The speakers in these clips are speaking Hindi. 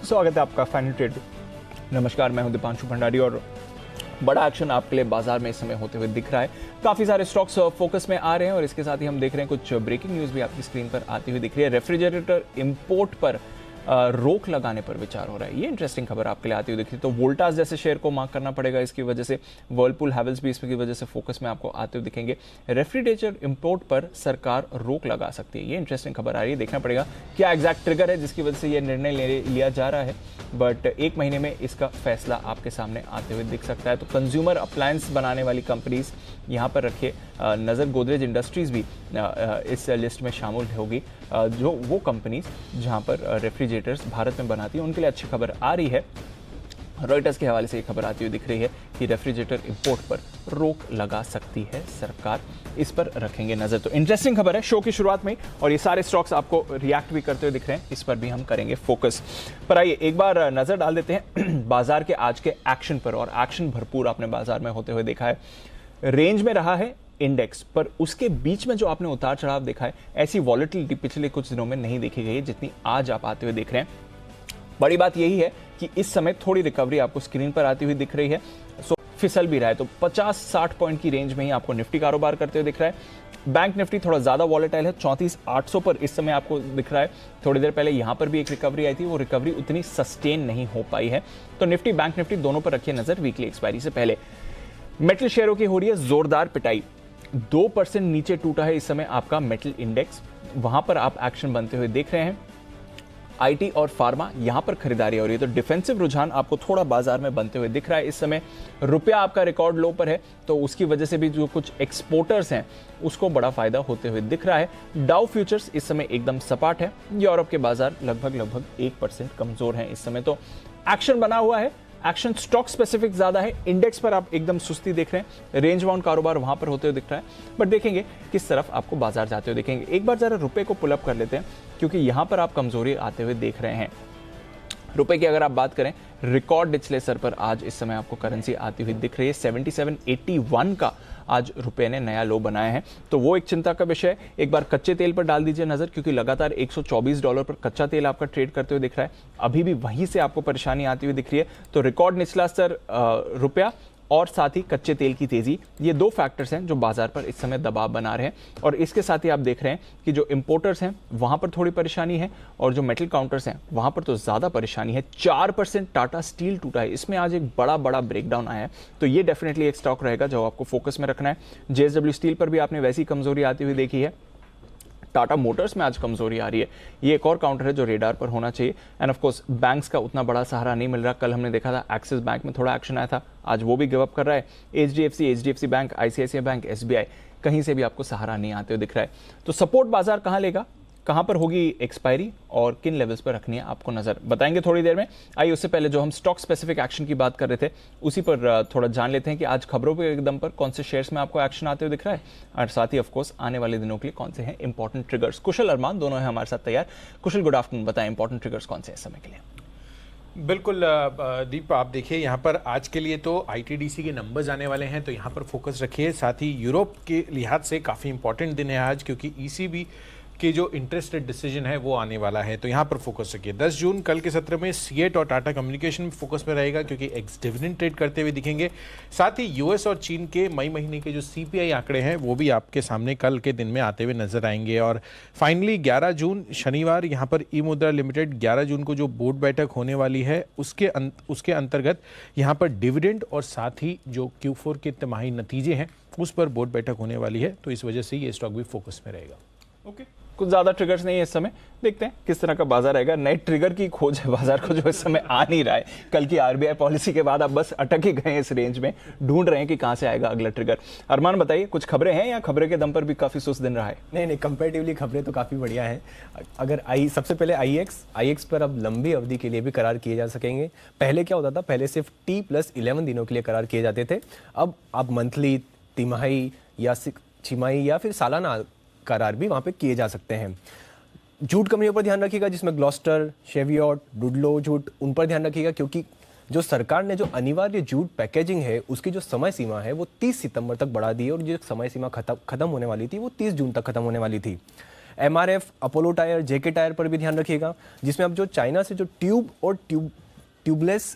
स्वागत है आपका फाइनल ट्रेड। नमस्कार, मैं हूं दीपांशु भंडारी और बड़ा एक्शन आपके लिए बाजार में इस समय होते हुए दिख रहा है। काफी सारे स्टॉक्स फोकस में आ रहे हैं और इसके साथ ही हम देख रहे हैं कुछ ब्रेकिंग न्यूज भी आपकी स्क्रीन पर आती हुई दिख रही है। रेफ्रिजरेटर इंपोर्ट पर रोक लगाने पर विचार हो रहा है। ये इंटरेस्टिंग खबर आपके लिए आती हुई दिख रही है। तो वोल्टास जैसे शेयर को मार्क करना पड़ेगा इसकी वजह से। वर्लपूल हैवेल्स भी इसकी वजह से फोकस में आपको आते हुए दिखेंगे। रेफ्रिजरेटर इंपोर्ट पर सरकार रोक लगा सकती है। ये इंटरेस्टिंग खबर आ रही है। देखना पड़ेगा क्या एग्जैक्ट ट्रिगर है जिसकी वजह से ये निर्णय लिया जा रहा है, बट एक महीने में इसका फैसला आपके सामने आते हुए दिख सकता है। तो कंज्यूमर अप्लायंस बनाने वाली कंपनीज यहाँ पर रखिए नज़र। गोदरेज इंडस्ट्रीज भी इस लिस्ट में शामिल होगी, जो वो कंपनीज जहाँ पर रेफ्रिजरेटर्स भारत में बनाती है उनके लिए अच्छी खबर आ रही है। रॉयटर्स के हवाले से ये खबर आती हुई दिख रही है कि रेफ्रिजरेटर इंपोर्ट पर रोक लगा सकती है सरकार। इस पर रखेंगे नजर। तो इंटरेस्टिंग खबर है शो की शुरुआत में, और ये सारे स्टॉक्स आपको रिएक्ट भी करते हुए दिख रहे हैं। इस पर भी हम करेंगे फोकस। पर आइए एक बार नजर डाल देते हैं बाजार के आज के एक्शन पर, और एक्शन भरपूर आपने बाजार में होते हुए देखा है। रेंज में रहा है इंडेक्स, पर उसके बीच में जो आपने उतार चढ़ाव देखा है, ऐसी वॉलेटिलिटी पिछले कुछ दिनों में नहीं देखी गई है जितनी आज आप आते हुए देख रहे हैं। बड़ी बात यही है कि इस समय थोड़ी रिकवरी आपको स्क्रीन पर आती हुई दिख रही है। सो फिसल भी रहा है, तो 50-60 पॉइंट की रेंज में ही आपको निफ्टी कारोबार करते हुए दिख रहा है। बैंक निफ्टी थोड़ा ज्यादा वॉलेटाइल है, 34,800 पर इस समय आपको दिख रहा है। थोड़ी देर पहले यहां पर भी एक रिकवरी आई थी, वो रिकवरी उतनी सस्टेन नहीं हो पाई है। तो निफ्टी बैंक निफ्टी दोनों पर रखिए नजर वीकली एक्सपायरी से पहले। मेटल शेयरों की हो रही है जोरदार पिटाई। 2% नीचे टूटा है इस समय आपका मेटल इंडेक्स, वहां पर आप एक्शन बनते हुए देख रहे हैं। आईटी और फार्मा यहां पर खरीदारी हो रही है, तो डिफेंसिव रुझान आपको थोड़ा बाजार में बनते हुए दिख रहा है इस समय। रुपया आपका रिकॉर्ड लो पर है, तो उसकी वजह से भी जो कुछ एक्सपोर्टर्स हैं उसको बड़ा फायदा होते हुए दिख रहा है। डाउ फ्यूचर्स इस समय एकदम सपाट है। यूरोप के बाजार लगभग 1% कमजोर हैं इस समय। तो एक्शन बना हुआ है। एक्शन स्टॉक स्पेसिफिक ज्यादा है। इंडेक्स पर आप एकदम सुस्ती देख रहे हैं। रेंज बाउंड कारोबार वहां पर होते हुए दिख रहा है, बट देखेंगे किस तरफ आपको बाजार जाते हुए देखेंगे। एक बार जरा रुपए को पुल अप कर लेते हैं, क्योंकि यहां पर आप कमजोरी आते हुए देख रहे हैं। रुपए की अगर आप बात करें, रिकॉर्ड निचले स्तर पर आज इस समय आपको करेंसी आती हुई दिख रही है। 7781 का आज रुपए ने नया लो बनाया है, तो वो एक चिंता का विषय है। एक बार कच्चे तेल पर डाल दीजिए नजर, क्योंकि लगातार $124 पर कच्चा तेल आपका ट्रेड करते हुए दिख रहा है। अभी भी वहीं से आपको परेशानी आती हुई दिख रही है। तो रिकॉर्ड निचला स्तर रुपया और साथ ही कच्चे तेल की तेजी, ये दो फैक्टर्स हैं जो बाजार पर इस समय दबाव बना रहे हैं। और इसके साथ ही आप देख रहे हैं कि जो इंपोर्टर्स हैं वहां पर थोड़ी परेशानी है, और जो मेटल काउंटर्स हैं वहां पर तो ज्यादा परेशानी है। 4% टाटा स्टील टूटा है, इसमें आज एक बड़ा ब्रेकडाउन आया है। तो ये डेफिनेटली एक स्टॉक रहेगा जो आपको फोकस में रखना है। जेएसडब्ल्यू स्टील पर भी आपने वैसी कमजोरी आती हुई देखी है। टाटा मोटर्स में आज कमजोरी आ रही है। ये एक और काउंटर है जो रेडार पर होना चाहिए। एंड ऑफ कोर्स बैंक्स का उतना बड़ा सहारा नहीं मिल रहा। कल हमने देखा था एक्सिस बैंक में थोड़ा एक्शन आया था, आज वो भी गिव अप कर रहा है। HDFC bank, ICICI bank, SBI, कहीं से भी आपको सहारा नहीं आते हुए दिख रहा है। तो सपोर्ट बाजार कहां लेगा, कहां पर होगी एक्सपायरी, और किन लेवल्स पर रखनी है आपको नजर बताएंगे थोड़ी देर में। आइए उससे पहले जो हम स्टॉक स्पेसिफिक एक्शन की बात कर रहे थे उसी पर थोड़ा जान लेते हैं कि आज खबरों के एकदम पर कौन से शेयर्स में आपको एक्शन आते हुए दिख रहा है, और साथ ही ऑफकोर्स आने वाले दिनों के लिए कौन से हैं इंपॉर्टेंट ट्रिगर्स। कुशल अरमान दोनों हैं हमारे साथ तैयार। कुशल, गुड आफ्टरनून, बताएं इंपॉर्टेंट ट्रिगर्स कौन से हैं इस समय के लिए। बिल्कुल दीप, आप देखिए यहाँ पर आज के लिए तो आईटीडीसी के नंबर्स आने वाले हैं, तो यहाँ पर फोकस रखिए। साथ ही यूरोप के लिहाज से काफ़ी इंपॉर्टेंट दिन है आज, क्योंकि ईसीबी के जो इंटरेस्ट रेट डिसीजन है वो आने वाला है, तो यहाँ पर फोकस रखिए। 10 जून कल के सत्र में सीएट और टाटा कम्युनिकेशन फोकस में रहेगा, क्योंकि एक्स डिविडेंड ट्रेड करते हुए दिखेंगे। साथ ही यूएस और चीन के मई महीने के जो सीपीआई आंकड़े हैं वो भी आपके सामने कल के दिन में आते हुए नजर आएंगे। और फाइनली 11 जून शनिवार यहाँ पर ई मुद्रा लिमिटेड 11 जून को जो बोर्ड बैठक होने वाली है उसके अंतर्गत यहाँ पर डिविडेंड और साथ ही जो Q4 के तिमाही नतीजे हैं उस पर बोर्ड बैठक होने वाली है, तो इस वजह से ये स्टॉक भी फोकस में रहेगा। ओके, कुछ ज्यादा ट्रिगर्स नहीं है इस समय। देखते हैं किस तरह का बाजार आएगा। नए ट्रिगर की खोज है बाजार को जो इस समय आ नहीं रहा है। कल की आरबीआई पॉलिसी के बाद आप बस अटक ही गए इस रेंज में, ढूंढ रहे हैं कि कहां से आएगा अगला ट्रिगर। अरमान बताइए, कुछ खबरें हैं या खबरें के दम पर भी काफी सुस्त दिन रहा है? नहीं, कंपैरेटिवली खबरें तो काफी बढ़िया हैं। अगर सबसे पहले आईएक्स पर अब लंबी अवधि के लिए भी करार किए जा सकेंगे। पहले क्या होता था, पहले सिर्फ T+11 दिनों के लिए करार किए जाते थे। अब आप मंथली, तिमाही या छिमाही या फिर सालाना करार भी वहां पे किए जा सकते हैं। जूट कंपनियों पर ध्यान रखिएगा, जिसमें ग्लॉस्टर, शेवियट, डुडलो जूट, उन पर ध्यान रखिएगा, क्योंकि जो सरकार ने जो अनिवार्य जूट पैकेजिंग है उसकी जो समय सीमा है वो 30 सितंबर तक बढ़ा दी है, और जो समय सीमा खत्म होने वाली थी वो 30 जून तक खत्म होने वाली थी। MRF, अपोलो टायर, जेके टायर पर भी ध्यान रखिएगा, जिसमें अब जो चाइना से जो ट्यूब और ट्यूबलेस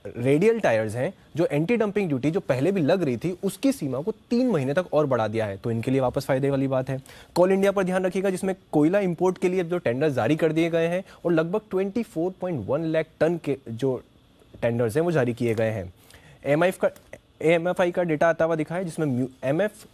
रेडियल टायर्स हैं, जो एंटी डंपिंग ड्यूटी जो पहले भी लग रही थी उसकी सीमा को 3 महीने तक और बढ़ा दिया है, तो इनके लिए वापस फायदे वाली बात है। कोल इंडिया पर ध्यान रखिएगा, जिसमें कोयला इंपोर्ट के लिए जो टेंडर जारी कर दिए गए हैं और लगभग 24.1 लाख टन के जो टेंडर्स हैं वो जारी किए गए हैं। AMFI का डेटा आता हुआ दिखा है, जिसमें MF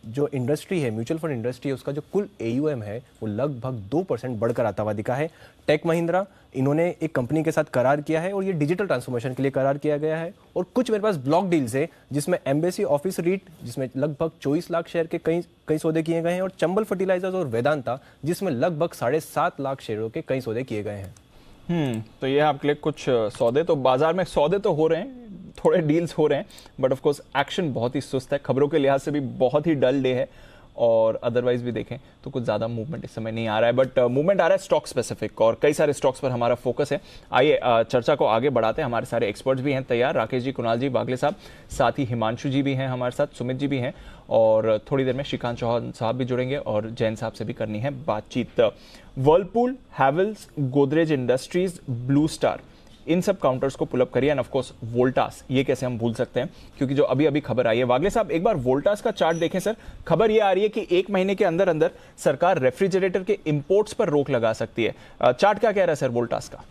जो इंडस्ट्री है, म्यूचुअल फंड इंडस्ट्री है, उसका जो कुल AUM है वो लगभग 2% बढ़कर आता हुआ दिखा है। टेक महिंद्रा, इन्होंने एक कंपनी के साथ करार किया है और ये डिजिटल ट्रांसफॉर्मेशन के लिए करार किया गया है। और कुछ मेरे पास ब्लॉक डील्स है, जिसमें एम्बेसी ऑफिस रीट, जिसमें लगभग 24 लाख शेयर के कई सौदे किए गए हैं, और चंबल फर्टिलाइजर्स और वेदांता, जिसमें लगभग 7.5 लाख शेयरों के कई सौदे किए गए हैं। तो ये आपके लिए कुछ सौदे, तो बाजार में सौदे तो हो रहे हैं, थोड़े डील्स हो रहे हैं, बट ऑफ कोर्स एक्शन बहुत ही सुस्त है। खबरों के लिहाज से भी बहुत ही डल डे है, और अदरवाइज भी देखें तो कुछ ज़्यादा मूवमेंट इस समय नहीं आ रहा है, बट मूवमेंट आ रहा है स्टॉक स्पेसिफिक, और कई सारे स्टॉक्स पर हमारा फोकस है। आइए चर्चा को आगे बढ़ाते हैं। हमारे सारे एक्सपर्ट्स भी हैं तैयार, राकेश जी, कुणाल जी, बागले साहब, साथ ही हिमांशु जी भी हैं हमारे साथ, सुमित जी भी हैं, और थोड़ी देर में श्रीकांत चौहान साहब भी जुड़ेंगे, और जैन साहब से भी करनी है बातचीत। Whirlpool, Havells, Godrej industries, Blue Star, इन सब काउंटर्स को पुलअप करिए, एंड ऑफ कोर्स वोल्टास, ये कैसे हम भूल सकते हैं, क्योंकि जो अभी अभी खबर आई है। वागले साहब, एक बार वोल्टास का चार्ट देखें सर। खबर ये आ रही है कि 1 महीने के अंदर अंदर सरकार रेफ्रिजरेटर के इंपोर्ट्स पर रोक लगा सकती है। चार्ट क्या कह रहा है सर वोल्टास का?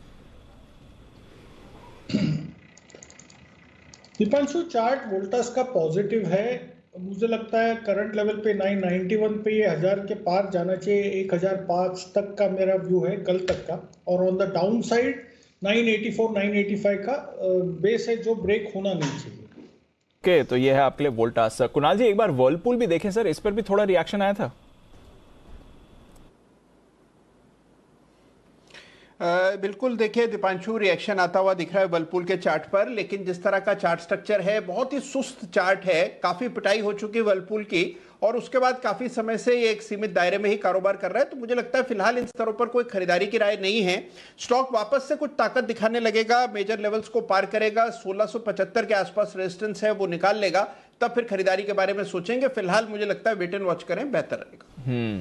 दीपांशु, चार्ट वोल्टास का पॉजिटिव है। मुझे लगता है करंट लेवल पे 991 पे ये 1000 के पार जाना चाहिए। 1005 तक का मेरा व्यू है, कल तक का, और ऑन द डाउन साइड 984 985 का बेस है जो ब्रेक होना नहीं चाहिए। ओके, तो ये है आपके लिए वोल्टास। कुणाल जी, एक बार वर्लपूल भी देखें सर, इस पर भी थोड़ा रिएक्शन आया था। बिल्कुल, देखिए दीपांशु, रिएक्शन आता हुआ दिख रहा है वर्लपूल के चार्ट पर, लेकिन जिस तरह का चार्ट स्ट्रक्चर है, बहुत ही सुस्त चार्ट है। काफी पिटाई हो चुकी है वर्लपूल की, और उसके बाद काफी समय से ये एक सीमित दायरे में ही कारोबार कर रहा है। तो मुझे लगता है फिलहाल इन स्तरों पर कोई खरीदारी की राय नहीं है। स्टॉक वापस से कुछ ताकत दिखाने लगेगा, मेजर लेवल्स को पार करेगा, 1675 के आसपास रेजिस्टेंस है वो निकाल लेगा, तब फिर खरीदारी के बारे में सोचेंगे। फिलहाल मुझे लगता है वेट एंड वॉच करें, बेहतर रहेगा।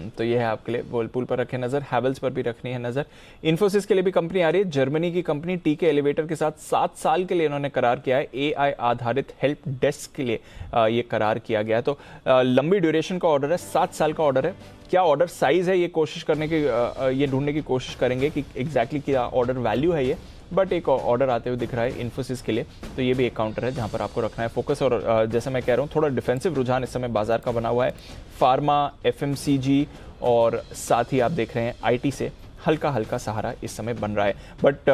तो ये है आपके लिए वर्लपूल पर रखें नजर, हैवेल्स पर भी रखनी है नजर। इन्फोसिस के लिए भी कंपनी आ रही है, जर्मनी की कंपनी टीके एलिवेटर के साथ 7 साल के लिए इन्होंने करार किया है। AI आधारित हेल्प डेस्क के लिए ये करार किया गया है। तो लंबी ड्यूरेशन का ऑर्डर है, 7 साल का ऑर्डर है। क्या ऑर्डर साइज है, ये कोशिश करने की, ये ढूंढने की कोशिश करेंगे कि एग्जैक्टली क्या ऑर्डर वैल्यू है ये, बट एक ऑर्डर आते हुए दिख रहा है इन्फोसिस के लिए। तो ये भी एक काउंटर है जहां पर आपको रखना है फोकस, और जैसे मैं कह रहा हूँ थोड़ा डिफेंसिव रुझान इस समय बाजार का बना हुआ है। फार्मा, FMCG, और साथ ही आप देख रहे हैं IT से हल्का हल्का सहारा इस समय बन रहा है। बट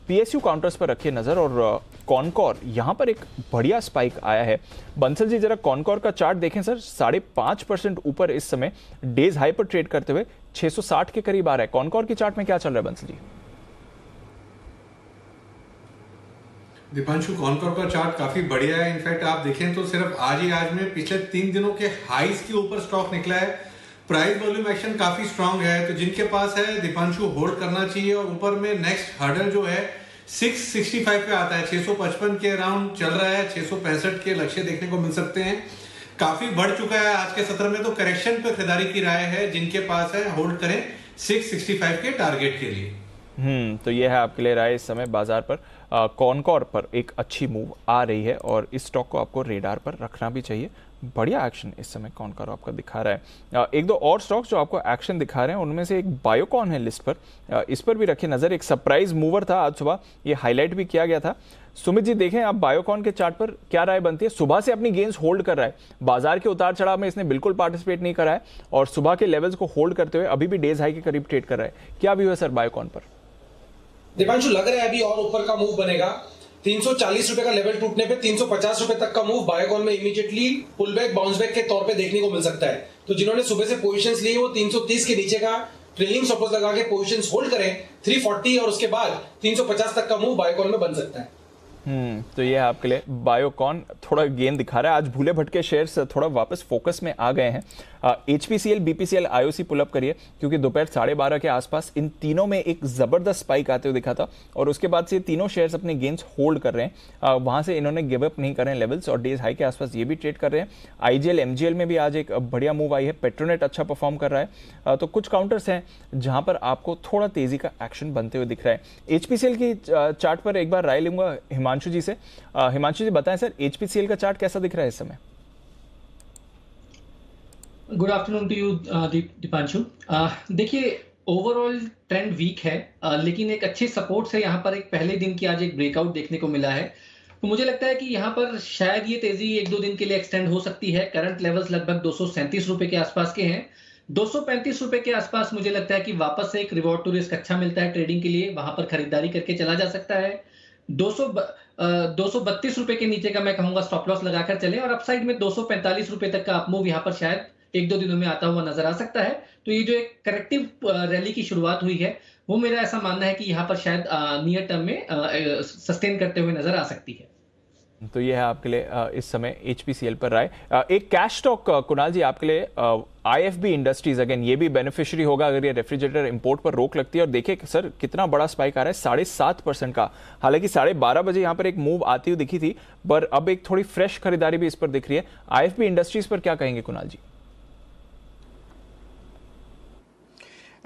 PSU काउंटर्स पर रखिए नजर, और कॉनकॉर यहाँ पर एक बढ़िया स्पाइक आया है। बंसल जी, जरा कॉनकॉर का चार्ट देखें सर, 5.5% ऊपर इस समय डेज हाई पर ट्रेड करते हुए 660 के करीब आ रहा है। कॉनकॉर की चार्ट में क्या चल रहा है बंसल जी? दीपांशु, कॉनकॉर का चार्ट काफी बढ़िया है। इनफैक्ट आप देखें तो सिर्फ आज में पिछले 3 दिनों के हाईज के ऊपर स्टॉक निकला है। प्राइस वॉल्यूम एक्शन काफी स्ट्रांग है, तो जिनके पास है दीपांशु होल्ड करना चाहिए। और ऊपर में नेक्स्ट हर्डल जो है 665 पे आता है, 655 के अराउंड चल रहा है, 665 के लक्ष्य देखने को मिल सकते हैं। काफी बढ़ चुका है आज के सत्र में, तो करेक्शन पे खरीदारी की राय है। जिनके पास है होल्ड करें 665 के टारगेट के लिए। तो ये है आपके लिए राय इस समय बाजार पर। कॉनकॉर पर एक अच्छी मूव आ रही है, और इस स्टॉक को आपको रेडार पर रखना भी चाहिए। बढ़िया एक्शन इस समय कॉनकॉर आपका दिखा रहा है। एक दो और स्टॉक्स जो आपको एक्शन दिखा रहे हैं, उनमें से एक बायोकॉन है लिस्ट पर, इस पर भी रखिए नजर। एक सरप्राइज मूवर था आज सुबह, ये हाईलाइट भी किया गया था। सुमित जी, देखें आप बायोकॉन के चार्ट पर क्या राय बनती है? सुबह से अपनी गेंस होल्ड कर रहा है, बाजार के उतार चढ़ाव में इसने बिल्कुल पार्टिसिपेट नहीं करा है, और सुबह के लेवल्स को होल्ड करते हुए अभी भी डेज हाई के करीब ट्रेड कर रहा है। क्या व्यू है सर बायोकॉन पर? दीपांशु, लग रहा है अभी और ऊपर का मूव बनेगा। 340 रुपए का लेवल टूटने पे 350 रुपए तक का मूव बायोकॉन में immediately pull back, bounce back के तौर पे देखने को मिल सकता है। तो जिन्होंने सुबह से पोजीशंस ली वो 330 के नीचे का ट्रेलिंग स्टॉप लगा के पोजीशंस होल्ड करें। 340 और उसके बाद 350 तक का मूव बायोकॉन में बन सकता है। तो ये है आपके लिए बायोकॉन, थोड़ा गेन दिखा रहा है। आज भूले भटके शेयर्स थोड़ा वापस फोकस में आ गए हैं। HPCL, BPCL, IOC पुलअप करिए, क्योंकि दोपहर 12:30 के आसपास इन तीनों में एक जबरदस्त स्पाइक आते हुए दिखा था और उसके बाद से तीनों शेयर्स अपने गेन्स होल्ड कर रहे हैं। वहां से इन्होंने गिव अप नहीं कर रहे हैं लेवल्स और डेज हाई के आसपास ये भी ट्रेड कर रहे हैं। IGL, MGL में भी आज एक बढ़िया मूव आई है। पेट्रोनेट अच्छा परफॉर्म कर रहा है। तो कुछ काउंटर्स हैं जहां पर आपको थोड़ा तेजी का एक्शन बनते हुए दिख रहा है। HPCL की चार्ट पर एक बार राय लूंगा हिमांशु जी से। हिमांशु जी बताएं सर, HPCL का चार्ट कैसा दिख रहा है इस समय? Good afternoon to you Deepanshu. देखिए, ओवरऑल ट्रेंड वीक है, लेकिन एक अच्छे सपोर्ट से यहाँ पर एक पहले दिन की आज एक ब्रेकआउट देखने को मिला है। तो मुझे लगता है कि यहाँ पर शायद ये तेजी 1-2 दिन के लिए एक्सटेंड हो सकती है। करंट लेवल्स लगभग 237 रुपए के आसपास के हैं। 235 रुपए के आसपास मुझे लगता है कि वापस से एक रिवॉर्ड टू रिस्क अच्छा मिलता है ट्रेडिंग के लिए, वहां पर खरीदारी करके चला जा सकता है। 232 रुपए के नीचे का मैं कहूंगा स्टॉप लॉस लगाकर चले और अपसाइड में 245 रुपए तक का अप मूव यहाँ पर शायद 1-2 दिनों में आता हुआ नजर आ सकता है। तो ये जो एक करेक्टिव रैली की शुरुआत हुई है, वो मेरा ऐसा मानना है कि यहाँ पर शायद नियर टर्म में सस्टेन करते हुए नजर आ सकती है। तो ये है आपके लिए इस समय HPCL पर राय। एक कैश स्टॉक कुणाल जी आपके लिए IFB इंडस्ट्रीज, अगेन ये भी बेनिफिशियरी होगा अगर ये रेफ्रिजरेटर इंपोर्ट पर रोक लगती है। और देखिए सर कितना बड़ा स्पाइक आ रहा है, 7.5% का। हालांकि 12:30 बजे यहाँ पर एक मूव आती हुई दिखी थी, पर अब एक थोड़ी फ्रेश खरीदारी भी इस पर दिख रही है। IFB इंडस्ट्रीज पर क्या कहेंगे कुणाल जी?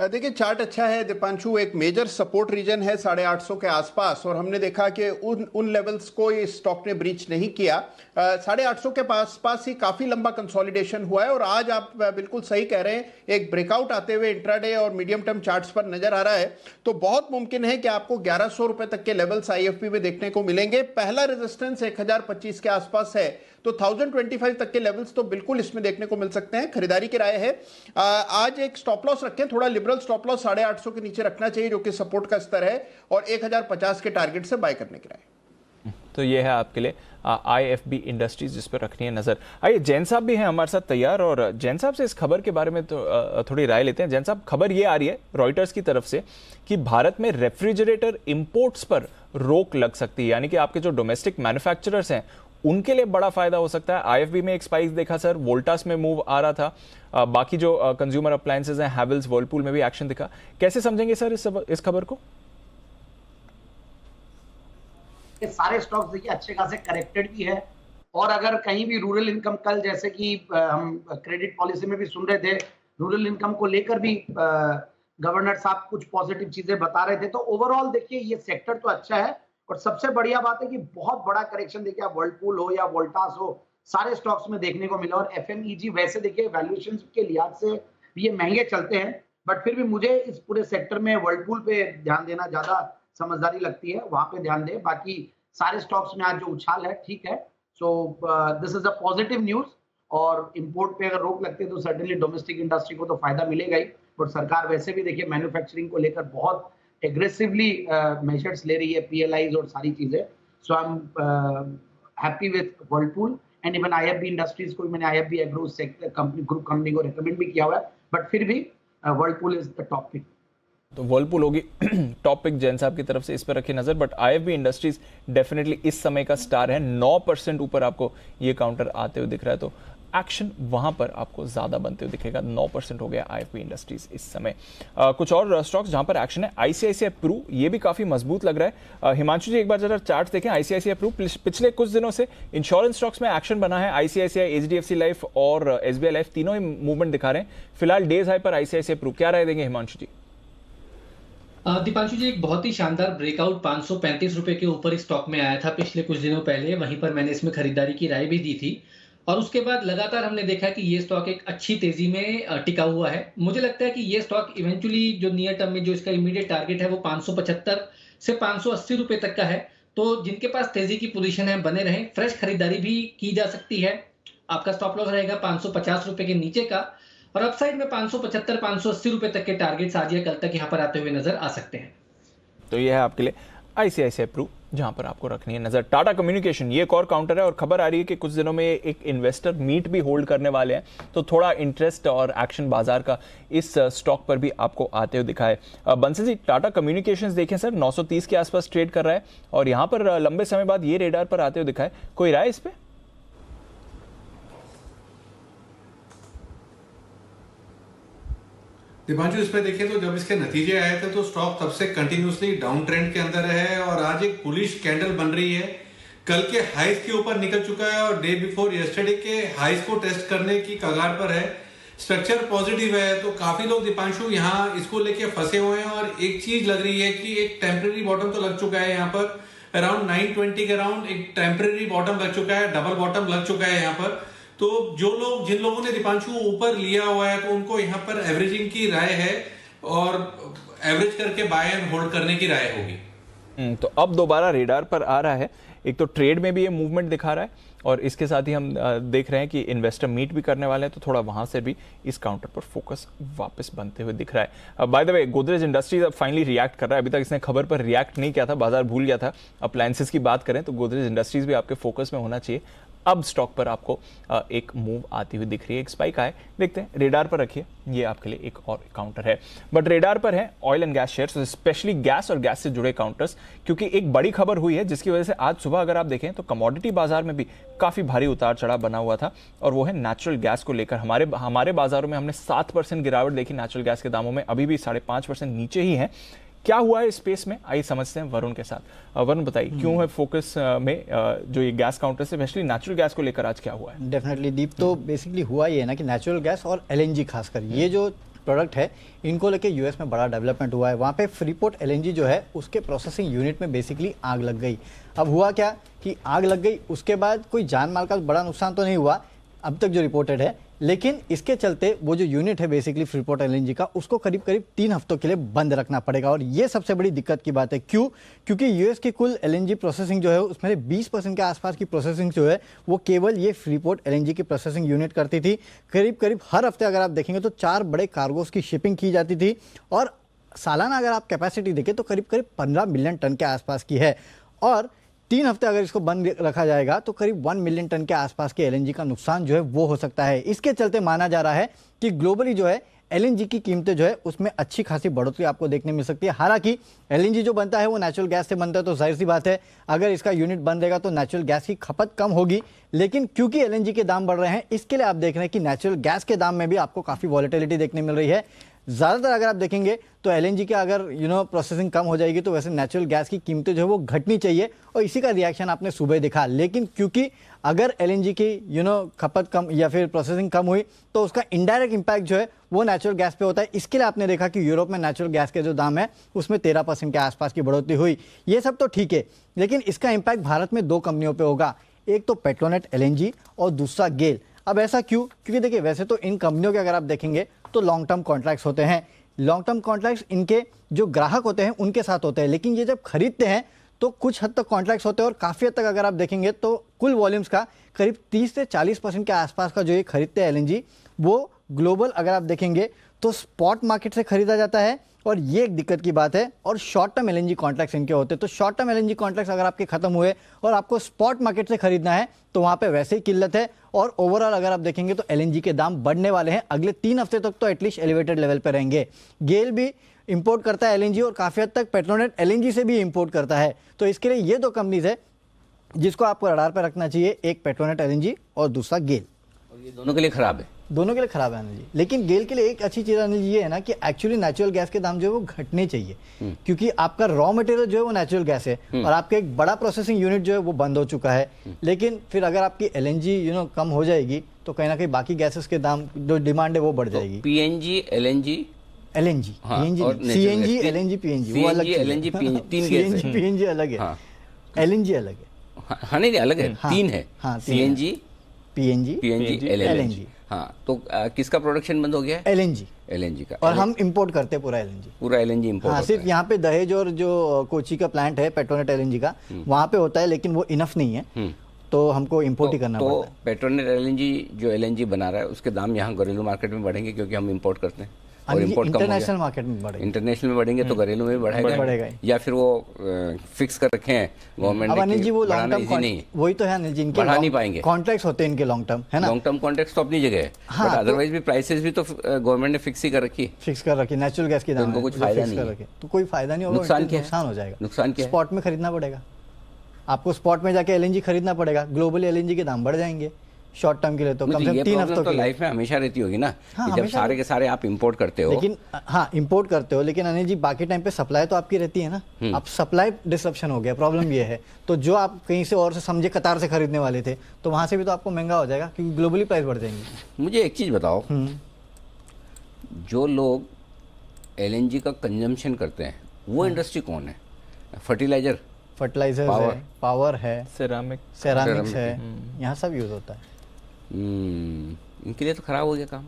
देखिए, चार्ट अच्छा है दीपांशु। एक मेजर सपोर्ट रीजन है 850 के आसपास और हमने देखा कि उन लेवल्स को ये स्टॉक ने ब्रीच नहीं किया। 850 के पास ही काफी लंबा कंसोलिडेशन हुआ है और आज आप बिल्कुल सही कह रहे हैं, एक ब्रेकआउट आते हुए इंट्राडे और मीडियम टर्म चार्ट्स पर नजर आ रहा है। तो बहुत मुमकिन है कि आपको 1100 रुपए तक के लेवल्स IFB में देखने को मिलेंगे। पहला रेजिस्टेंस 1025 के आसपास है, तो 1025 तक के लेवल्स तो बिल्कुल इसमें देखने को मिल सकते हैं। खरीदारी की राय है। आज एक स्टॉप लॉस रखें, थोड़ा लिबरल स्टॉप लॉस 850 के नीचे रखना चाहिए, जो कि सपोर्ट का स्तर है, और 1050 के टारगेट से बाय करने की राय। तो ये है आपके लिए IFB इंडस्ट्रीज, जिस पर रखनी है नजर। आइए जैन साहब भी हैं हमारे साथ तैयार, और जैन साहब से इस खबर के बारे में तो थोड़ी राय लेते हैं। जैन साहब, खबर ये आ रही है रॉयटर्स की तरफ से कि भारत में रेफ्रिजरेटर इंपोर्ट्स पर रोक लग सकती है, यानी कि आपके जो डोमेस्टिक मैन्युफैक्चरर्स हैं उनके लिए बड़ा फायदा हो सकता है। IFB में एक स्पाइक देखा सर, वोल्टास में मूव आ रहा था, बाकी जो कंज्यूमर अप्लायंसेज हैं हैवेल्स, वर्लपूल में भी एक्शन दिखा। कैसे समझेंगे सर इस खबर को? सारे स्टॉक्स देखिए अच्छे खासे करेक्टेड भी है, और अगर कहीं भी रूरल इनकम, कल जैसे कि हम क्रेडिट पॉलिसी में भी सुन रहे थे, रूरल इनकम को लेकर भी गवर्नर साहब कुछ पॉजिटिव चीजें बता रहे थे। तो ओवरऑल देखिए ये सेक्टर तो अच्छा है, और सबसे बढ़िया बात है कि बहुत बड़ा करेक्शन देखिए, आप वर्लपूल हो या वोल्टास हो, सारे स्टॉक्स में देखने को मिला। और FMEG वैसे देखिए वैल्यूएशन के लिहाज से ये महंगे चलते हैं, बट फिर भी मुझे इस पूरे सेक्टर में वर्लपूल पे ध्यान देना ज्यादा समझदारी लगती है, वहां पे ध्यान दे। बाकी सारे स्टॉक्स में आज जो उछाल है ठीक है। So this is a positive news, और इंपोर्ट पे अगर रोक लगती है तो सर्टेनली डोमेस्टिक इंडस्ट्री को तो फायदा मिलेगा ही, बट सरकार वैसे भी देखिए मैन्युफैक्चरिंग को लेकर बहुत एग्रेसिवली मेजर्स ले रही है, PLIs और सारी चीजें। So I am happy with Whirlpool and even IFB industries को मैंने IFB agro sector company group company को रेकमेंड भी किया हुआ है, बट फिर भी Whirlpool is the top pick. तो वर्लपूल होगी टॉप पिक जैन साहब की तरफ से, इस पर रखी नजर। बट IFB इंडस्ट्रीज डेफिनेटली इस समय का स्टार है, 9% ऊपर आपको ये काउंटर आते हुए दिख रहा है, तो एक्शन वहां पर आपको ज्यादा बनते हुए दिखेगा। 9% हो गया IFB इंडस्ट्रीज इस समय। कुछ और स्टॉक्स जहां पर एक्शन है, ICICI प्रू, ये भी काफी मजबूत लग रहा है। हिमांशु जी एक बार जरा चार्ट देखें। ICICI प्रू पिछले कुछ दिनों से इंश्योरेंस स्टॉक्स में एक्शन बना है। ICICI, HDFC लाइफ और SBI लाइफ तीनों ही मूवमेंट दिखा रहे हैं। फिलहाल डेज हाई पर ICICI प्रू, क्या राय देंगे हिमांशु जी? दीपांशु जी, एक बहुत ही शानदार ब्रेकआउट 535 रुपए के ऊपर स्टॉक में आया था पिछले कुछ दिनों पहले, वहीं पर मैंने इसमें खरीदारी की राय भी दी थी, और उसके बाद लगातार हमने देखा कि ये स्टॉक एक अच्छी तेजी में टिका हुआ है। मुझे लगता है कि ये स्टॉक इवेंचुअली जो नियर टर्म में जो इसका इमीडिएट टारगेट है वो 575 से 580 रुपए तक का है। तो जिनके पास तेजी की पोजीशन है बने रहें, फ्रेश खरीदारी भी की जा सकती है। आपका स्टॉप लॉस रहेगा 550 रुपए के नीचे का, और अपसाइड में 575 580 रुपए तक के टारगेट्स आज या कल तक यहाँ पर आते हुए नजर आ सकते हैं। तो यह है आपके लिए ICICI प्रू जहां पर आपको रखनी है नजर। टाटा कम्युनिकेशन ये एक और काउंटर है और खबर आ रही है कि कुछ दिनों में एक इन्वेस्टर मीट भी होल्ड करने वाले हैं, तो थोड़ा इंटरेस्ट और एक्शन बाजार का इस स्टॉक पर भी आपको आते हुए दिखा है। बंसी जी, टाटा कम्युनिकेशंस देखें सर 930 के आसपास ट्रेड कर रहा है और यहां पर लंबे समय बाद ये रेडार पर आते हुए दिखा है, कोई राय इस पे? दीपांशु, इस पे देखिए तो जब इसके नतीजे आए थे तो स्टॉक तब से कंटिन्यूसली डाउन ट्रेंड के अंदर है और आज एक बुलिश कैंडल बन रही है। कल के हाइस के ऊपर निकल चुका है और डे बिफोर यस्टरडे के हाइस को टेस्ट करने की कगार पर है। स्ट्रक्चर पॉजिटिव है, तो काफी लोग दीपांशु यहाँ इसको लेके फंसे हुए हैं और एक चीज लग रही है कि एक टेम्परेरी बॉटम तो लग चुका है यहाँ पर अराउंड 920 के अराउंड एक टेम्परेरी बॉटम लग चुका है, डबल बॉटम लग चुका है यहाँ पर। तो जिन लोगों ने दीपांशु ऊपर लिया हुआ है तो उनको यहाँ पर एवरेजिंग की राय है और एवरेज करके बाय एंड होल्ड करने की राय होगी। तो अब दोबारा रेडार पर आ रहा है, एक तो ट्रेड में भी ये मूवमेंट दिखा रहा है और इसके साथ ही हम देख रहे हैं कि इन्वेस्टर मीट भी करने वाले हैं, तो थोड़ा वहां से भी इस काउंटर पर फोकस वापस बनते हुए दिख रहा है। By the way, Godrej industries अब फाइनली रिएक्ट कर रहा है। अभी तक इसने खबर पर रिएक्ट नहीं किया था, बाजार भूल गया था। अप्लायंसेस की बात करें तो गोदरेज इंडस्ट्रीज भी आपके फोकस में होना चाहिए। अब स्टॉक पर आपको एक मूव आती हुई दिख रही है, एक स्पाइक आए, देखते हैं। रेडार पर रखिए, ये आपके लिए एक और काउंटर है, बट रेडार पर है oil and gas shares, specially gas और गैस से जुड़े काउंटर्स, क्योंकि एक बड़ी खबर हुई है जिसकी वजह से आज सुबह अगर आप देखें तो कमोडिटी बाजार में भी काफी भारी उतार चढ़ाव बना हुआ था और वो है नेचुरल गैस को लेकर। हमारे बाजारों में हमने 7% गिरावट देखी नेचुरल गैस के दामों में, अभी भी 5.5% नीचे ही है। क्या हुआ है स्पेस में, आइए समझते हैं वरुण के साथ। वरुण बताइए, क्यों है फोकस में जो ये गैस काउंटर से स्पेशली नेचुरल गैस को लेकर आज क्या हुआ है? डेफिनेटली दीप, तो बेसिकली हुआ ये है ना कि नेचुरल गैस और एलएनजी खासकर ये जो प्रोडक्ट है इनको लेके यूएस में बड़ा डेवलपमेंट हुआ है। वहाँ पे फ्रीपोर्ट एलएनजी जो है उसके प्रोसेसिंग यूनिट में बेसिकली आग लग गई। अब हुआ क्या कि आग लग गई, उसके बाद कोई जान माल का बड़ा नुकसान तो नहीं हुआ अब तक जो रिपोर्टेड है, लेकिन इसके चलते वो जो यूनिट है बेसिकली फ्रीपोर्ट एलएनजी का उसको करीब 3 हफ्तों के लिए बंद रखना पड़ेगा। और ये सबसे बड़ी दिक्कत की बात है। क्यों? क्योंकि यूएस की कुल एलएनजी प्रोसेसिंग जो है उसमें 20% के आसपास की प्रोसेसिंग जो है वो केवल ये फ्रीपोर्ट एलएनजी की प्रोसेसिंग यूनिट करती थी। करीब हर हफ्ते अगर आप देखेंगे तो 4 बड़े कार्गोस की शिपिंग की जाती थी और सालाना अगर आप कैपेसिटी देखें तो करीब 15 मिलियन टन के आसपास की है। और 3 हफ्ते अगर इसको बंद रखा जाएगा तो करीब 1 मिलियन टन के आसपास के एलएनजी का नुकसान जो है वो हो सकता है। इसके चलते माना जा रहा है कि ग्लोबली जो है एलएनजी की कीमतें जो है उसमें अच्छी खासी बढ़ोतरी आपको देखने मिल सकती है। हालांकि एलएनजी जो बनता है वो नेचुरल गैस से बनता है, तो जाहिर सी बात है अगर इसका यूनिट बंद रहेगा तो नेचुरल गैस की खपत कम होगी। लेकिन क्योंकि एलएनजी के दाम बढ़ रहे हैं इसके लिए आप देख रहे हैं कि नेचुरल गैस के दाम में भी आपको काफ़ी वॉलेटिलिटी देखने मिल रही है। ज़्यादातर अगर आप देखेंगे तो एलएनजी के अगर प्रोसेसिंग कम हो जाएगी तो वैसे नेचुरल गैस की कीमतें जो है वो घटनी चाहिए और इसी का रिएक्शन आपने सुबह देखा। लेकिन क्योंकि अगर एलएनजी की खपत कम या फिर प्रोसेसिंग कम हुई तो उसका इनडायरेक्ट इंपैक्ट जो है वो नेचुरल गैस पे होता है। इसके लिए आपने देखा कि यूरोप में नेचुरल गैस के जो दाम है उसमें 13% के आसपास की बढ़ोतरी हुई। ये सब तो ठीक है, लेकिन इसका इंपैक्ट भारत में 2 कंपनियों पर होगा, एक तो पेट्रोनेट एलएनजी और दूसरा गेल। अब ऐसा क्यों? क्योंकि देखिए वैसे तो इन कंपनियों के अगर आप देखेंगे तो लॉन्ग टर्म कॉन्ट्रैक्ट्स होते हैं। लॉन्ग टर्म कॉन्ट्रैक्ट्स इनके जो ग्राहक होते हैं उनके साथ होते हैं, लेकिन ये जब खरीदते हैं तो कुछ हद तक कॉन्ट्रैक्ट्स होते हैं और काफ़ी हद तक अगर आप देखेंगे तो कुल वॉल्यूम्स का करीब 30 से 40% के आसपास का जो ये खरीदते हैं एलएनजी वो ग्लोबल अगर आप देखेंगे तो स्पॉट मार्केट से खरीदा जाता है और ये एक दिक्कत की बात है। और शॉर्ट टर्म एलएनजी कॉन्ट्रैक्ट्स इनके होते हैं, तो शॉर्ट टर्म एलएनजी कॉन्ट्रैक्ट्स अगर आपके खत्म हुए और आपको स्पॉट मार्केट से खरीदना है तो वहाँ पे वैसे ही किल्लत है। और ओवरऑल अगर आप देखेंगे तो एलएनजी के दाम बढ़ने वाले हैं, अगले 3 हफ्ते तक तो एटलीस्ट एलिवेटेड लेवल पे रहेंगे। गेल भी इंपोर्ट करता है एलएनजी और काफ़ी हद तक पेट्रोनेट एलएनजी से भी इंपोर्ट करता है। तो इसके लिए ये 2 कंपनीज है जिसको आपको रडार पर रखना चाहिए, एक पेट्रोनेट एलएनजी और दूसरा गेल। और ये दोनों के लिए खराब है, दोनों के लिए खराब है अनिल जी। लेकिन गेल के लिए एक अच्छी चीज अनिल जी ये है ना कि एक्चुअली नेचुरल गैस के दाम जो है वो घटने चाहिए, क्योंकि आपका रॉ मटेरियल जो है वो नेचुरल गैस है और आपका एक बड़ा प्रोसेसिंग यूनिट जो है वो बंद हो चुका है। लेकिन फिर अगर आपकी एलएनजी कम हो जाएगी तो कहीं ना कहीं बाकी गैसेस के दाम जो डिमांड है वो बढ़ जाएगी। PNG LNG LNG CNG LNG PNG वो अलग है। एलएनजी पीएनजी सीएनजी पीएनजी अलग है, एलएनजी अलग है। हाँ नहीं अलग है, 3 है, सीएनजी पीएनजी एलएनजी। हाँ तो किसका प्रोडक्शन बंद हो गया है? एलएनजी का। और हम इंपोर्ट करते हैं पूरा एलएनजी इंपोर्ट। हाँ, सिर्फ यहाँ पे दहेज और जो कोची का प्लांट है पेट्रोनेट एलएनजी का वहाँ पे होता है, लेकिन वो इनफ नहीं है तो हमको इंपोर्ट ही करना पड़ता है। पेट्रोनेट एलएनजी जो एलएनजी बना रहा है उसके दाम यहाँ घरेलू मार्केट में बढ़ेंगे क्योंकि हम इंपोर्ट करते हैं। और इंपोर्ट कम हो इंटरनेशनल गया, मार्केट में बढ़ेगा, इंटरनेशनल में बढ़ेंगे तो घरेलू में भी बढ़ेगा, या फिर वो फिक्स कर रखे हैं गवर्नमेंट अब ने अनिल जी वो बढ़ाना लॉन्ग इजी नहीं टर्म, वही तो है अनिल जी, इनके बढ़ा नहीं पाएंगे, कॉन्ट्रैक्ट्स होते हैं इनके लॉन्ग टर्म, है ना, लॉन्ग टर्म कॉन्ट्रैक्ट्स तो अपनी जगह है, बट अदरवाइज भी प्राइसेस भी तो गवर्नमेंट ने फिक्स ही कर रखी है, फिक्स कर रखी नेचुरल गैस की दाम, उनको कुछ फायदा नहीं है, तो कोई फायदा नहीं होगा, नुकसान क्या है? नुकसान हो जाएगा, नुकसान क्या है? स्पॉट में खरीदना पड़ेगा आपको, स्पॉट में जाके एलएनजी खरीदना पड़ेगा, ग्लोबली एलएनजी के दाम बढ़ जाएंगे शॉर्ट टर्म के लिए, तो कम से कम 3 हफ्तों तो लाइफ में हमेशा रहती होगी ना, कि जब सारे के सारे आप इंपोर्ट करते हो, लेकिन हाँ इंपोर्ट करते हो, लेकिन अनिल जी बाकी टाइम पे सप्लाई तो आपकी रहती है ना, अब सप्लाई डिसरप्शन हो गया, प्रॉब्लम ये है, तो जो आप कहीं से और से समझे कतार से खरीदने वाले थे, तो वहां से भी तो आपको महंगा हो जाएगा, क्योंकि ग्लोबली प्राइस बढ़ जाएंगी। मुझे एक चीज बताओ, जो लोग एलएनजी का कंजम्पशन करते हैं वो इंडस्ट्री कौन है? फर्टिलाइजर है, पावर है, सेरामिक्स है, यहाँ सब यूज होता है, इनके लिए तो खराब हो गया काम,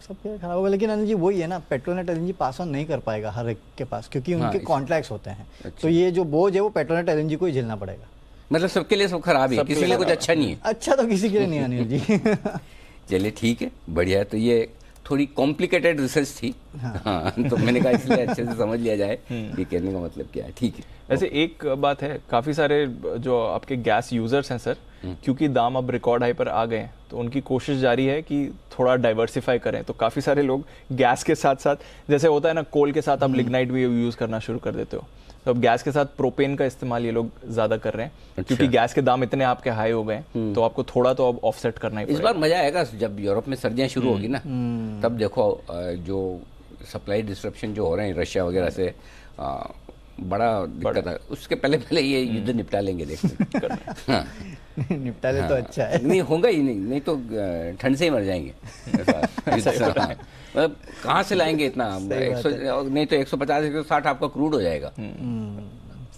सबके खराब होगा, लेकिन अनिल जी वही है ना, पेट्रोनेट एलएनजी पास ऑन नहीं कर पाएगा हर एक के पास, क्योंकि उनके कॉन्ट्रैक्ट्स होते हैं, तो ये जो बोझ है वो पेट्रोनेट एलएनजी को ही झेलना पड़ेगा, मतलब सबके लिए सब खराब है, किसी के लिए कुछ अच्छा नहीं है, अच्छा तो किसी के लिए नहीं अनिल जी। चलिए ठीक है, बढ़िया है, तो ये थोड़ी कॉम्प्लिकेटेड रिसर्च थी, हाँ, तो मैंने कहा इसलिए अच्छे से समझ लिया जाए कि कहने का मतलब क्या है, ठीक है। वैसे एक बात है, काफ़ी सारे जो आपके गैस यूज़र्स हैं सर, क्योंकि दाम अब रिकॉर्ड हाई पर आ गए हैं, तो उनकी कोशिश जारी है कि थोड़ा डाइवर्सिफाई करें, तो काफ़ी सारे लोग गैस के साथ साथ, जैसे होता है ना कोल के साथ आप लिग्नाइट भी यूज़ करना शुरू कर देते हो, तो अब गैस के साथ प्रोपेन का इस्तेमाल ये लोग ज़्यादा कर रहे हैं, क्योंकि गैस के दाम इतने आपके हाई हो गए, तो आपको थोड़ा तो अब ऑफसेट करना ही पड़ेगा। इस बार मजा आएगा जब यूरोप में सर्दियाँ शुरू होगी ना, तब देखो जो सप्लाई डिस्ट्रप्शन जो हो रहे हैं रशिया वगैरह से, बड़ा दिक्कत है, उसके पहले ये युद्ध निपटा लेंगे, देखते हाँ। निपटा ले तो अच्छा है, नहीं होगा ही नहीं तो ठंड से ही मर जाएंगे, मतलब कहाँ से लाएंगे इतना, नहीं तो 150-160 आपका क्रूड हो जाएगा,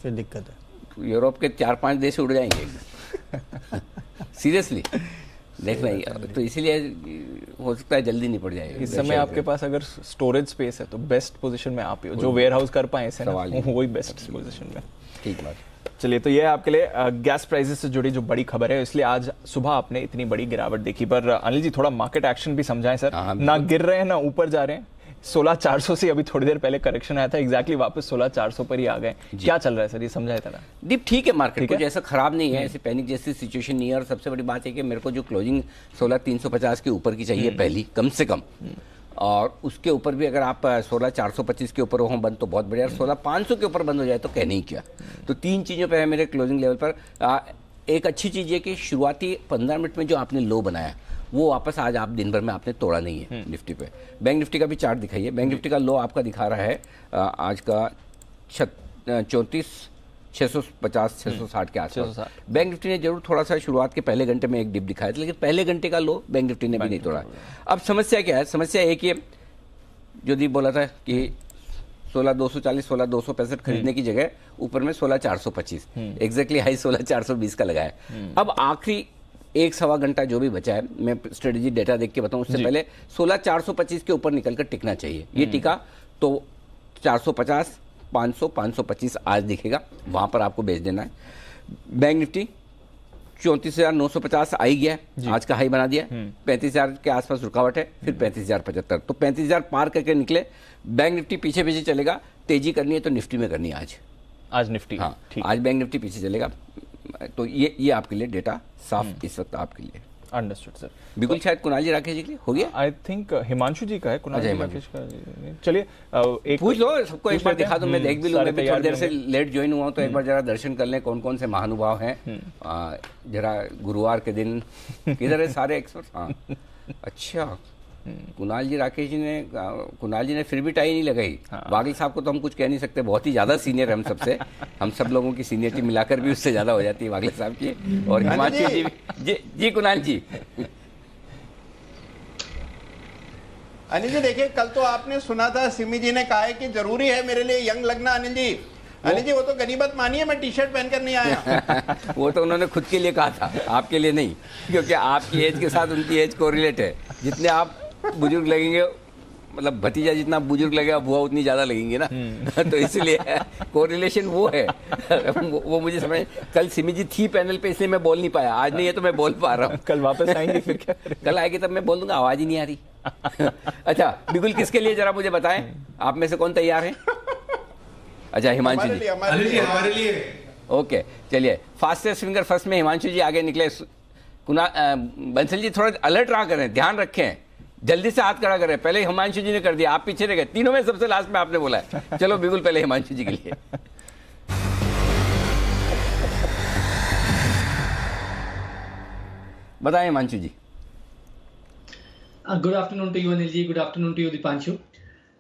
फिर दिक्कत है, यूरोप के 4-5 देश उड़ जाएंगे सीरियसली, देख लेंगे, तो इसीलिए हो सकता है जल्दी निपट जाएगा। इस समय आपके पास अगर स्टोरेज स्पेस है तो बेस्ट पोजीशन में आप ही हो, जो वेयर हाउस कर पाए इसे ना, वही बेस्ट पोजीशन में। ठीक बात। चलिए, तो ये है आपके लिए गैस प्राइसेस से जुड़ी जो बड़ी खबर है, इसलिए आज सुबह आपने इतनी बड़ी गिरावट देखी, पर अनिल जी थोड़ा मार्केट एक्शन भी समझाएं सर, ना गिर रहे हैं ना ऊपर जा रहे हैं, 16,400 से अभी थोड़ी देर पहले करेक्शन आया था, एग्जैक्टली वापस 16,400 पर ही आ गए, क्या चल रहा है सर, ये समझाया था ना? दीप ठीक है, मार्केट कुछ ऐसा खराब नहीं है, ऐसे पैनिक जैसी सिचुएशन नहीं है, और सबसे बड़ी बात है कि मेरे को जो क्लोजिंग 16,350 के ऊपर की चाहिए पहली, कम से कम, और उसके ऊपर भी अगर आप 16,425 के ऊपर हो बंद तो बहुत बढ़िया, 16,500 के ऊपर बंद हो जाए तो कहने ही क्या। तो 3 चीज़ों पर है मेरे क्लोजिंग लेवल पर। एक अच्छी चीज़ है कि शुरुआती 15 मिनट में जो आपने लो बनाया वो वापस आज आप दिन भर में आपने तोड़ा नहीं है निफ्टी पे। बैंक निफ्टी का भी चार्ट दिखाइए, बैंक निफ्टी का लो आपका दिखा रहा है आज का 34,650-660 के आसपास। बैंक निफ्टी ने जरूर थोड़ा सा शुरुआत के पहले घंटे में एक डिप दिखाया था, लेकिन पहले घंटे का लो बैंक निफ्टी ने भी नहीं तोड़ा। अब समस्या क्या है? समस्या एक ही है, जो दीप बोला था कि 16,240 16,265 खरीदने की जगह ऊपर में 16,425 एग्जैक्टली हाई 16,420 का लगाया। अब आखिरी 1-1.25 घंटा जो भी बचा है, मैं स्ट्रेटेजी डेटा देख के बताऊं, उससे पहले 16,425 के ऊपर निकलकर टिकना चाहिए। ये टिका तो 450, 500, 525 आज दिखेगा, वहां पर आपको बेच देना है। बैंक निफ्टी 34,950 आ ही गया, आज का हाई बना दिया, 35,000 के आसपास रुकावट है, फिर 35,075, तो 35,000 पार करके निकले। बैंक निफ्टी पीछे पीछे चलेगा, तेजी करनी है तो निफ्टी में करनी है आज निफ्टी, हाँ आज बैंक निफ्टी पीछे चलेगा। तो ये आपके लिए डेटा साफ इस वक्त आपके लिए। Understood sir. बिल्कुल, शायद कुणाल जी राकेश जी के लिए हो गया, आई थिंक हिमांशु जी का है, कुणाल जी राकेश का। चलिए एक पूछ लो, सबको एक बार दिखा दो, मैं देख भी लूँ, मैं भी थोड़ी देर से लेट ज्वाइन हुआ हूँ, तो एक बार जरा दर्शन कर लें कौन कौन से महानुभाव हैं। जरा गुरुवार के दिन किधर है सारे एक्सपर्ट? हाँ अच्छा, कुणाल जी राकेश जी ने फिर भी टाई नहीं लगाई। वागिल साहब को तो हम कुछ कह नहीं सकते, बहुत ही ज़्यादा सीनियर है हम सबसे, हम सब लोगों की सीनियरिटी मिलाकर भी उससे ज़्यादा हो जाती है वागिल साहब की। और हिमांशु जी जी कुणाल जी। अनिल जी देखिए, कल तो आपने सुना था सिमी जी ने कहा है कि जरूरी है मेरे लिए यंग लगना। अनिल जी वो तो गनीमत मानिए, मैं टी शर्ट पहनकर नहीं आया। वो तो उन्होंने खुद के लिए कहा था, आपके लिए नहीं, क्योंकि आपकी एज के साथ उनकी एज कोरिलेट है। जितने आप बुजुर्ग लगेंगे, मतलब भतीजा जितना बुजुर्ग लगेगा, बुआ उतनी ज्यादा लगेंगे ना, तो इसलिए कोरिलेशन वो है। वो मुझे समझ, कल सिमी जी थी पैनल पे, इसलिए मैं बोल नहीं पाया, आज नहीं है तो मैं बोल पा रहा हूँ। कल वापस आएंगे फिर क्या? कल आएगी तब मैं बोल दूंगा, आवाज ही नहीं आ रही। अच्छा बिल्कुल, किसके लिए जरा मुझे बताएं, आप में से कौन तैयार है? अच्छा हिमांशु जी, हमारे लिए। ओके चलिए, फास्टेस्ट फिंगर फर्स्ट में हिमांशु जी आगे निकले। बंसल जी थोड़ा अलर्ट रहा करें, ध्यान रखें, जल्दी से हाथ खड़ा करें। पहले हिमांशु जी ने कर दिया, आप पीछे रह गए। तीनों में सबसे लास्ट में आपने बोला है। चलो बिल्कुल पहले हिमांशु जी के लिए। बताएं Himanshu ji. Good afternoon to you Anil ji, good afternoon to you Deepanshu.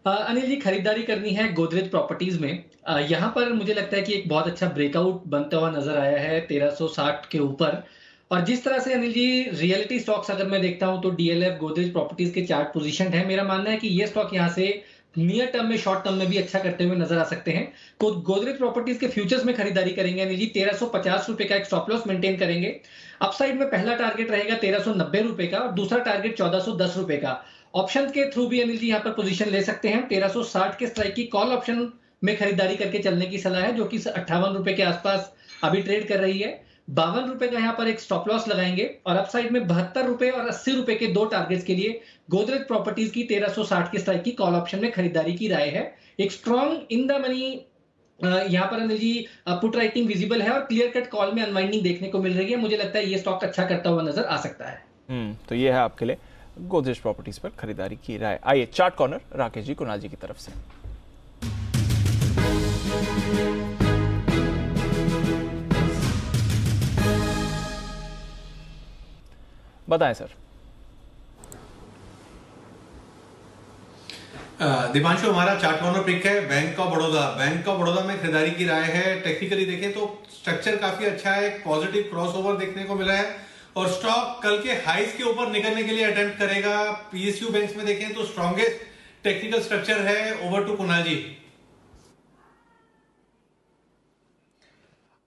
Anil ji, खरीदारी करनी है गोदरेज प्रॉपर्टीज में। यहाँ पर मुझे लगता है कि एक बहुत अच्छा ब्रेकआउट बनता हुआ नजर आया है 1360 के ऊपर। और जिस तरह से अनिल जी रियलिटी स्टॉक्स अगर मैं देखता हूं तो डीएलएफ गोदरेज प्रॉपर्टीज के चार्ट पोजीशन है, मेरा मानना है कि ये स्टॉक यहां से नियर टर्म में, शॉर्ट टर्म में भी अच्छा करते हुए नजर आ सकते हैं। तो गोदरेज प्रॉपर्टीज के फ्यूचर्स में खरीदारी करेंगे अनिल जी, 1350 रुपए का एक स्टॉप लॉस मेंटेन करेंगे। अपसाइड में पहला टारगेट रहेगा 1390 रुपए का और दूसरा टारगेट 1410 रुपए का। ऑप्शन के थ्रू भी अनिल जी यहाँ पर पोजीशन ले सकते हैं। 1360 के स्ट्राइक की कॉल ऑप्शन में खरीदारी करके चलने की सलाह है, जो कि 58 रुपए के आसपास अभी ट्रेड कर रही है। 52 रुपए का यहाँ पर एक स्टॉप लॉस लगाएंगे और अपसाइड में 72 रुपए और 80 रुपए के दो टारगेट्स के लिए गोदरेज प्रॉपर्टीज की 1360 की स्ट्राइक की कॉल ऑप्शन में खरीदारी की राय है। एक स्ट्रॉन्ग इन द मनी यहाँ पर Anil ji put writing visible है और क्लियर कट कॉल में अनवाइंडिंग देखने को मिल रही है। मुझे लगता है ये स्टॉक अच्छा करता हुआ नजर आ सकता है। तो ये है आपके लिए गोदरेज प्रॉपर्टीज पर खरीदारी की राय। आइए चार्ट कॉर्नर राकेश जी, कुणाल जी की तरफ से। बताएं सर। दीपांशु, हमारा चार्ट कॉर्नर पिक है bank of Baroda. Bank of Baroda में खरीदारी की राय है। टेक्निकली देखें तो स्ट्रक्चर काफी अच्छा है, एक पॉजिटिव क्रॉसओवर देखने को मिला है और स्टॉक कल के हाइस के ऊपर निकलने के लिए अटेम्प्ट करेगा। पीएसयू बैंक्स में देखें तो स्ट्रॉन्गेस्ट टेक्निकल स्ट्रक्चर है। ओवर टू कुणाल जी।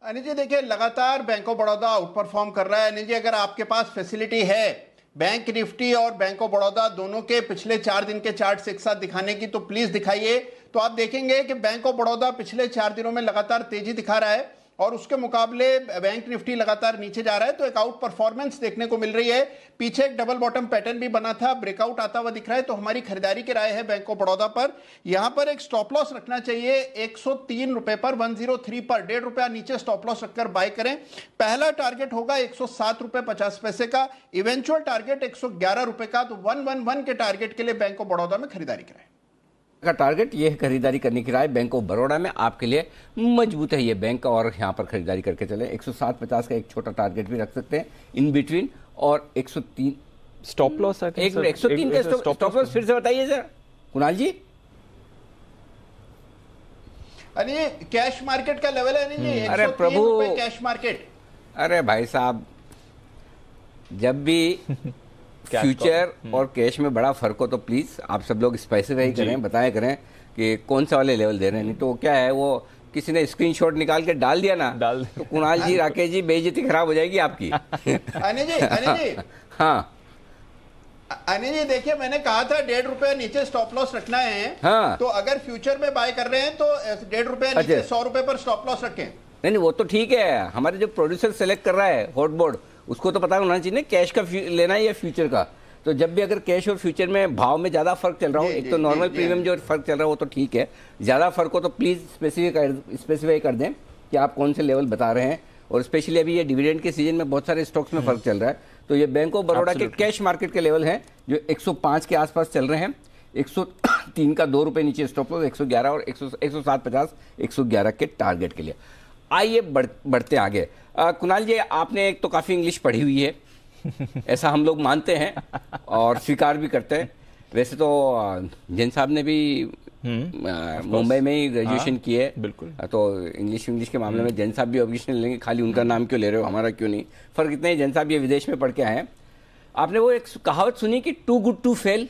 अनिल जी देखिए, लगातार bank of Baroda out perform कर रहा है। अनिल जी, अगर आपके पास फैसिलिटी है बैंक निफ्टी और बैंक ऑफ बड़ौदा दोनों के पिछले 4 दिन के चार्ट्स एक साथ दिखाने की, तो प्लीज दिखाइए। तो आप देखेंगे कि बैंक ऑफ बड़ौदा पिछले 4 दिनों में लगातार तेजी दिखा रहा है और उसके मुकाबले बैंक निफ्टी लगातार नीचे जा रहा है। तो एक आउट परफॉर्मेंस देखने को मिल रही है। पीछे एक डबल बॉटम पैटर्न भी बना था, ब्रेकआउट आता हुआ दिख रहा है। तो हमारी खरीदारी की राय है बैंक ऑफ बड़ौदा पर। यहां पर एक स्टॉप लॉस रखना चाहिए 103 रुपए पर, 103 पर, 1.5 रुपया नीचे स्टॉप लॉस रखकर बाय करें। पहला टारगेट होगा 107 रुपए 50 पैसे का, इवेंचुअल टारगेट 111 रुपए का। तो 111 के टारगेट के लिए बैंक ऑफ बड़ौदा में खरीदारी करें। का टारगेट ये है खरीदारी करने की राय बैंक ऑफ बड़ौदा में आपके लिए मजबूत है ये बैंक, और यहाँ पर खरीदारी करके चले। 107.50 का एक छोटा टारगेट भी रख सकते हैं इन बिटवीन, और 103 स्टॉप लॉस। एक 103 का स्टॉप लॉस फिर से बताइए सर कुणाल जी। अरे कैश मार्केट का लेवल है नहीं, अरे प्रभु, कैश मार्केट। अरे भाई साहब, जब भी फ्यूचर और कैश में बड़ा फर्क हो तो प्लीज आप सब लोग स्पेसिफाई करें, बताया करें कि कौन सा वाले लेवल दे रहे हैं। नहीं तो क्या है, वो किसी ने स्क्रीनशॉट निकाल के डाल दिया ना, तो कुणाल जी, राकेश जी, बेइज्जती खराब हो जाएगी आपकी। अनिल जी हाँ अनिल जी देखिए, मैंने कहा था 1.5 रुपया नीचे स्टॉप लॉस रखना है। हाँ। तो अगर फ्यूचर में बाय कर रहे हैं तो 1.5 रुपया नीचे 100 रुपए पर स्टॉप लॉस रखें। नहीं वो तो ठीक है, हमारे जो प्रोड्यूसर सेलेक्ट कर रहा है हॉट बोर्ड, उसको तो पता होना चाहिए कैश का लेना है या फ्यूचर का। तो जब भी अगर कैश और फ्यूचर में भाव में ज्यादा फर्क चल रहा हो, एक तो नॉर्मल प्रीमियम जो फर्क चल रहा हो वो तो ठीक है, ज्यादा फर्क हो तो प्लीज स्पेसिफाई कर दें कि आप कौन से लेवल बता रहे हैं। और स्पेशली अभी ये डिविडेंड के सीजन में बहुत सारे स्टॉक्स में फर्क चल रहा है। तो ये बैंक ऑफ बड़ौदा के कैश मार्केट के लेवल हैं जो 105 के आसपास चल रहे हैं। 103 का 2 रुपए नीचे स्टॉप लॉस, 111 और 107.50 111 के टारगेट के लिए। आइए बढ़ते आगे। कुणाल जी, आपने एक तो काफी इंग्लिश पढ़ी हुई है, ऐसा हम लोग मानते हैं और स्वीकार भी करते हैं। वैसे तो जैन साहब ने भी मुंबई में ही ग्रेजुएशन की है, बिल्कुल। तो इंग्लिश के मामले में जैन साहब भी ऑब्जेक्शन लेंगे, खाली उनका नाम क्यों ले रहे हो, हमारा क्यों नहीं। फर्क इतना ही, जैन साहब ये विदेश में पढ़ के आए हैं। आपने वो एक कहावत सुनी कि too good to fail,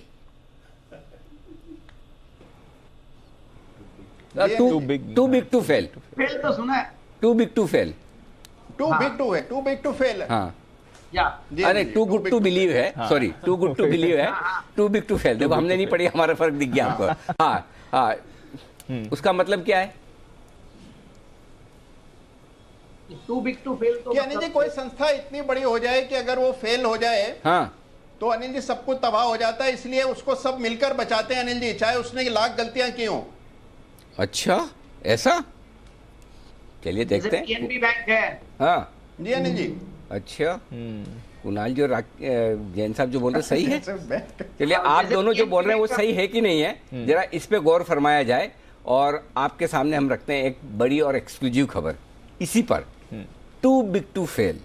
too big to fail. Fail तो सुना है, too big to fail, too big to fail. हाँ, अरे टू गुड टू बिलीव है, sorry, too good to believe है, टू बिग टू फेल। देखो हमने नहीं पढ़ी, हमारा फर्क दिख गया आपको। हाँ हाँ, उसका मतलब क्या है? टू बिग टू फेल तो यानी जी कोई संस्था इतनी बड़ी हो जाए कि अगर वो फेल हो जाए, हाँ, तो अनिल जी सब कुछ तबाह हो जाता है, इसलिए उसको सब मिलकर बचाते हैं अनिल जी, चाहे उसने लाख गलतियां की हों। अच्छा, ऐसा? चलिए देखते हैं। पीएनबी बैंक है। हाँ जी अनिल जी। अच्छा, कुणाल जो जैन साहब जो बोल रहे सही है? चलिए, आप दोनों जो बोल रहे हैं वो सही है कि नहीं है, जरा इस पे गौर फरमाया जाए। और आपके सामने हम रखते हैं एक बड़ी और एक्सक्लूसिव खबर इसी पर, टू बिग टू फेल।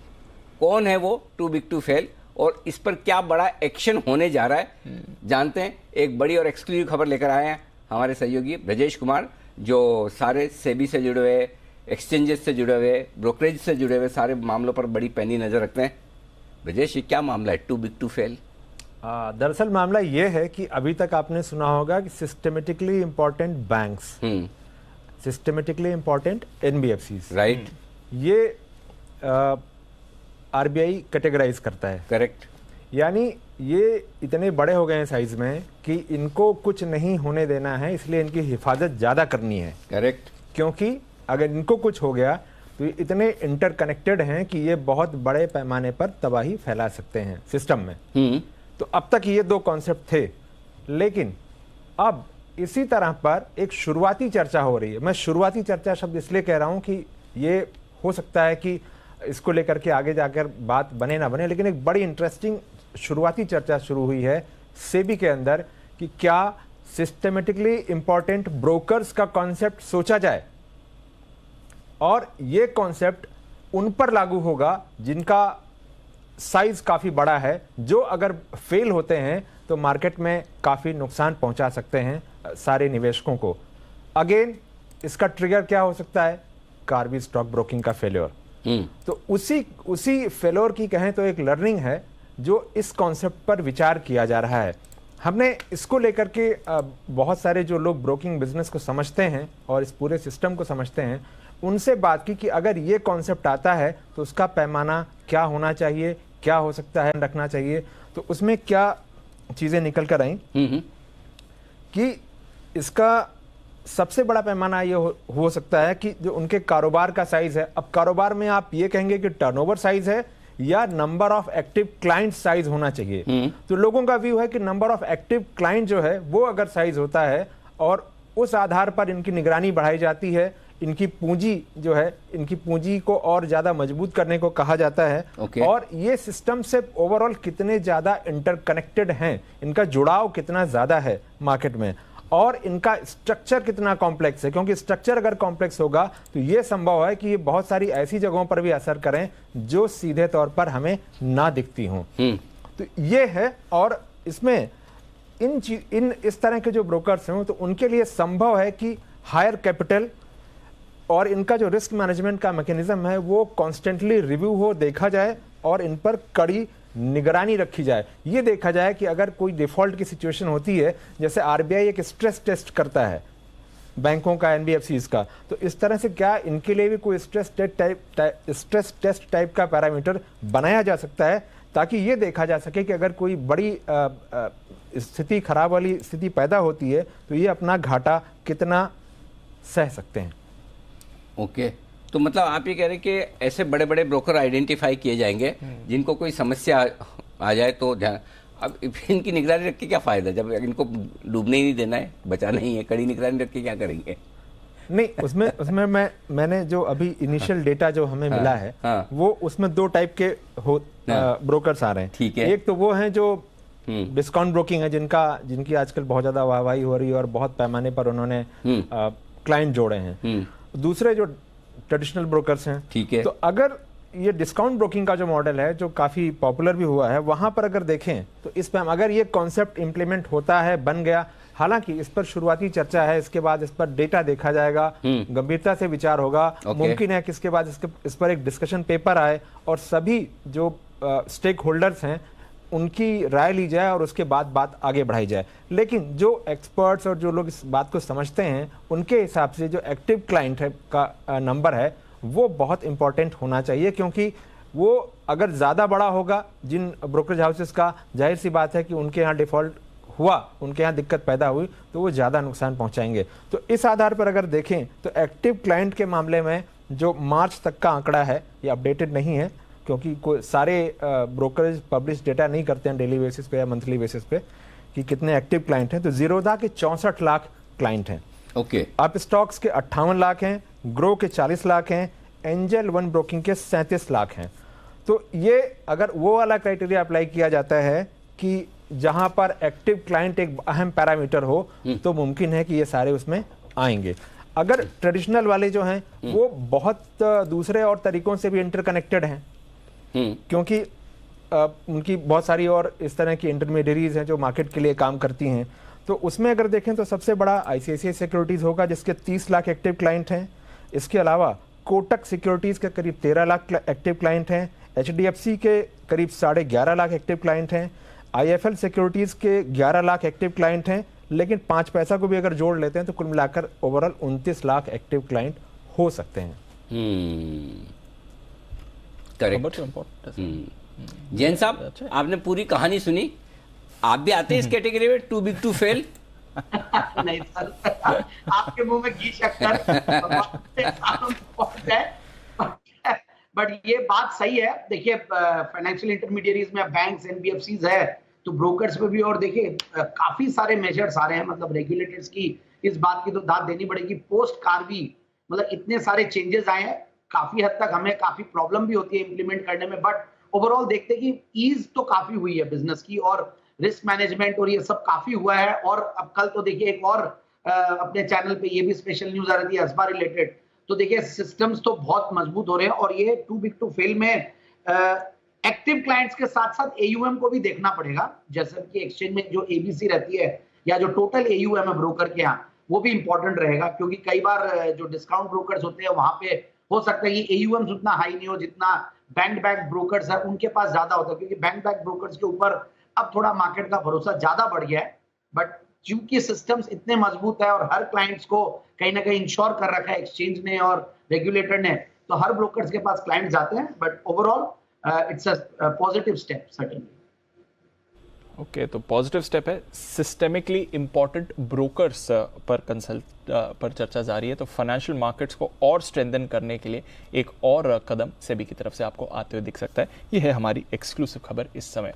कौन है वो टू बिग टू फेल और इस पर क्या बड़ा एक्शन होने जा रहा है, जानते हैं। एक बड़ी और एक्सक्लूसिव खबर लेकर आए हैं हमारे सहयोगी ब्रजेश कुमार, जो सारे सेबी से जुड़े हुए, एक्सचेंजेस से जुड़े हुए, ब्रोकरेज से जुड़े हुए सारे मामलों पर बड़ी पैनी नजर रखते हैं। ब्रजेश, ये क्या मामला है टू बिग टू फेल? दरअसल मामला ये है कि अभी तक आपने सुना होगा कि systematically important banks, systematically important NBFCs, right, ये आरबीआई कैटेगराइज करता है। करेक्ट। यानी ये इतने बड़े हो गए हैं साइज में कि इनको कुछ नहीं होने देना है, इसलिए इनकी हिफाजत ज्यादा करनी है। करेक्ट। क्योंकि अगर इनको कुछ हो गया तो ये इतने इंटरकनेक्टेड हैं कि ये बहुत बड़े पैमाने पर तबाही फैला सकते हैं सिस्टम में। तो अब तक ये दो कॉन्सेप्ट थे, लेकिन अब इसी तरह पर एक शुरुआती चर्चा हो रही है। मैं शुरुआती चर्चा शब्द इसलिए कह रहा हूं कि ये हो सकता है कि इसको लेकर के आगे जाकर बात बने ना बने, लेकिन एक बड़ी इंटरेस्टिंग शुरुआती चर्चा शुरू हुई है सेबी के अंदर कि क्या सिस्टमेटिकली इंपॉर्टेंट ब्रोकर्स का कॉन्सेप्ट सोचा जाए और ये कॉन्सेप्ट उन पर लागू होगा जिनका साइज काफी बड़ा है, जो अगर फेल होते हैं तो मार्केट में काफी नुकसान पहुंचा सकते हैं सारे निवेशकों को। अगेन इसका ट्रिगर क्या हो सकता है? कार्बी स्टॉक ब्रोकिंग का फेल्योर। तो उसी फेल्योर की कहें तो एक लर्निंग है जो इस कॉन्सेप्ट पर विचार किया जा रहा है। हमने इसको लेकर के बहुत सारे जो लोग ब्रोकिंग बिजनेस को समझते हैं और इस पूरे सिस्टम को समझते हैं उनसे बात की कि अगर ये कॉन्सेप्ट आता है तो उसका पैमाना क्या होना चाहिए, क्या हो सकता है रखना चाहिए। तो उसमें क्या चीजें निकल कर आई कि इसका सबसे बड़ा पैमाना ये हो सकता है कि जो उनके कारोबार का साइज है। अब कारोबार में आप ये कहेंगे कि टर्नओवर साइज है या number of active client size होना चाहिए। तो लोगों का व्यू है कि नंबर ऑफ एक्टिव क्लाइंट जो है वो अगर साइज होता है और उस आधार पर इनकी निगरानी बढ़ाई जाती है, इनकी पूंजी जो है, इनकी पूंजी को और ज्यादा मजबूत करने को कहा जाता है। और ये सिस्टम से ओवरऑल कितने ज्यादा इंटरकनेक्टेड हैं, इनका जुड़ाव कितना ज्यादा है मार्केट में, और इनका स्ट्रक्चर कितना कॉम्प्लेक्स है। क्योंकि स्ट्रक्चर अगर कॉम्प्लेक्स होगा तो ये संभव है कि ये बहुत सारी ऐसी जगहों पर भी असर करें जो सीधे तौर पर हमें ना दिखती हों। तो ये है, और इसमें इन इस तरह के जो ब्रोकर्स हैं तो उनके लिए संभव है कि हायर कैपिटल और इनका जो रिस्क मैनेजमेंट का मैकेनिज्म है वो कॉन्स्टेंटली रिव्यू हो, देखा जाए और इन पर कड़ी निगरानी रखी जाए। ये देखा जाए कि अगर कोई डिफॉल्ट की सिचुएशन होती है, जैसे आरबीआई एक स्ट्रेस टेस्ट करता है बैंकों का, एनबीएफसीज का, तो इस तरह से क्या इनके लिए भी कोई स्ट्रेस टेस्ट टाइप का पैरामीटर बनाया जा सकता है ताकि ये देखा जा सके कि अगर कोई बड़ी स्थिति, खराब वाली स्थिति पैदा होती है तो ये अपना घाटा कितना सह सकते हैं। ओके, तो मतलब आप ये कह रहे हैं कि ऐसे बड़े बड़े ब्रोकर आइडेंटिफाई किए जाएंगे जिनको कोई समस्या आ जाए तो ध्यान। अब इनकी निगरानी रख के क्या फायदा, जब इनको डूबने ही नहीं देना है, बचाना ही है, कड़ी निगरानी रख के क्या करेंगे? नहीं, उसमें मैंने जो अभी इनिशियल डेटा जो हमें मिला है वो उसमें दो टाइप के ब्रोकर्स आ रहे हैं। ठीक है। एक तो वो हैं जो डिस्काउंट ब्रोकिंग है, जिनकी आजकल बहुत ज्यादा वाहवाही हो रही है और बहुत पैमाने पर उन्होंने क्लाइंट जोड़े हैं। दूसरे जो ट्रेडिशनल ब्रोकर्स हैं। ठीक है। तो अगर ये डिस्काउंट ब्रोकिंग का जो मॉडल है जो काफी पॉपुलर भी हुआ है, वहां पर अगर देखें तो इस पर अगर ये कॉन्सेप्ट इंप्लीमेंट होता है, बन गया, हालांकि इस पर शुरुआती चर्चा है, इसके बाद इस पर डेटा देखा जाएगा, गंभीरता से विचार होगा। मुमकिन है कि इसके बाद इस पर एक डिस्कशन पेपर आए और सभी जो स्टेक होल्डर्स हैं उनकी राय ली जाए और उसके बाद बात आगे बढ़ाई जाए। लेकिन जो एक्सपर्ट्स और जो लोग इस बात को समझते हैं उनके हिसाब से जो एक्टिव क्लाइंट है का नंबर है वो बहुत इंपॉर्टेंट होना चाहिए, क्योंकि वो अगर ज़्यादा बड़ा होगा जिन ब्रोकरेज हाउसेस का, जाहिर सी बात है कि उनके यहाँ डिफॉल्ट हुआ, उनके यहाँ दिक्कत पैदा हुई तो वो ज़्यादा नुकसान पहुँचाएंगे। तो इस आधार पर अगर देखें तो एक्टिव क्लाइंट के मामले में जो मार्च तक का आंकड़ा है, ये अपडेटेड नहीं है, क्योंकि सारे ब्रोकरेज पब्लिश डेटा नहीं करते हैं डेली बेसिस पे या मंथली बेसिस पे कि कितने एक्टिव क्लाइंट हैं। तो जीरोधा के 64 लाख क्लाइंट हैं। ओके। अप स्टॉक्स के 58 लाख हैं, ग्रो के 40 लाख हैं, एंजल वन ब्रोकिंग के 37 लाख हैं। तो ये अगर वो वाला क्राइटेरिया अप्लाई किया जाता है कि जहां पर एक्टिव क्लाइंट एक अहम पैरामीटर हो, तो मुमकिन है कि ये सारे उसमें आएंगे। अगर ट्रेडिशनल वाले जो हैं वो बहुत दूसरे और तरीकों से भी इंटरकनेक्टेड हैं, क्योंकि उनकी बहुत सारी और इस तरह की इंटरमीडियरीज हैं जो मार्केट के लिए काम करती हैं। तो उसमें अगर देखें तो सबसे बड़ा आईसीआईसीआई सिक्योरिटीज होगा जिसके 30 लाख एक्टिव क्लाइंट हैं। इसके अलावा कोटक सिक्योरिटीज के करीब 13 लाख एक्टिव क्लाइंट हैं, एचडीएफसी के करीब 11.5 लाख एक्टिव क्लाइंट हैं, आईएफएल सिक्योरिटीज के 11 लाख एक्टिव क्लाइंट हैं, लेकिन 5 पैसा को भी अगर जोड़ लेते हैं तो कुल मिलाकर ओवरऑल 29 लाख एक्टिव क्लाइंट हो सकते हैं। करेक्ट। जैन साहब, आपने पूरी कहानी सुनी, आप भी आते हैं इस कैटेगरी में, टू बिग टू फेल? नहीं सर, आपके मुंह में घी शक्कर बट ये बात सही है। देखिए, फाइनेंशियल इंटरमीडियरीज में बैंक्स, एनबीएफसीज है, तो ब्रोकर्स पे भी, और देखिए काफी सारे मेजर्स आ रहे हैं, मतलब रेगुलेटर्स की इस बात की तो दाद देनी पड़ेगी। पोस्ट कार्वी मतलब इतने सारे चेंजेस आए हैं, काफी हद तक हमें काफी प्रॉब्लम भी होती है इम्प्लीमेंट करने में, बट ओवरऑल देखते हैं कि ईज तो काफी हुई है बिजनेस की, और रिस्क मैनेजमेंट और ये सब काफी हुआ है। और अब कल तो देखिए एक और अपने चैनल पे ये भी स्पेशल न्यूज आ रही थी असबा रिलेटेड, तो देखिए सिस्टम्स तो बहुत मजबूत हो रहे हैं। और ये टू बिग टू फेल में एक्टिव क्लाइंट्स के साथ साथ एयूएम को भी देखना पड़ेगा, जैसे कि एक्सचेंज में जो एबीसी रहती है या जो टोटल एयूएम है ब्रोकर के यहाँ, वो भी इंपॉर्टेंट रहेगा, क्योंकि कई बार जो डिस्काउंट ब्रोकर्स होते हैं वहां पे हो सकता है कि एयूएम उतना हाई नहीं हो जितना बैंक बैक ब्रोकर्स है उनके पास ज्यादा होता है, क्योंकि बैंक बैक ब्रोकर्स के ऊपर अब थोड़ा मार्केट का भरोसा ज्यादा बढ़ गया है। बट क्योंकि सिस्टम्स इतने मजबूत है और हर क्लाइंट्स को कहीं ना कहीं इंश्योर कर रखा है एक्सचेंज ने और रेगुलेटर ने, तो हर ब्रोकर्स के पास क्लाइंट जाते हैं। But overall it's a positive step certainly. Okay, तो पॉजिटिव स्टेप है। सिस्टेमिकली इंपॉर्टेंट ब्रोकर्स पर चर्चा जारी है, तो फाइनेंशियल मार्केट्स को और स्ट्रेंथन करने के लिए एक और कदम सेबी की तरफ से आपको आते हुए दिख सकता है। ये है हमारी एक्सक्लूसिव खबर इस समय।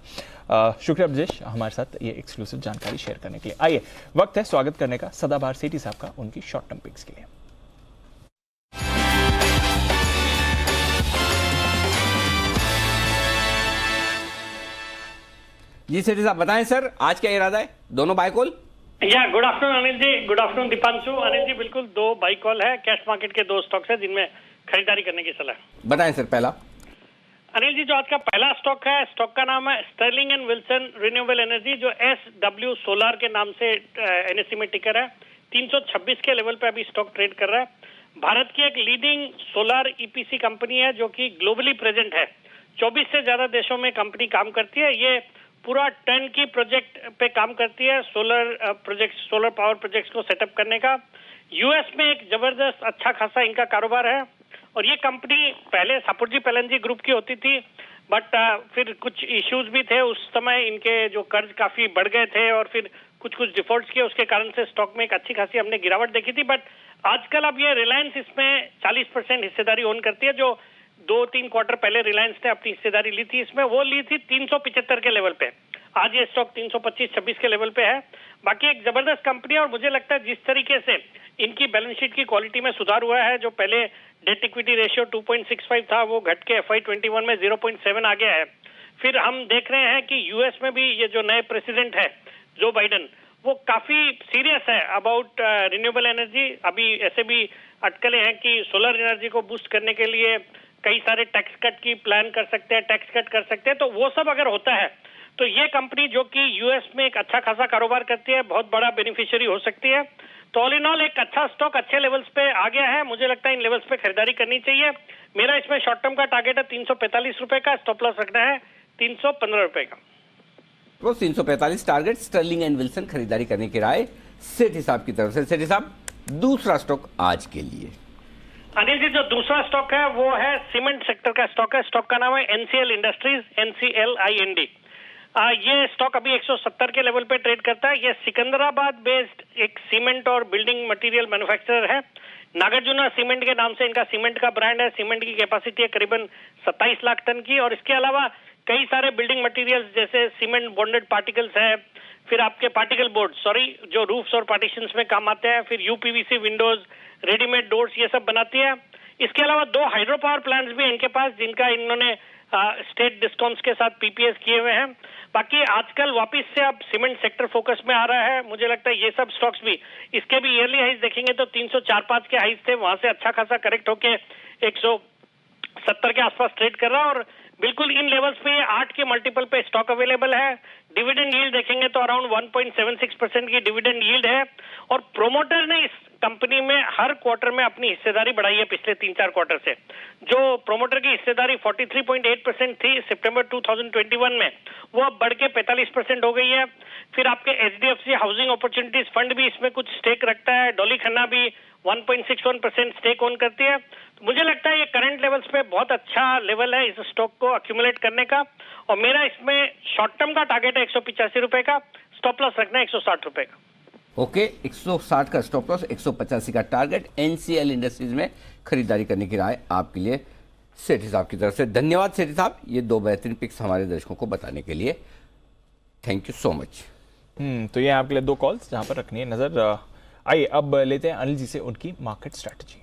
शुक्रिया ब्रजेश हमारे साथ ये एक्सक्लूसिव जानकारी शेयर करने के लिए। आइए, वक्त है स्वागत करने का सदाबहार सेठी साहब का उनकी शॉर्ट टर्म पिक्स के लिए। जी सेठी साहब बताएं सर, आज क्या इरादा है? दोनों बाय कॉल? या good afternoon Anil ji, good afternoon Deepanshu. Anil जी बिल्कुल 2 बाई कॉल है। कैश मार्केट के 2 स्टॉक्स है जिनमें खरीदारी करने की सलाह। बताएं सर। पहला अनिल जी, जो आज का पहला स्टॉक है, स्टॉक का नाम है Sterling and Wilson Renewable Energy, जो SW सोलर के नाम से एनएससी में टिकर है। 326 के लेवल पे अभी स्टॉक ट्रेड कर रहा है। भारत की एक लीडिंग सोलर ईपीसी कंपनी है जो कि ग्लोबली प्रेजेंट है। 24 से ज्यादा देशों में कंपनी काम करती है। ये पूरा टर्न की प्रोजेक्ट पे काम करती है, solar project, solar power projects को सेटअप करने का। यूएस में एक जबरदस्त अच्छा खासा इनका कारोबार है। और ये कंपनी पहले सापुरजी पेलनजी ग्रुप की होती थी, बट फिर कुछ इश्यूज भी थे उस समय, इनके जो कर्ज काफी बढ़ गए थे और फिर कुछ डिफॉल्ट्स किए, उसके कारण से स्टॉक में एक अच्छी खासी हमने गिरावट देखी थी। बट आजकल अब ये रिलायंस इसमें 40% हिस्सेदारी ओन करती है। जो 2-3 क्वार्टर पहले रिलायंस ने अपनी हिस्सेदारी ली थी इसमें, वो ली थी 375 के लेवल पे। आज ये स्टॉक 325-26 के लेवल पे है। बाकी एक जबरदस्त कंपनी है और मुझे लगता है जिस तरीके से इनकी बैलेंस शीट की क्वालिटी में सुधार हुआ है, जो पहले डेट इक्विटी रेशियो 2.65 था, वो घट के FY21 में 0.7 आ गया है। फिर हम देख रहे हैं कि यूएस में भी ये जो नए प्रेसिडेंट है जो बाइडन, वो काफी सीरियस है अबाउट रिन्यूएबल एनर्जी। अभी ऐसे भी अटकलें हैं कि सोलर एनर्जी को बूस्ट करने के लिए कई सारे टैक्स कट की प्लान कर सकते हैं, टैक्स कट कर सकते हैं। तो वो सब अगर होता है तो ये कंपनी जो कि यूएस में एक अच्छा खासा कारोबार करती है, बहुत बड़ा बेनिफिशियरी हो सकती है। तो ऑल इन ऑल एक अच्छा स्टॉक अच्छे लेवल्स पे आ गया है। मुझे लगता है इन लेवल्स पे खरीदारी करनी चाहिए। मेरा इसमें शॉर्ट टर्म का टारगेट है 345 रुपए का, स्टॉप लॉस रखना है 315 रुपए का। तो 345 टारगेट, स्टर्लिंग एंड विल्सन खरीदारी करने की राय सेठी साहब की तरफ से। सेठी साहब, दूसरा स्टॉक आज के लिए? अनिल जी, जो दूसरा स्टॉक है वो है सीमेंट सेक्टर का स्टॉक है। स्टॉक का नाम है NCL इंडस्ट्रीज, NCLIND। ये स्टॉक अभी 170 के लेवल पे ट्रेड करता है। ये सिकंदराबाद बेस्ड एक सीमेंट और बिल्डिंग मटेरियल मैन्युफैक्चरर है। नागार्जुना सीमेंट के नाम से इनका सीमेंट का ब्रांड है। सीमेंट की कैपेसिटी है करीबन 27 लाख टन की, और इसके अलावा कई सारे बिल्डिंग मटेरियल्स जैसे सीमेंट बॉन्डेड पार्टिकल्स है, फिर आपके पार्टिकल बोर्ड जो रूफ्स और पार्टीशंस में काम आते हैं, फिर यूपीवीसी विंडोज, रेडीमेड डोर्स, ये सब बनाती है। इसके अलावा 2 हाइड्रो पावर प्लांट्स भी इनके पास, जिनका इन्होंने स्टेट डिस्कॉम्स के साथ पीपीएस किए हुए हैं। बाकी आजकल वापस से अब सीमेंट सेक्टर फोकस में आ रहा है। मुझे लगता है ये सब स्टॉक्स भी, इसके भी ईयरली हाइज देखेंगे तो 304-5 के हाइज थे, वहां से अच्छा खासा करेक्ट होके 170 के आसपास ट्रेड कर रहा है, और बिल्कुल इन लेवल्स पे 8 के मल्टीपल पे स्टॉक अवेलेबल है। डिविडेंड यील्ड देखेंगे तो अराउंड 1.76% की डिविडेंड यील्ड है, और प्रोमोटर ने इस कंपनी में हर क्वार्टर में अपनी हिस्सेदारी बढ़ाई है पिछले 3-4 क्वार्टर से। जो प्रोमोटर की हिस्सेदारी 43.8% थी सितंबर 2021 में, वो अब बढ़ के 45% हो गई है। फिर आपके एचडीएफसी हाउसिंग अपॉर्चुनिटीज फंड भी इसमें कुछ स्टेक रखता है, डॉली खन्ना भी 1.61% स्टेक ओन करती है। तो मुझे लगता है ये करंट लेवल्स पे बहुत अच्छा लेवल है इस स्टॉक को अक्यूमुलेट करने का, और मेरा इसमें शॉर्ट टर्म का टारगेट है 185 रुपए का, स्टॉप लॉस रखना है 160 रुपए का। ओके, 160 का स्टॉप लॉस, 185 का टारगेट। एनसीएल इंडस्ट्रीज में खरीदारी करने की राय आपके लिए सेठी साहब की तरफ से। धन्यवाद सेठी साहब, ये 2 बेहतरीन पिक्स हमारे दर्शकों को बताने के लिए। Thank you so much. तो ये आपके लिए 2 कॉल्स जहां पर रखनी है नजर। आइए अब लेते हैं अनिल जी से उनकी market strategy.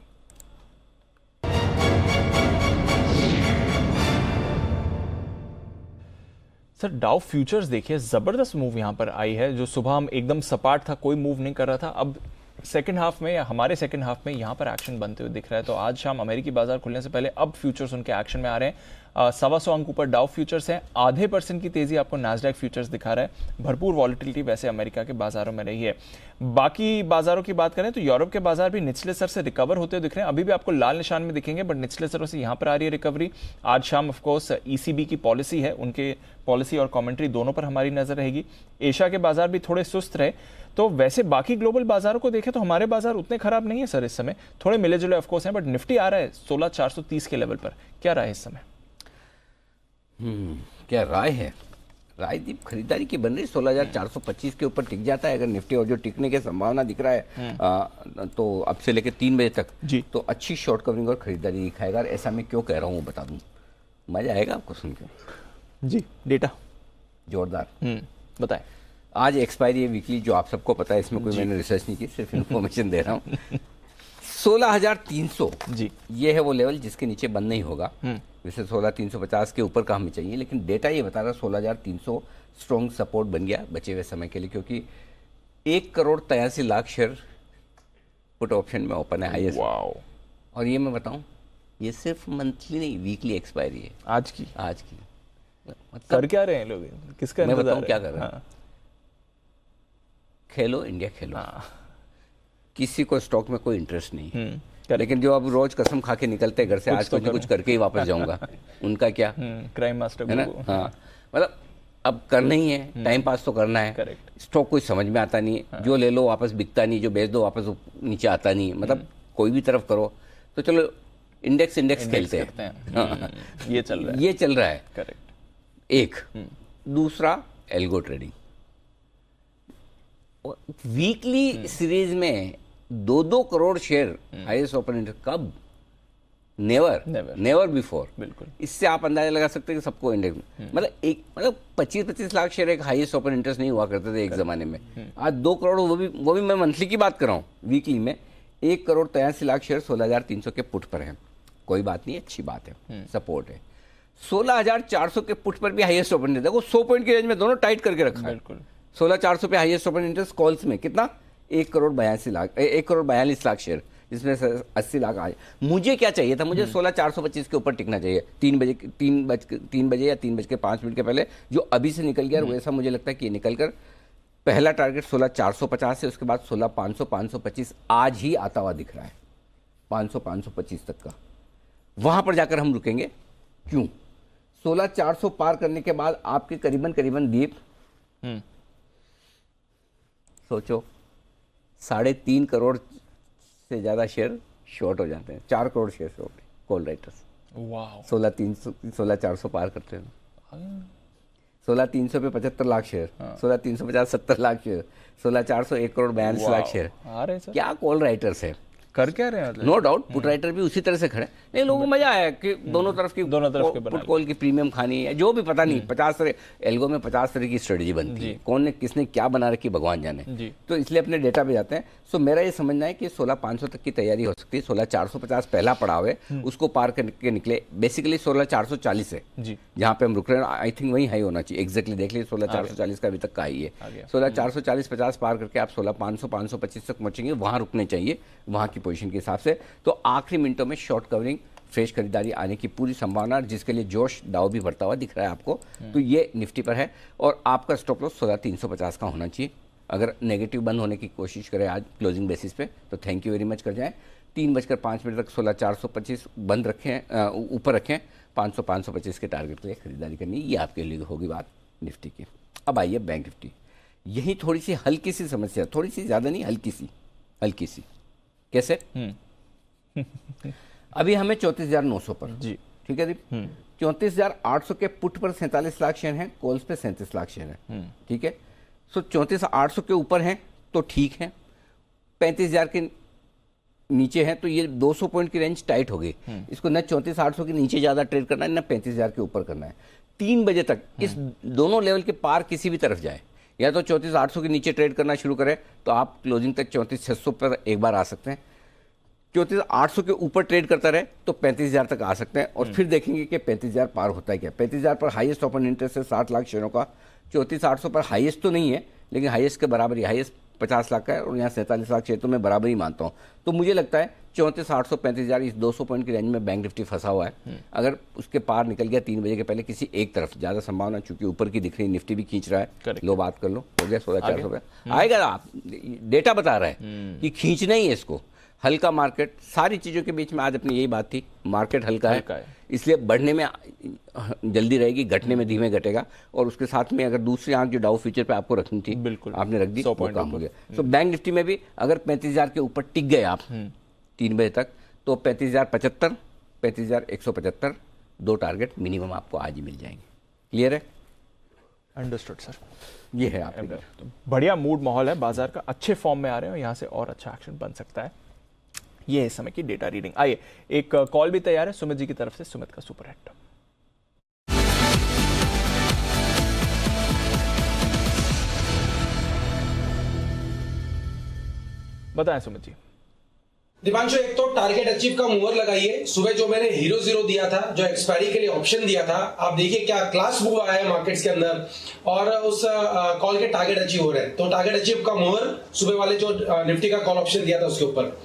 Sir Dow futures देखिए, जबरदस्त मूव यहां पर आई है। जो सुबह हम एकदम सपाट था, कोई मूव नहीं कर रहा था, अब सेकंड हाफ में या हमारे सेकंड हाफ में यहां पर एक्शन बनते हुए दिख रहा है। तो आज शाम अमेरिकी बाजार खुलने से पहले अब फ्यूचर्स उनके एक्शन में आ रहे हैं। 125 अंक ऊपर डाउ फ्यूचर्स है, 0.5% की तेजी आपको नास्डैक फ्यूचर्स दिखा रहा है। भरपूर वॉलेटिलिटी वैसे अमेरिका के बाजारों में रही है। बाकी बाजारों की बात करें तो यूरोप के बाजार भी निचले स्तर से रिकवर होते हुए दिख रहे हैं। अभी भी आपको लाल निशान में दिखेंगे, बट निचले स्तरों से यहां पर आ रही है रिकवरी। आज शाम ऑफकोर्स ईसीबी की पॉलिसी है, उनके पॉलिसी और कमेंट्री दोनों पर हमारी नजर रहेगी। एशिया के बाजार भी थोड़े सुस्त रहे, तो वैसे बाकी ग्लोबल बाजारों को देखें तो हमारे बाजार उतने खराब नहीं है सर इस समय, थोड़े मिले जुले ऑफकोर्स हैं, बट निफ्टी आ रहा है 16,430 के लेवल पर। क्या राय है इस समय? क्या राय है? राय दीप खरीदारी की बन रही, 16,425 के ऊपर टिक जाता है अगर निफ्टी, और जो टिकने की संभावना दिख रहा है तो अब से लेकर 3 बजे तक जी, तो अच्छी शॉर्ट कवरिंग और खरीदारी दिखाएगा। और ऐसा मैं क्यों कह रहा हूँ बता दूं, मजा आएगा आपको सुन के। जी, डेटा जोरदार बताएं। आज एक्सपायरी है वीकली, जो आप सबको पता है, इसमें कोई मैंने रिसर्च नहीं की, सिर्फ इन्फॉर्मेशन दे रहा हूँ। 16,300 जी, ये है वो लेवल जिसके नीचे बंद नहीं होगा। वैसे 16,350 के ऊपर का हमें चाहिए, लेकिन डेटा ये बता रहा है 16,300 स्ट्रॉन्ग सपोर्ट बन गया बचे हुए समय के लिए, क्योंकि 1,83,00,000 शेयर पुट ऑप्शन में ओपन है हाईएस्ट। और ये मैं बताऊं, ये सिर्फ मंथली नहीं, वीकली एक्सपायरी है आज की। मतलब कर क्या रहे हैं लोग, किसका मैं बताऊं क्या कर रहे हैं? खेलो इंडिया खेलो। किसी को स्टॉक में कोई इंटरेस्ट नहीं, लेकिन जो अब रोज कसम खा के निकलते हैं घर से, आज कुछ करके ही वापस जाऊंगा, उनका क्या? क्राइम मास्टर है ना। हाँ, मतलब अब करना ही है, टाइम पास तो करना है। स्टॉक कोई समझ में आता नहीं है, जो ले लो वापस बिकता नहीं, जो बेच दो वापस नीचे आता नहीं, मतलब कोई भी तरफ करो। तो चलो इंडेक्स खेलते हैं। ये चल रहा है, ये चल रहा है। करेक्ट। एक दूसरा एल्गो ट्रेडिंग, वीकली सीरीज में 2-2 crore share highest open interest, कब? Never before. बिल्कुल। इससे आप अंदाजा लगा सकते हैं कि सबको इंडेक्स में मतलब 25-25 लाख शेयर एक हाईएस्ट ओपन इंटरेस्ट नहीं हुआ करते थे एक जमाने में। आज 2 करोड़, वो भी मैं मंथली की बात कर रहा हूँ, वीकली में 1,83,00,000 शेयर 16,300 के पुट पर हैं। कोई बात नहीं, अच्छी बात है, सपोर्ट है। 16,400 के पुट पर भी हाईएस्ट ओपन इंटरेस्ट, देखो 100 पॉइंट की रेंज में दोनों टाइट करके रखा है। बिल्कुल। 16,400 पे हाईएस्ट ओपन इंटरेस्ट कॉल्स में कितना? 1,42,00,000 शेयर, जिसमें से 80 लाख आए। मुझे क्या चाहिए था? मुझे 16,425 के ऊपर टिकना चाहिए 3 बजे या 3:05 के पहले, जो अभी से निकल गया। वैसा मुझे लगता है कि निकलकर पहला टारगेट 16,450 है, उसके बाद 16,500, 525 आज ही आता हुआ दिख रहा है, 500, 525 तक का। वहां पर जाकर हम रुकेंगे। क्यों? 16,400 पार करने के बाद आपके करीबन दीप सोचो 3.5 करोड़ से ज्यादा शेयर शॉर्ट हो जाते हैं, 4 crore share short call writers. वाह। 16,300 पार करते हैं। 16,300 पे 75 lakh share, 16,350 70 lakh share, 16,400 1,42,00,000 share. क्या कॉल राइटर्स है। कर क्या रहे हैं मतलब? नो डाउट पुट राइटर भी उसी तरह से खड़े, नहीं लोगों को मजा आया कि दोनों तरफ के पुट कॉल की प्रीमियम खानी है, जो भी पता नहीं 50 तरह एल्गो में 50 तरह की स्ट्रेटजी बनती है, कौन ने किसने क्या बना रखी भगवान जाने, तो इसलिए अपने डेटा पे जाते हैं। सो मेरा ये समझना है कि 16,500 तक की तैयारी हो सकती है। 16,450 पहला पड़ाव है, उसको पार करके निकले, बेसिकली 16,440 है जहां पे हम रुक रहे हैं, आई थिंक वही हाई होना चाहिए, एग्जैक्टली देख लीजिए 16,440 का अभी तक का हाई है। 16,440-50 पार करके आप 16,500-525 तक पहुंचेंगे, वहां रुकने चाहिए वहां की पोजीशन के हिसाब से। तो आखिरी मिनटों में शॉर्ट कवरिंग फ्रेश खरीदारी आने की पूरी संभावना, जिसके लिए जोश दाव भी बढ़ता हुआ दिख रहा है आपको, तो ये निफ्टी पर है। और आपका स्टॉप लॉस 16,350 का होना चाहिए। अगर नेगेटिव बंद होने की कोशिश करें आज क्लोजिंग बेसिस पे तो थैंक यू वेरी मच कर जाएं। 3:05 तक 16,425 बंद रखें, ऊपर रखें, 500-525 के टारगेट के लिए खरीदारी करनी, ये आपके लिए होगी बात निफ्टी की। अब आइए बैंक निफ्टी, यही थोड़ी सी हल्की सी समस्या, थोड़ी सी ज़्यादा नहीं, हल्की सी। कैसे? अभी हमें 34,900 पर जी, ठीक है दीप, 34,800 के पुट पर 47 लाख शेयर हैं, कॉल्स पे 37 लाख शेयर हैं, ठीक है। सो 34,800 के ऊपर हैं तो ठीक है, 35,000 के नीचे है तो ये 200 पॉइंट की रेंज टाइट हो गई। इसको न 34,800 के नीचे ज्यादा ट्रेड करना है, न 35,000 के ऊपर करना है। 3 बजे तक इस दोनों लेवल के पार किसी भी तरफ जाए, या तो 34,800 के नीचे ट्रेड करना शुरू करें तो आप क्लोजिंग तक 34,600 पर एक बार आ सकते हैं। 34,800 के ऊपर ट्रेड करता रहे तो 35,000 तक आ सकते हैं, और फिर देखेंगे कि 35,000 पार होता है क्या। 35,000 पर हाईएस्ट ओपन इंटरेस्ट है 60 लाख शेयरों का, 34,800 पर हाईएस्ट तो नहीं है लेकिन हाईएस्ट के बराबर ही, हाईएस्ट 50 लाख का है और यहाँ 47 लाख शेयर तो मैं बराबर ही मानता हूँ। तो मुझे लगता है 34,800 35,000 इस 200 पॉइंट की रेंज में बैंक निफ्टी फंसा हुआ है। अगर उसके पार निकल गया 3 बजे के पहले किसी एक तरफ, ज़्यादा संभावना चूंकि ऊपर की दिख रही, निफ्टी भी खींच रहा है, लो बात कर लो, हो गया 16,400 पे आएगा। आप डेटा बता रहा है कि खींचना ही है इसको। हल्का मार्केट, सारी चीज़ों के बीच में आज अपनी यही बात थी, मार्केट हल्का है इसलिए बढ़ने में जल्दी रहेगी, घटने में धीमे घटेगा। और उसके साथ में अगर दूसरी आंख जो डाउ फ्यूचर पे आपको रखनी थी, बिल्कुल आपने रख दी, 100 पॉइंट काम हो गया। तो बैंक निफ्टी में भी अगर 35,000 के ऊपर टिक गए आप 3 बजे तक तो 35,075, 35,175 दो टारगेट मिनिमम आपको आज ही मिल जाएंगे। क्लियर है? Understood sir. ये है आपके तो बढ़िया मूड माहौल है, बाजार का अच्छे फॉर्म में आ रहे हैं और यहाँ से और अच्छा एक्शन बन सकता है। ये है इस समय की डेटा रीडिंग। आइए एक कॉल भी तैयार है सुमित जी की तरफ से, सुमित का सुपर हिट। बताएं सुमित जी। दीपांशु, एक तो टारगेट अचीव का मूवर लगाइए। सुबह जो मैंने हीरो 0 दिया था, जो एक्सपायरी के लिए ऑप्शन दिया था, आप देखिए क्या क्लास मूव आया है मार्केट्स के अंदर, और उस कॉल के टारगेट अचीव हो रहे हैं। तो टारगेट अचीव का मूवर सुबह वाले जो निफ्टी का कॉल ऑप्शन दिया था उसके ऊपर।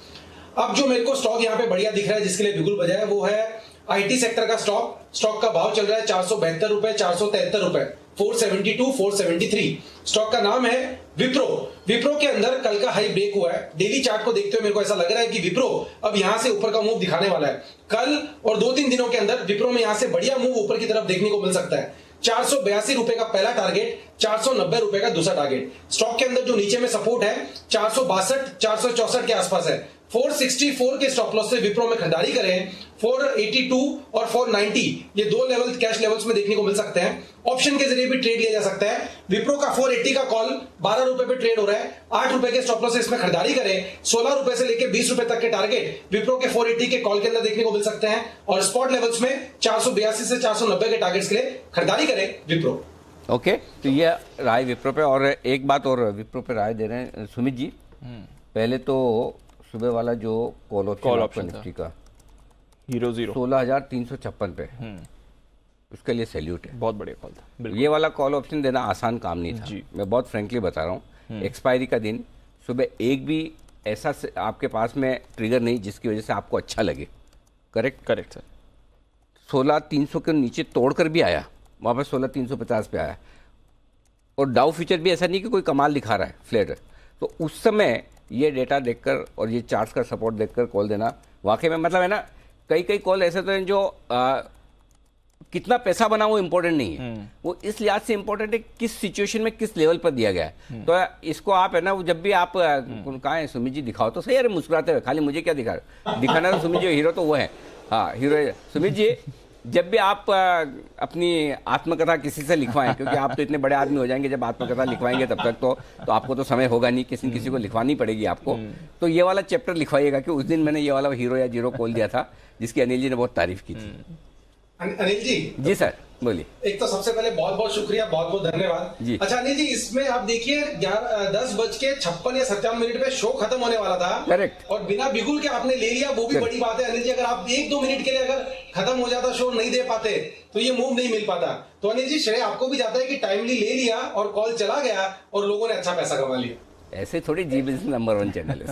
अब जो मेरे को स्टॉक यहाँ पे बढ़िया दिख रहा है जिसके लिए बिल्कुल बजाय, वो है आईटी सेक्टर का स्टॉक का भाव चल रहा है 472 रुपए, 473 रुपए, 472, 473। स्टॉक का नाम है विप्रो। विप्रो के अंदर कल का हाई ब्रेक हुआ है। डेली चार्ट को देखते हुए मेरे को ऐसा लग रहा है कि विप्रो अब यहां से ऊपर का मूव दिखाने वाला है। कल और 2-3 दिनों के अंदर विप्रो में यहां से बढ़िया मूव ऊपर की तरफ देखने को मिल सकता है। 482 रुपए का पहला टारगेट, 490 रुपए का दूसरा टारगेट। स्टॉक के अंदर जो नीचे में सपोर्ट है 462, 464 के आसपास है। 464 के स्टॉप लॉस से विप्रो में खरीदारी करें। 482 और 490 ये दो लेवल कैश लेवल्स में देखने को मिल सकते हैं। ऑप्शन के जरिए भी ट्रेड लिया जा सकता है। विप्रो का 480 का कॉल 12 रुपए पे ट्रेड हो रहा है। 8 रुपए के स्टॉप लॉस से इसमें खरीदारी करें। 16 रुपए से लेकर 20 रुपए तक के टारगेट विप्रो के 480 के कॉल के अंदर देखने को मिल सकते हैं। और स्पॉट लेवल्स में 482 से 490 के टारगेट्स के लिए खरीदारी करें विप्रो। ओके, तो ये राय विप्रो पे। और एक बात और विप्रो पे राय दे रहे हैं सुमित जी। पहले तो सुबह वाला जो कॉल ऑप्शन निफ्टी का हीरो 0 16,356 पे, उसके लिए सैल्यूट है, बहुत बढ़िया कॉल था। ये वाला कॉल ऑप्शन देना आसान काम नहीं था जी। मैं बहुत फ्रेंकली बता रहा हूँ। एक्सपायरी का दिन सुबह एक भी ऐसा आपके पास में ट्रिगर नहीं जिसकी वजह से आपको अच्छा लगे। Correct sir. 16,300 के नीचे तोड़कर भी आया, वापस 16,350 पे आया, और डाउ फ्यूचर भी ऐसा नहीं कि कोई कमाल दिखा रहा है, फ्लैट है। तो उस समय ये डेटा देखकर और ये चार्ट्स का सपोर्ट देखकर कॉल देना वाकई में मतलब है ना, कई कॉल ऐसे तो हैं जो कितना पैसा बना वो इंपॉर्टेंट नहीं है, वो इस लिहाज से इंपॉर्टेंट है किस सिचुएशन में किस लेवल पर दिया गया है। तो इसको आप है ना, वो जब भी आप कहा है सुमित जी दिखाओ तो सही, अरे मुस्कुराते हुए, खाली मुझे क्या दिखाना तो सुमित जी हीरो तो वो है। हाँ हीरो सुमित जी, जब भी आप अपनी आत्मकथा किसी से लिखवाएं, क्योंकि आप तो इतने बड़े आदमी हो जाएंगे जब आत्मकथा लिखवाएंगे, तब तक तो आपको तो समय होगा नहीं, किसी न किसी को लिखवानी पड़ेगी आपको। तो ये वाला चैप्टर लिखवाइएगा कि उस दिन मैंने ये वाला हीरो या जीरो खोल दिया था जिसकी अनिल जी ने बहुत तारीफ की थी। अनिल जी। जी सर, बोलिए। एक तो सबसे पहले बहुत बहुत शुक्रिया, बहुत बहुत धन्यवाद जी। अच्छा अनिल जी, इसमें आप देखिए 10:56 या 57 पे शो खत्म होने वाला था। करेक्ट। और बिना बिगुल के आपने ले लिया, वो भी बड़ी बात है अनिल जी। अगर आप 1-2 मिनट के लिए अगर खत्म हो जाता, शो नहीं दे पाते, तो ये मूव नहीं मिल पाता। तो अनिल जी, श्रेय आपको भी जाता है कि टाइमली ले लिया और कॉल चला गया और लोगों ने अच्छा पैसा कमा लिया। ऐसे थोड़ी जी बिजनेस नंबर 1 चैनल है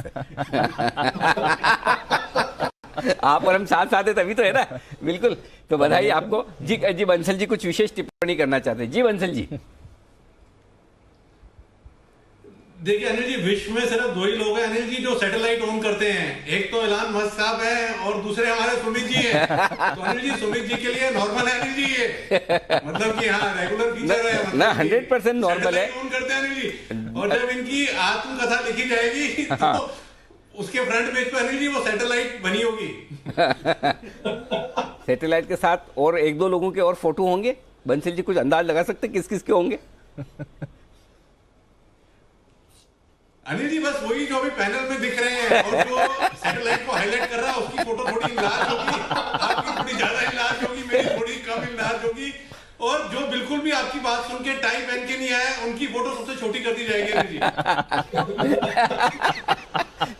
आप और हम साथ साथ है तभी तो है ना। बिल्कुल, तो बधाई आपको जी। जी बंसल जी कुछ विशेष टिप्पणी करना चाहते हैं। जी बंसल जी। देखिए अनिल जी, विश्व में सिर्फ 2 ही लोग हैं अनिल जी जो सैटेलाइट ऑन करते हैं। एक तो इलान मस्क साहब है और दूसरे हमारे सुमित जी हैं। तो अनिल जी, सुमित जी के लिए नॉर्मल है अनिल जी ये, मतलब कि हाँ रेगुलर फीचर है, मतलब ना 100% नॉर्मल है। ऑन करते हैं अनिल जी। और जब इनकी आत्मकथा लिखी जाएगी तो उसके फ्रंट पेज पे अनिल जी वो सैटेलाइट बनी होगी। सैटेलाइट के साथ और 1-2 लोगों के और फोटो होंगे। बंसल जी कुछ अंदाज लगा सकते किस किस के होंगे? अनिल जी बस वही जो अभी पैनल में दिख रहे हैं, और जो सैटेलाइट को हाईलाइट कर रहा है उसकी फोटो थोड़ी लार्ज होगी, आपकी थोड़ी ज्यादा लार्ज होगी, मेरी थोड़ी कम लार्ज होगी, और जो बिल्कुल भी आपकी बात सुन के टाई पहन के नहीं आए उनकी फोटो सबसे छोटी कर दी जाएगी अनिल जी।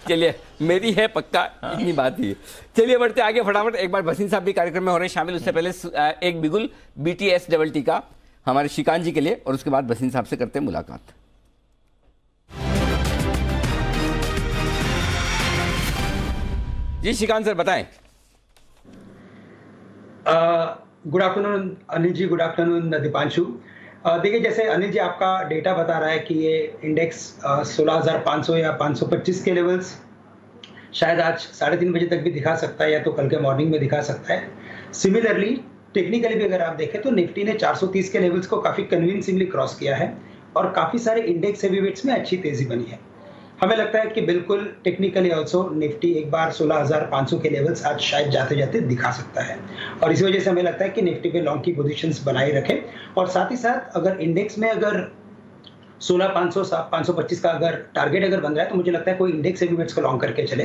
चलिए, मेरी है पक्का, इतनी बात ही है। चलिए बढ़ते आगे फटाफट। एक बार भसीन साहब भी कार्यक्रम में हो रहे हैं शामिल, उससे पहले एक बिगुल BTS का हमारे श्रीकांत जी के लिए, और उसके बाद भसीन साहब से करते हैं मुलाकात। जी श्रीकांत सर बताएं। Good afternoon Anil ji, good afternoon Deepanshu. देखिए, जैसे अनिल जी आपका डेटा बता रहा है कि ये इंडेक्स 16,500 या 525 के लेवल्स शायद आज 3:30 बजे तक भी दिखा सकता है, या तो कल के मॉर्निंग में दिखा सकता है। सिमिलरली टेक्निकली भी अगर आप देखें तो निफ्टी ने 430 के लेवल्स को काफ़ी कन्विंसिंगली क्रॉस किया है, और काफ़ी सारे इंडेक्स हेवीवेट्स में अच्छी तेज़ी बनी है। हमें लगता है कि बिल्कुल टेक्निकली ऑल्सो निफ्टी एक बार 16,500 के लेवल्स आज शायद जाते जाते दिखा सकता है, और इसी वजह से हमें लगता है कि निफ्टी पे लॉन्ग की पोजीशंस बनाए रखें। और साथ ही साथ अगर इंडेक्स में अगर 16,500 525 का अगर टारगेट अगर बन रहा है, तो मुझे लगता है कोई इंडेक्स हेवीवेट्स को लॉन्ग करके चले।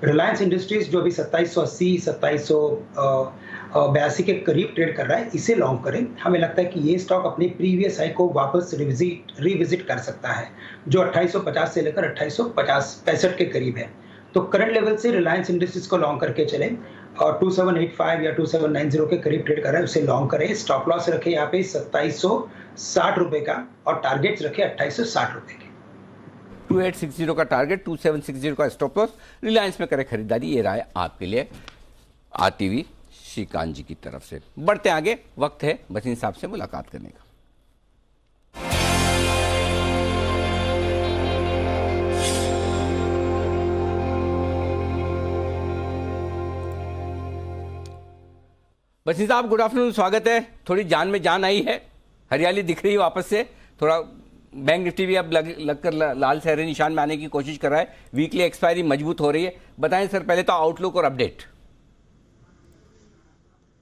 रिलायंस इंडस्ट्रीज जो अभी 2780 2782 के करीब ट्रेड कर रहा है, इसे लॉन्ग करें। हमें लगता है कि ये स्टॉक अपनी प्रीवियस हाई को वापस रिविजिट कर सकता है, जो 2850 से लेकर 2865 के करीब है। तो करंट लेवल से रिलायंस इंडस्ट्रीज को लॉन्ग करके चले, और 2785 या 2790 के करीब ट्रेड कर रहा है, उसे लॉन्ग करें। स्टॉप लॉस रखे यहाँ पे 2760 रुपए का, और टारगेट्स रखे 2860 रुपए के। 2860 का टारगेट, 2760 का स्टॉप लॉस। रिलायंस में करें खरीदारी, ये राय आपके लिए RTV श्रीकांत जी की तरफ से। बढ़ते आगे, वक्त है भसीन साहब से मुलाकात करने का। भसीन साहब गुड आफ्टरनून, स्वागत है। थोड़ी जान में जान आई है, हरियाली दिख रही है वापस से। थोड़ा बैंक निफ्टी भी अब लगकर लाल सहरे निशान में आने की कोशिश कर रहा है, वीकली एक्सपायरी मजबूत हो रही है। बताएं सर पहले तो आउटलुक और update.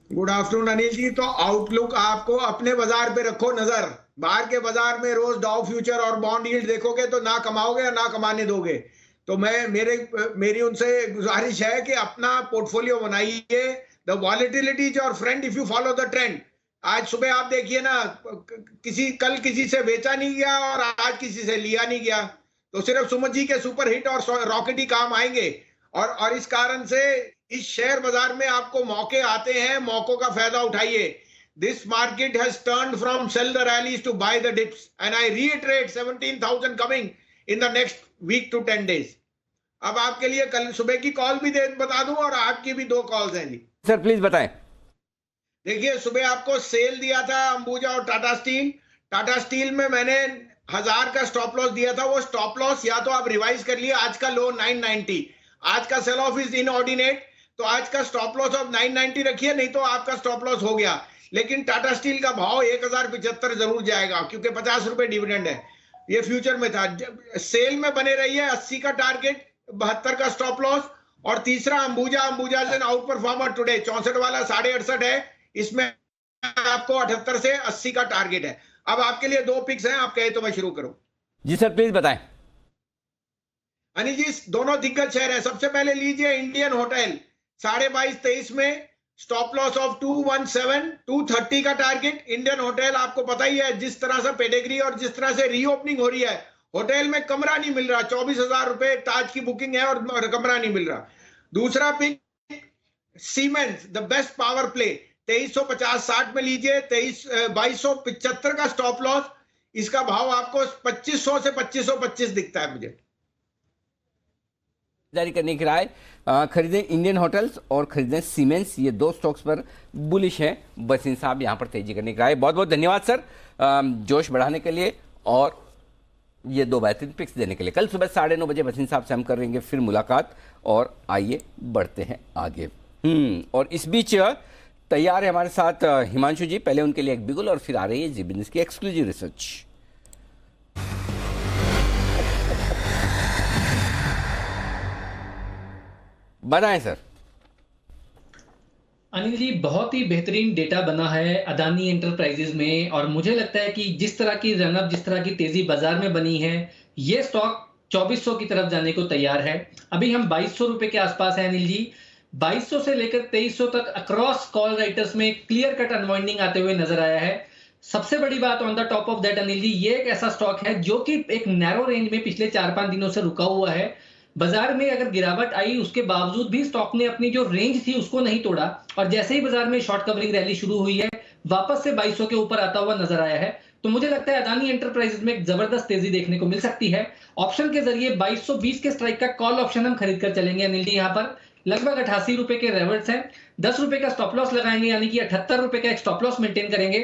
Good afternoon Anil ji. तो आउटलुक आपको अपने बाजार पे रखो नजर। बाहर के बाजार में रोज डाउ फ्यूचर और बॉन्ड यील्ड देखोगे तो ना कमाओगे और ना कमाने दोगे। तो मेरी उनसे गुजारिश है कि अपना पोर्टफोलियो बनाइए। The volatility is your friend if you follow the trend. आज सुबह आप देखिए ना, कल किसी से बेचा नहीं गया और आज किसी से लिया नहीं गया, तो सिर्फ सुमन जी के सुपर हिट और रॉकेट ही काम आएंगे। और इस कारण से इस शेयर बाजार में आपको मौके आते हैं, मौकों का फायदा उठाइए। This market has turned from sell the rallies to buy the dips, and I reiterate 17,000 coming in the next week to 10 days. अब आपके लिए कल सुबह की कॉल भी बता दूं, और आपकी भी 2 कॉल्स हैं जी। सर प्लीज बताएं। देखिए, सुबह आपको सेल दिया था अंबुजा और टाटा स्टील। टाटा स्टील में मैंने 1000 का स्टॉप लॉस दिया था। वो स्टॉप लॉस या तो आप रिवाइज कर लिए, आज का लो 990, आज का सेल ऑफ इज इनऑर्डिनेट, तो आज का स्टॉप लॉस आप 990 रखिए, नहीं तो आपका स्टॉप लॉस हो गया। लेकिन टाटा स्टील का भाव 1075 जरूर जाएगा, क्योंकि 50 रुपए डिविडेंड है। ये फ्यूचर में था। सेल में बने रहिए, 80 का टारगेट, 72 का स्टॉप लॉस। और तीसरा Ambuja is an out performer today, 64 वाला 68.5 है, इसमें आपको 78 से 80 का टारगेट है। अब आपके लिए 2 पिक्स हैं, आप कहे तो मैं शुरू करूं। जी सर प्लीज बताएं। अनिल जी, दोनों दिग्गज शेयर है। सबसे पहले लीजिए इंडियन होटल, 22.5-23 में स्टॉप लॉस ऑफ 217, 230 का टारगेट। इंडियन होटल आपको पता ही है, जिस तरह से पेडिग्री और जिस तरह से रीओपनिंग हो रही है, होटल में कमरा नहीं मिल रहा। 24,000 रुपए ताज की बुकिंग है और कमरा नहीं मिल रहा। दूसरा pick Siemens, the best power play, 2350-60 में लीजिए। 2275 का स्टॉप लॉस। इसका भाव आपको 2500 से 2525 दिखता है मुझे। जारी करने की राय, खरीदें इंडियन होटल्स और खरीदें सीमेंस, ये 2 स्टॉक्स पर बुलिश हैं बसिन साहब, यहां पर तेजी करने की राय। बहुत बहुत धन्यवाद सर जोश बढ़ाने के लिए और ये 2 बेहतरीन पिक्स देने के लिए। कल सुबह 9:30 बजे बसिन साहब से हम करेंगे फिर मुलाकात और आइए बढ़ते हैं आगे। और इस बीच तैयार है हमारे साथ हिमांशु जी। पहले उनके लिए एक बिगुल और फिर आ रही है जी बिजनेस की एक्सक्लूसिव रिसर्च। बताएं सर। अनिल जी, बहुत ही बेहतरीन डेटा बना है अदानी एंटरप्राइजेज में और मुझे लगता है कि जिस तरह की रनअप, जिस तरह की तेजी बाजार में बनी है, ये स्टॉक 2400 की तरफ जाने को तैयार है। अभी हम 2200 रुपए के आसपास है अनिल जी। 2200 से लेकर 2300 तक अक्रॉस कॉल राइटर्स में क्लियर कट अनवाइंडिंग आते हुए नजर आया है। सबसे बड़ी बात on the top of that Anil ji, ये एक ऐसा स्टॉक है जो कि एक नैरो रेंज में पिछले 4-5 दिनों से रुका हुआ है। बाजार में अगर गिरावट आई, उसके बावजूद भी स्टॉक ने अपनी जो रेंज थी उसको नहीं तोड़ा और जैसे ही बाजार में शॉर्ट कवरिंग रैली शुरू हुई है, वापस से 2200 के ऊपर आता हुआ नजर आया है। तो मुझे लगता है अदानी एंटरप्राइजेज में एक जबरदस्त तेजी देखने को मिल सकती है। ऑप्शन के जरिए 2220 के स्ट्राइक का कॉल ऑप्शन हम खरीद कर चलेंगे अनिल जी। यहाँ पर लगभग 88 रुपए के रेवर्ट्स हैं। 10 रुपए का स्टॉप लॉस लगाएंगे, यानी कि 78 रुपए का एक स्टॉप लॉस मेंटेन करेंगे।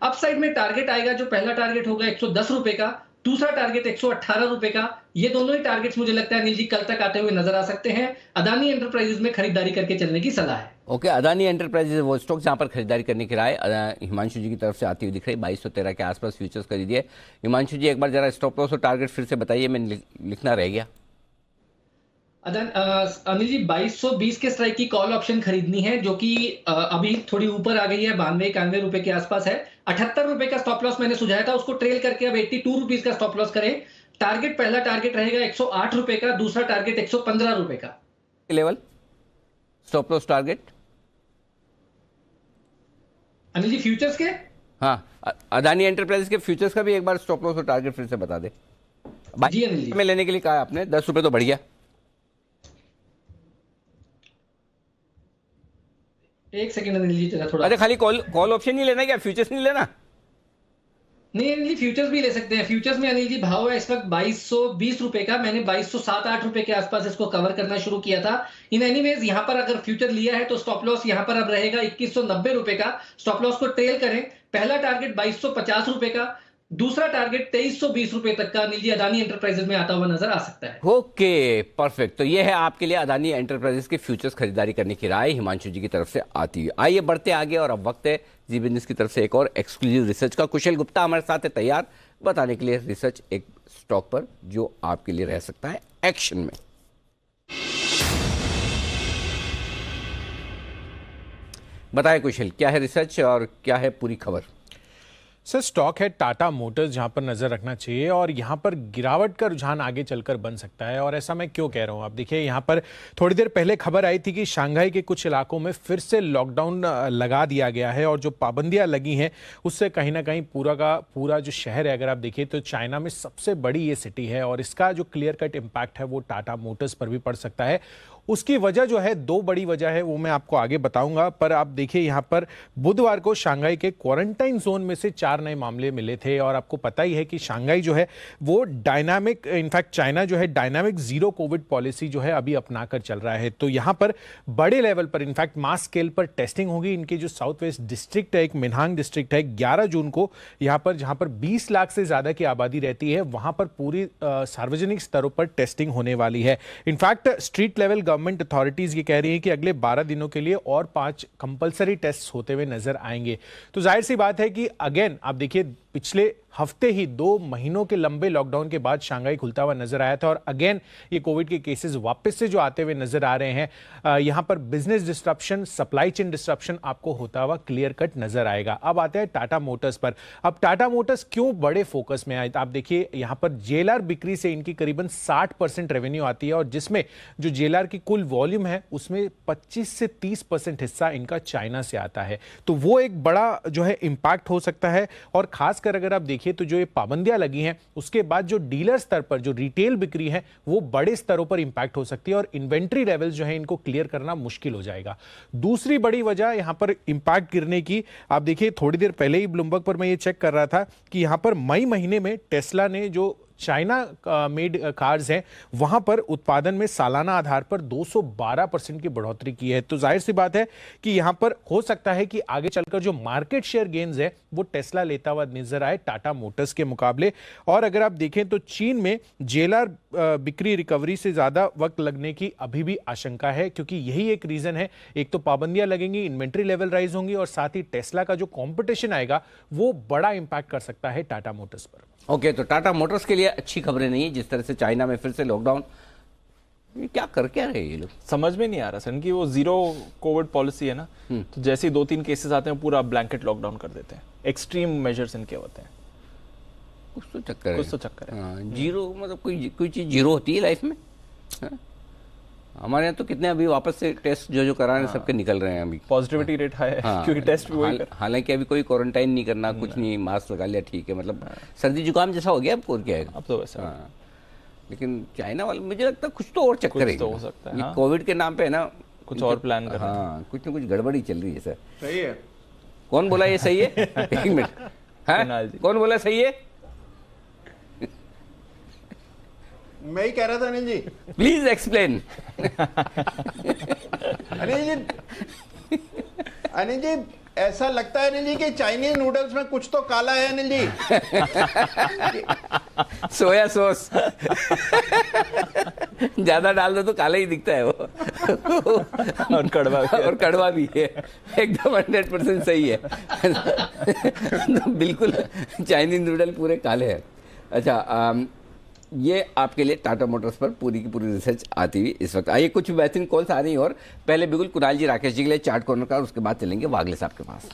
अपसाइड में टारगेट आएगा, जो पहला टारगेट होगा 110 रुपए का, दूसरा टारगेट 118 रुपए का। ये दोनों ही टारगेट्स मुझे लगता है अनिल जी कल तक आते हुए नजर आ सकते हैं। अदानी एंटरप्राइजेज में खरीदारी करके चलने की सलाह है। ओके, अदानी एंटरप्राइजेज वो स्टॉक जहां पर खरीदारी करने की राय हिमांशु जी की तरफ से आती हुई दिख रही। 2213 के आसपास फ्यूचर्स खरीदिए। हिमांशु जी एक बार जरा स्टॉप लॉस और टारगेट फिर से बताइए, मैंने लिखना रह गया। अनिल जी 2220 के स्ट्राइक की कॉल ऑप्शन खरीदनी है, जो कि अभी थोड़ी ऊपर आ गई है, 92-91 रुपए के आसपास है। 78 रुपए का स्टॉप लॉस मैंने सुझाया था, उसको ट्रेल करके अब 82 रुपीज का स्टॉप लॉस करें। टारगेट, पहला टारगेट रहेगा 108 रुपए का, दूसरा टारगेट 115 रुपए का। Level stop loss target Anil ji futures के, हाँ अदानी एंटरप्राइजेज के फ्यूचर्स का भी एक बार स्टॉप लॉस और टारगेट फिर से बता दे। जी अनिल जी, में लेने के लिए कहा आपने 10 रुपए तो बढ़ गया। एक सेकंड अनिल जी, जरा थोड़ा। अरे खाली कॉल ऑप्शन नहीं लेना क्या, फ्यूचर्स नहीं लेना? नहीं अनिल जी, फ्यूचर्स भी ले सकते हैं। फ्यूचर्स में अनिल जी भाव है इस वक्त 2220 रुपए का। मैंने 2207-8 रुपए के आसपास इसको कवर करना शुरू किया था। इन एनीवेज यहाँ पर अगर फ्यूचर लिया है तो स्टॉप लॉस यहाँ पर अब रहेगा 2190 रुपए का। स्टॉप लॉस को ट्रेल करें। पहला टारगेट 2250 रुपए का, दूसरा टारगेट 2320 रुपए तक का अनिल जी अदानी एंटरप्राइजेज में आता हुआ नजर आ सकता है। Okay perfect. तो ये है आपके लिए अदानी एंटरप्राइजेज के फ्यूचर्स खरीदारी करने की राय हिमांशु जी की तरफ से आती है। आइए बढ़ते आगे और अब वक्त है जी बिजनेस की तरफ से एक और एक्सक्लूसिव रिसर्च का। कुशल गुप्ता हमारे साथ है तैयार बताने के लिए रिसर्च एक स्टॉक पर जो आपके लिए रह सकता है एक्शन में। बताएं कुशल, क्या है रिसर्च और क्या है पूरी खबर? सर स्टॉक है टाटा मोटर्स, जहां पर नजर रखना चाहिए और यहां पर गिरावट का रुझान आगे चलकर बन सकता है। और ऐसा मैं क्यों कह रहा हूं, आप देखिए यहां पर थोड़ी देर पहले खबर आई थी कि शंघाई के कुछ इलाकों में फिर से लॉकडाउन लगा दिया गया है और जो पाबंदियां लगी हैं उससे कहीं ना कहीं पूरा का पूरा जो शहर है, अगर आप देखिए तो चाइना में सबसे बड़ी ये सिटी है और इसका जो क्लियर कट इम्पैक्ट है वो टाटा मोटर्स पर भी पड़ सकता है। उसकी वजह जो है, 2 बड़ी वजह है, वो मैं आपको आगे बताऊंगा। पर आप देखिए यहाँ पर बुधवार को शंघाई के क्वारंटाइन जोन में से 4 नए मामले मिले थे और आपको पता ही है कि शंघाई जो है वो डायनामिक, इनफैक्ट चाइना जो है डायनामिक जीरो कोविड पॉलिसी जो है अभी अपनाकर चल रहा है। तो यहाँ पर बड़े लेवल पर इनफैक्ट मास स्केल पर टेस्टिंग होगी। इनके जो साउथ वेस्ट डिस्ट्रिक्ट है, एक मिनहांग डिस्ट्रिक्ट है, 11 जून को यहाँ पर जहाँ पर 20 लाख से ज्यादा की आबादी रहती है वहां पर पूरी सार्वजनिक स्तरों पर टेस्टिंग होने वाली है। In fact street level government authorities ये कह रही है कि अगले 12 दिनों के लिए और 5 कंपलसरी टेस्ट होते हुए नजर आएंगे। तो जाहिर सी बात है कि अगेन आप देखिए पिछले हफ्ते ही 2 महीनों के लंबे लॉकडाउन के बाद शंघाई खुलता हुआ नजर आया था और अगेन ये कोविड के केसेस वापस से जो आते हुए नजर आ रहे हैं, यहां पर business disruption, supply chain disruption आपको होता हुआ क्लियर कट नजर आएगा। अब आते हैं टाटा मोटर्स पर। अब टाटा मोटर्स क्यों बड़े फोकस में आए? आप देखिए यहां पर जेएलआर बिक्री से इनकी करीबन 60% रेवेन्यू आती है और जिसमें जो जेएलआर की कुल वॉल्यूम है उसमें 25 से 30% हिस्सा इनका चाइना से आता है। तो वो एक बड़ा जो है इंपैक्ट हो सकता है। और खासकर अगर आप देखिए तो जो ये पाबंदियां लगी हैं उसके बाद जो डीलर स्तर पर जो रिटेल बिक्री है वो बड़े स्तरों पर इंपैक्ट हो सकती है और इन्वेंट्री लेवल्स जो है इनको क्लियर करना मुश्किल हो जाएगा। दूसरी बड़ी वजह यहां पर इंपैक्ट गिरने की, आप देखिए थोड़ी देर पहले ही ब्लूमबर्ग पर मैं ये चेक कर रहा था कि यहां पर मई महीने में टेस्ला ने जो चाइना मेड कार्स हैं वहां पर उत्पादन में सालाना आधार पर 212% की बढ़ोतरी की है। तो जाहिर सी बात है कि यहां पर हो सकता है कि आगे चलकर जो मार्केट शेयर गेन्स है वो टेस्ला लेता हुआ नजर आए टाटा मोटर्स के मुकाबले। और अगर आप देखें तो चीन में जेएलआर बिक्री रिकवरी से ज्यादा वक्त लगने की अभी भी आशंका है, क्योंकि यही एक रीजन है। एक तो पाबंदियां लगेंगी, इन्वेंट्री लेवल राइज होंगी और साथ ही टेस्ला का जो कॉम्पिटिशन आएगा वो बड़ा इंपैक्ट कर सकता है टाटा मोटर्स पर। ओके, तो टाटा मोटर्स के लिए अच्छी खबरें नहीं है। जिस तरह से चाइना में फिर से लॉकडाउन, ये क्या कर क्या रहे ये लोग, समझ में नहीं आ रहा सर कि वो जीरो कोविड पॉलिसी है ना, तो जैसे ही 2-3 केसेस आते हैं पूरा ब्लैंकेट लॉकडाउन कर देते हैं। एक्सट्रीम मेजर्स इनके होते हैं। कुछ तो चक्कर है। हाँ, जीरो मतलब कोई चीज जीरो होती है लाइफ में। हाँ? हमारे यहाँ तो कितने अभी वापस से टेस्ट जो करा रहे हैं सबके निकल रहे हैं अभी। पॉजिटिविटी रेट हाई है क्योंकि टेस्ट भी वही हालांकि अभी कोई क्वारंटाइन नहीं करना, कुछ नहीं, मास्क लगा लिया, ठीक है, मतलब सर्दी जुकाम जैसा हो गया अब, और क्या है अब तो वैसा। हाँ, लेकिन चाइना वाले मुझे लगता है कुछ तो और चक्कर है, तो हो सकता है। ये कोविड के नाम पे है ना, कुछ और प्लान कर रहे हैं। हाँ, कुछ ना कुछ गड़बड़ी चल रही है सर। सही है। कौन बोला ये सही है? एक मिनट, कौन बोला सही है? मैं ही कह रहा था अनिल जी। Please explain. अनिल जी ऐसा लगता है अनिल जी कि चाइनीज नूडल्स में कुछ तो काला है अनिल जी। सोया सॉस ज्यादा डाल दो तो काला ही दिखता है वो। और कड़वा भी है। एकदम 100% सही है। तो बिल्कुल चाइनीज नूडल पूरे काले हैं। अच्छा, ये आपके लिए टाटा मोटर्स पर पूरी की पूरी रिसर्च आती हुई इस वक्त। आइए कुछ बेहतरीन कॉल्स आ रही हैं और पहले बिल्कुल कुणाल जी राकेश जी के लिए चार्ट कॉर्नर का, और उसके बाद चलेंगे वागले साहब के पास।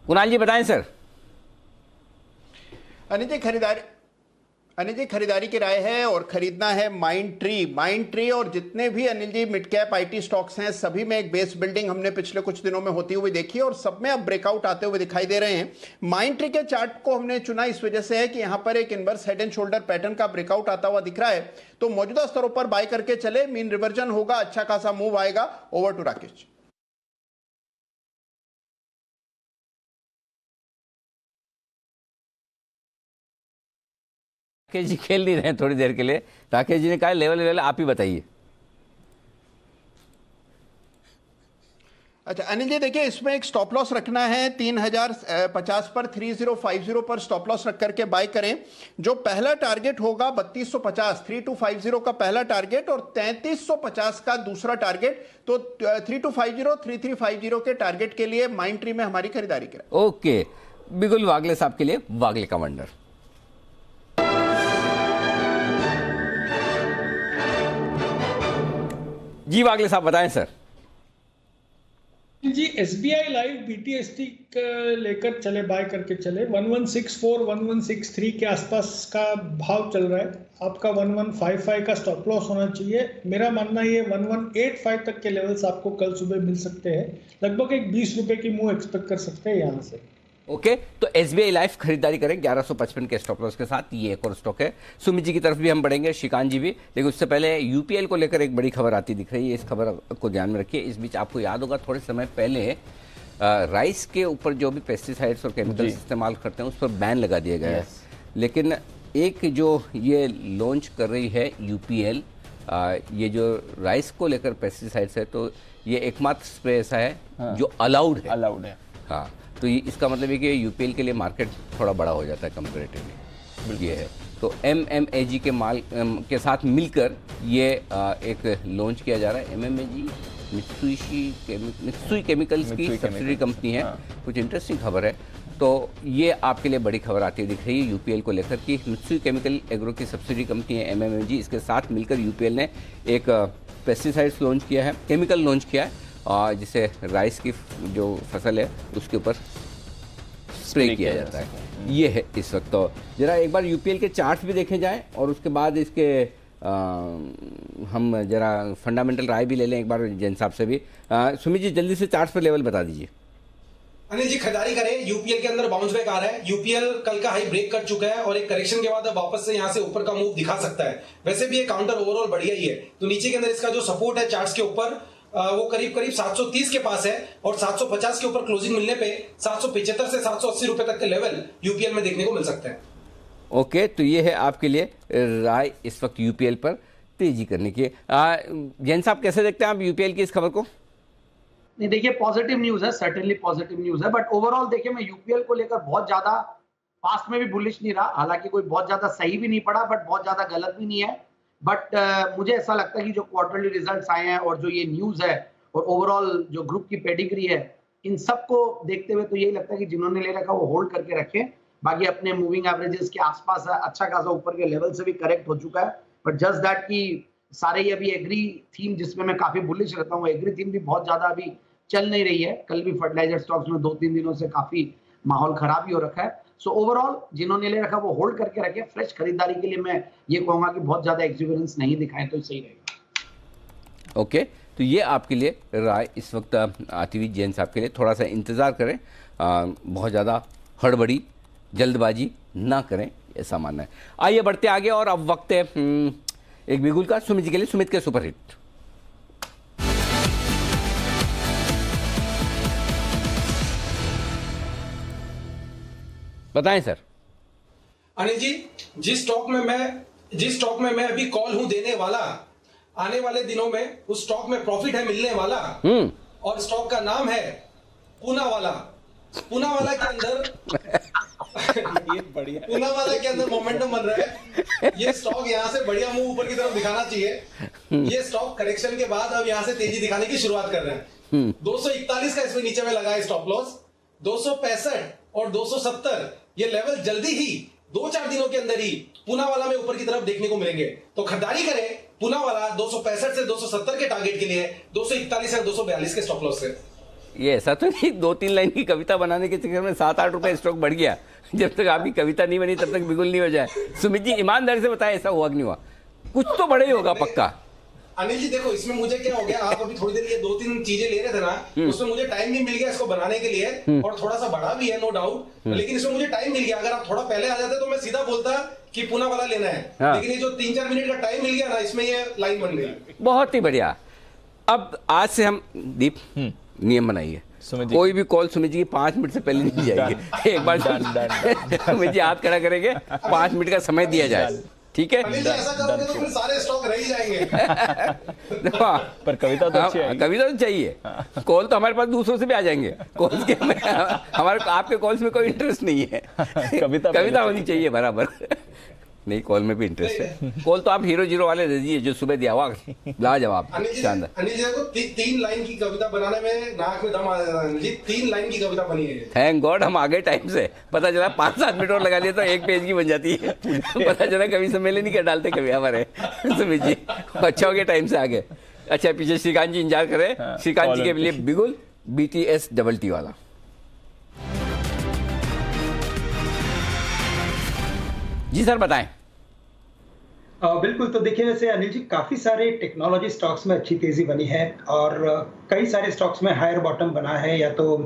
कुणाल जी बताएं सर। अनिल जी खरीदारी की राय है और खरीदना है माइंड ट्री और जितने भी Anil ji mid cap IT stocks हैं सभी में एक बेस बिल्डिंग हमने पिछले कुछ दिनों में होती हुई देखी है और सब में अब ब्रेकआउट आते हुए दिखाई दे रहे हैं। माइंड ट्री के चार्ट को हमने चुना इस वजह से है कि यहां पर एक inverse head and shoulder pattern का ब्रेकआउट आता हुआ दिख रहा है, तो मौजूदा स्तरों पर बाय करके चले, मीन रिवर्जन होगा, अच्छा खासा मूव आएगा। Over to Rakesh. राकेश जी खेल नहीं रहे हैं थोड़ी देर के लिए। राकेश जी ने कहा लेवल आप ही बताइए। अच्छा अनिल जी देखिए, इसमें एक स्टॉप लॉस रखना है 3050 पर, 3050 पर स्टॉप लॉस रख करके बाय करें। जो पहला टारगेट होगा 3250, 3250 का पहला टारगेट और 3350 का दूसरा टारगेट। तो 3250, 3350 के टारगेट के लिए माइंड ट्री में हमारी खरीदारी करें। ओके, बिल्कुल वागले साहब के लिए वागले का वंडर। जी वागले साहब बताएं सर। जी SBI लाइव BTST लेकर चले, बाय करके चले। 1164 1163 के आसपास का भाव चल रहा है। आपका 1155 का स्टॉप लॉस होना चाहिए। मेरा मानना ये 1185 तक के लेवल्स आपको कल सुबह मिल सकते हैं। लगभग एक 20 रुपए की मूव एक्सपेक्ट कर सकते हैं यहाँ से। ओके, तो SBI लाइफ खरीदारी करें 1155 के स्टॉप लॉस के साथ। ये एक और स्टॉक है। सुमित जी की तरफ भी हम बढ़ेंगे, श्रीकांत जी भी, लेकिन उससे पहले UPL को लेकर एक बड़ी खबर आती दिख रही है। इस खबर को ध्यान में रखिए। इस बीच आपको याद होगा थोड़े समय पहले राइस के ऊपर जो भी पेस्टिसाइड्स और केमिकल्स इस्तेमाल करते हैं उस पर बैन लगा दिया गया है। लेकिन एक जो ये लॉन्च कर रही है UPL, ये जो राइस को लेकर पेस्टिसाइड्स है, तो ये एकमात्र स्प्रे ऐसा है जो अलाउड है। हाँ, तो इसका मतलब है कि UPL के लिए मार्केट थोड़ा बड़ा हो जाता है कंपेरेटिवली। ये है। तो MMAG के माल के साथ मिलकर ये एक लॉन्च किया जा रहा है। MMAG मित्सुई केमिकल्स की सब्सिडी कंपनी है। कुछ इंटरेस्टिंग खबर है, तो ये आपके लिए बड़ी खबर आती हुई दिख रही है यूपीएल को लेकर कि मित्सुई केमिकल एग्रो की सब्सिडी कंपनी है MMAG, इसके साथ मिलकर यूपीएल ने एक पेस्टिसाइड्स लॉन्च किया है, केमिकल लॉन्च किया है, और जिसे राइस की जो फसल है उसके ऊपर स्प्रे किया जाता है। ये है इस वक्त। तो जरा एक बार यूपीएल के चार्ट्स भी देखे जाएं और उसके बाद इसके हम जरा फंडामेंटल राय भी ले लें एक बार जैन साहब से भी। सुमित जी जल्दी से चार्ट्स पर लेवल बता दीजिए। अनिल जी खरीदारी करें, यूपीएल के अंदर बाउंस बैक आ रहा है। यूपीएल कल का हाई ब्रेक कर चुका है और एक करेक्शन के बाद अब वापस से यहाँ से ऊपर का मूव दिखा सकता है। वैसे भी ये काउंटर ओवरऑल बढ़िया ही है, तो नीचे के अंदर इसका जो सपोर्ट है चार्ट्स के ऊपर वो करीब 730 के पास है और 750 के ऊपर क्लोजिंग मिलने पे 775 से 780 रुपए तक के लेवल यूपीएल में देखने को मिल सकते हैं। ओके, तो ये है आपके लिए राय इस वक्त यूपीएल पर तेजी करने की। जैन साहब कैसे देखते हैं आप यूपीएल की इस खबर को? नहीं देखिए, पॉजिटिव न्यूज है, सर्टेनली पॉजिटिव न्यूज है, बट ओवरऑल देखिए मैं यूपीएल को लेकर बहुत ज्यादा पास्ट में भी बुलिश नहीं रहा। हालांकि कोई बहुत ज्यादा सही भी नहीं पड़ा बट बहुत ज्यादा गलत भी नहीं है। बट मुझे ऐसा लगता है कि जो क्वार्टरली रिजल्ट्स आए हैं और जो ये न्यूज है और ओवरऑल जो ग्रुप की पेडिग्री है, इन सबको देखते हुए तो यही लगता है कि जिन्होंने ले रखा वो होल्ड करके रखें। बाकी अपने मूविंग एवरेजेस के आसपास है, अच्छा खासा ऊपर के लेवल से भी करेक्ट हो चुका है। बट जस्ट दैट कि सारे ही अभी एग्री थीम, जिसमें मैं काफी बुलिश रहता हूँ, एग्री थीम भी बहुत ज्यादा अभी चल नहीं रही है। कल भी फर्टिलाइजर स्टॉक्स में 2-3 दिनों से काफी माहौल खराब ही हो रखा है। सो ओवरऑल जिन्होंने ले रखा वो होल्ड करके रखे। फ्रेश खरीदारी के लिए मैं ये कहूंगा कि बहुत ज्यादा एक्सुबरेंस नहीं दिखाएं तो सही रहेगा। ओके, तो ये आपके लिए राय इस वक्त आती हुई जैन साहब के लिए। थोड़ा सा इंतजार करें, बहुत ज़्यादा हड़बड़ी जल्दबाजी ना करें, ऐसा मानना है। आइए बढ़ते आगे और अब वक्त है एक बिगुल का सुमित जी के लिए, सुमित के सुपरहिट। बताएं सर। अनिल जी, जिस स्टॉक में मैं अभी कॉल हूं देने वाला, आने वाले दिनों में उस स्टॉक में प्रॉफिट है मिलने वाला, और स्टॉक का नाम है पूनावाला। पूनावाला के अंदर ये बढ़िया, पूनावाला के अंदर मोमेंटम बन रहा है। ये स्टॉक यहां से बढ़िया मूव ऊपर की तरफ दिखाना चाहिए। ये स्टॉक करेक्शन के बाद अब यहां से तेजी दिखाने की शुरुआत कर रहे हैं। 241 का इसमें नीचे में लगा है स्टॉप लॉस। 265 और 270 ये लेवल जल्दी ही 2-4 दिनों के अंदर ही पूनावाला में ऊपर की तरफ देखने को मिलेंगे। तो खरीदारी करें पूनावाला 265 से 270 के टारगेट के लिए, 241 से 242 के स्टॉप लॉस से। ये ऐसा तो नहीं 2-3 लाइन की कविता बनाने के चक्कर में 7-8 रुपए स्टॉक बढ़ गया। जब तक आपकी कविता नहीं बनी तब तक बिगुल नहीं हो जाए। सुमित जी ईमानदारी से बताएं, ऐसा हुआ कि नहीं हुआ? कुछ तो बड़े ही होगा पक्का। अनिल जी देखो, इसमें मुझे क्या हो गया, आप अभी थोड़ी देर ये 2-3 चीजें ले रहे थे ना, उसमें मुझे टाइम भी मिल गया इसको बनाने के लिए, और थोड़ा सा बड़ा भी है नो डाउट, लेकिन इसमें मुझे टाइम मिल गया। अगर आप थोड़ा पहले आ जाते तो मैं सीधा बोलता कि पूनावाला लेना है, लेकिन ये जो 3-4 मिनट का टाइम मिल गया ना, इसमें ये लाइन बन गई। बहुत ही बढ़िया। अब आज से हम दीप नियम बनाइए, कोई भी कॉल सुमित जी की 5 मिनट से पहले नहीं जाएगी। एक बार सुमित जी हाथ खड़ा करेंगे, 5 मिनट का समय दिया जाए, ठीक है? ऐसा करोगे तो फिर सारे स्टॉक रह ही जाएंगे। पर कविता तो अच्छी है। कविता तो चाहिए। कॉल तो हमारे पास दूसरों से भी आ जाएंगे। कॉल्स के हमारे आपके कॉल्स में कोई इंटरेस्ट नहीं है, कविता होनी चाहिए बराबर। नहीं, कॉल में भी इंटरेस्ट है। कॉल तो आप हीरो जीरो वाले दे दीजिए जो सुबह दिया हुआ, लाजवाब, शानदार। अनिल जी को 3 लाइन की कविता बनाने में नाक में दम आ जाता है। 3 लाइन की कविता बनी है। थैंक गॉड हम आगे टाइम से। पता चला 5-7 मिनट और लगा लिया तो 1 पेज की बन जाती है। पता चला कभी सम्मेलन नहीं कर डालते कभी हमारे सुमित जी। अच्छा हो गया टाइम से आगे। अच्छा, पीछे श्रीकांत जी इंतजार कर रहे हैं। श्रीकांत जी के लिए बिगुल BTS DT वाला। जी सर बताएं। बिल्कुल, तो देखिए वैसे अनिल जी काफी सारे टेक्नोलॉजी स्टॉक्स में अच्छी तेजी बनी है और कई सारे स्टॉक्स में हायर बॉटम बना है, या तो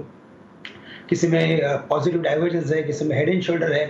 किसी में पॉजिटिव डाइवर्जेंस है, किसी में हेड एंड शोल्डर है।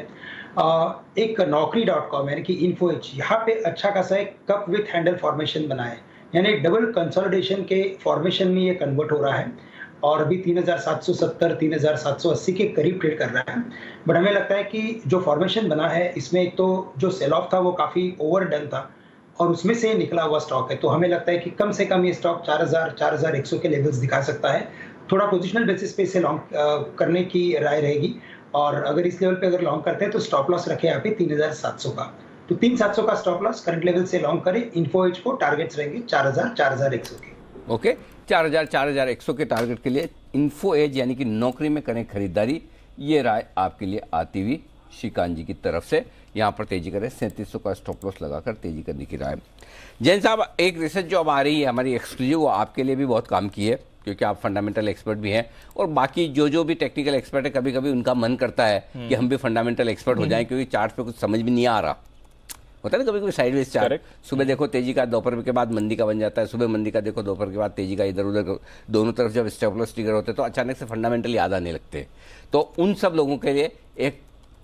एक Naukri.com यानी कि इन्फो एज, यहाँ पे अच्छा खासा एक कप विथ हैंडल फॉर्मेशन बना है, यानी डबल कंसोलिडेशन के फॉर्मेशन में ये कन्वर्ट हो रहा है और अभी 3770 3780 के करीब ट्रेड कर रहा है। बट हमें लगता है कि जो फॉर्मेशन बना है इसमें एक तो जो सेल ऑफ था वो काफ़ी ओवरडन था और उसमें से निकला हुआ स्टॉक है। तो हमें लगता है कि कम से कम ये स्टॉक 4100 के लेवल्स दिखा सकता है। थोड़ा पोजिशनल बेसिस पे इसे लॉन्ग करने की राय रहेगी और अगर इस लेवल पे अगर लॉन्ग करते हैं तो स्टॉप लॉस रखे यहाँ पे 3700 का, तो 3700 का स्टॉप लॉस करंट लेवल से लॉन्ग करें। इन्फो एज को टारगेट्स रहेंगे 4000 4100 के। ओके, 4000 4100 के टारगेट के लिए इन्फो एज यानी कि नौकरी में करें खरीदारी, ये राय आपके लिए आती हुई श्रीकांत जी की तरफ से। यहाँ पर तेजी करें, 3700 का स्टॉप लॉस लगाकर तेजी करने की राय। जैन साहब, एक रिसर्च जो अब आ रही है हमारी एक्सक्लूसिव, वो आपके लिए भी बहुत काम की है क्योंकि आप फंडामेंटल एक्सपर्ट भी हैं, और बाकी जो भी टेक्निकल एक्सपर्ट है कभी कभी उनका मन करता है कि हम भी फंडामेंटल एक्सपर्ट हो जाएं क्योंकि चार्ट पे कुछ समझ भी नहीं आ रहा होता है ना, कभी कभी साइडवेज चार्ट, सुबह देखो तेजी का, दोपहर के बाद मंदी का बन जाता है, सुबह मंदी का देखो, दोपहर के बाद तेजी का, इधर उधर दोनों तरफ जब स्टॉप लॉस ट्रिगर होते हैं तो अचानक से फंडामेंटल याद आने लगते हैं। तो उन सब लोगों के लिए एक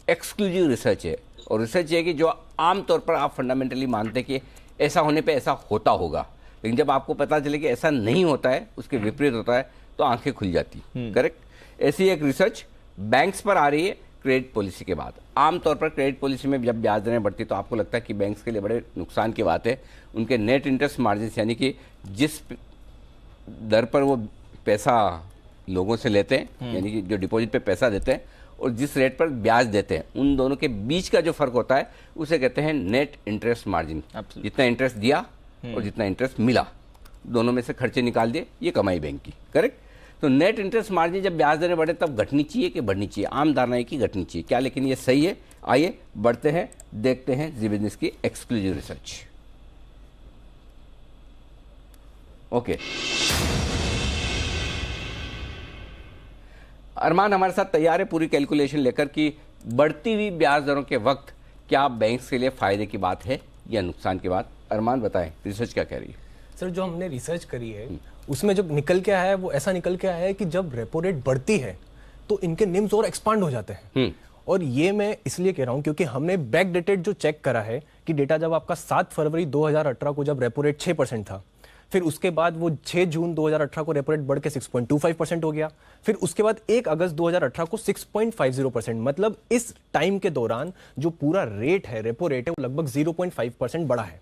एक्सक्लूसिव रिसर्च है, और रिसर्च है कि जो आमतौर पर आप फंडामेंटली मानते हैं कि ऐसा होने पे ऐसा होता होगा, लेकिन जब आपको पता चले कि ऐसा नहीं होता है, उसके विपरीत होता है, तो आंखें खुल जाती। करेक्ट। ऐसी एक रिसर्च बैंक्स पर आ रही है क्रेडिट पॉलिसी के बाद। आमतौर पर क्रेडिट पॉलिसी में जब ब्याज दरें बढ़ती तो आपको लगता है कि बैंक्स के लिए बड़े नुकसान की बात है। उनके नेट इंटरेस्ट मार्जिन यानी कि जिस दर पर वो पैसा लोगों से लेते हैं, यानी कि जो डिपॉजिट पे पैसा देते हैं और जिस रेट पर ब्याज देते हैं, उन दोनों के बीच का जो फर्क होता है उसे कहते हैं नेट इंटरेस्ट मार्जिन। जितना इंटरेस्ट दिया और जितना इंटरेस्ट मिला, दोनों में से खर्चे निकाल दिए, ये कमाई बैंक की। करेक्ट। तो नेट इंटरेस्ट मार्जिन जब ब्याज दरें बढ़े तब घटनी चाहिए कि बढ़नी चाहिए? आम धारणा है कि घटनी चाहिए। क्या लेकिन ये सही है? आइए बढ़ते हैं, देखते हैं जी बिजनेस की एक्सक्लूसिव रिसर्च। ओके, अरमान हमारे साथ तैयार है पूरी कैलकुलेशन लेकर कि बढ़ती हुई ब्याज दरों के वक्त क्या बैंक्स के लिए फायदे की बात है या नुकसान की बात? अरमान बताएं, रिसर्च क्या कह रही है? सर, जो हमने रिसर्च करी है उसमें जो निकल के आया है वो ऐसा निकल के आया है कि जब रेपो रेट बढ़ती है तो इनके निम्स और एक्सपांड हो जाते हैं। और ये मैं इसलिए कह रहा हूं क्योंकि हमने बैक डेटेड जो चेक करा है कि डेटा जब आपका 7 फरवरी 2018 को जब रेपो रेट 6% था, फिर उसके बाद वो 6 जून 2018 को रेपो रेट बढ़ के 6.25% हो गया, फिर उसके बाद 1 अगस्त 2018 को 6.50%। मतलब इस टाइम के दौरान जो पूरा रेट है, रेपो रेट है, वो लगभग 0.5% बढ़ा है।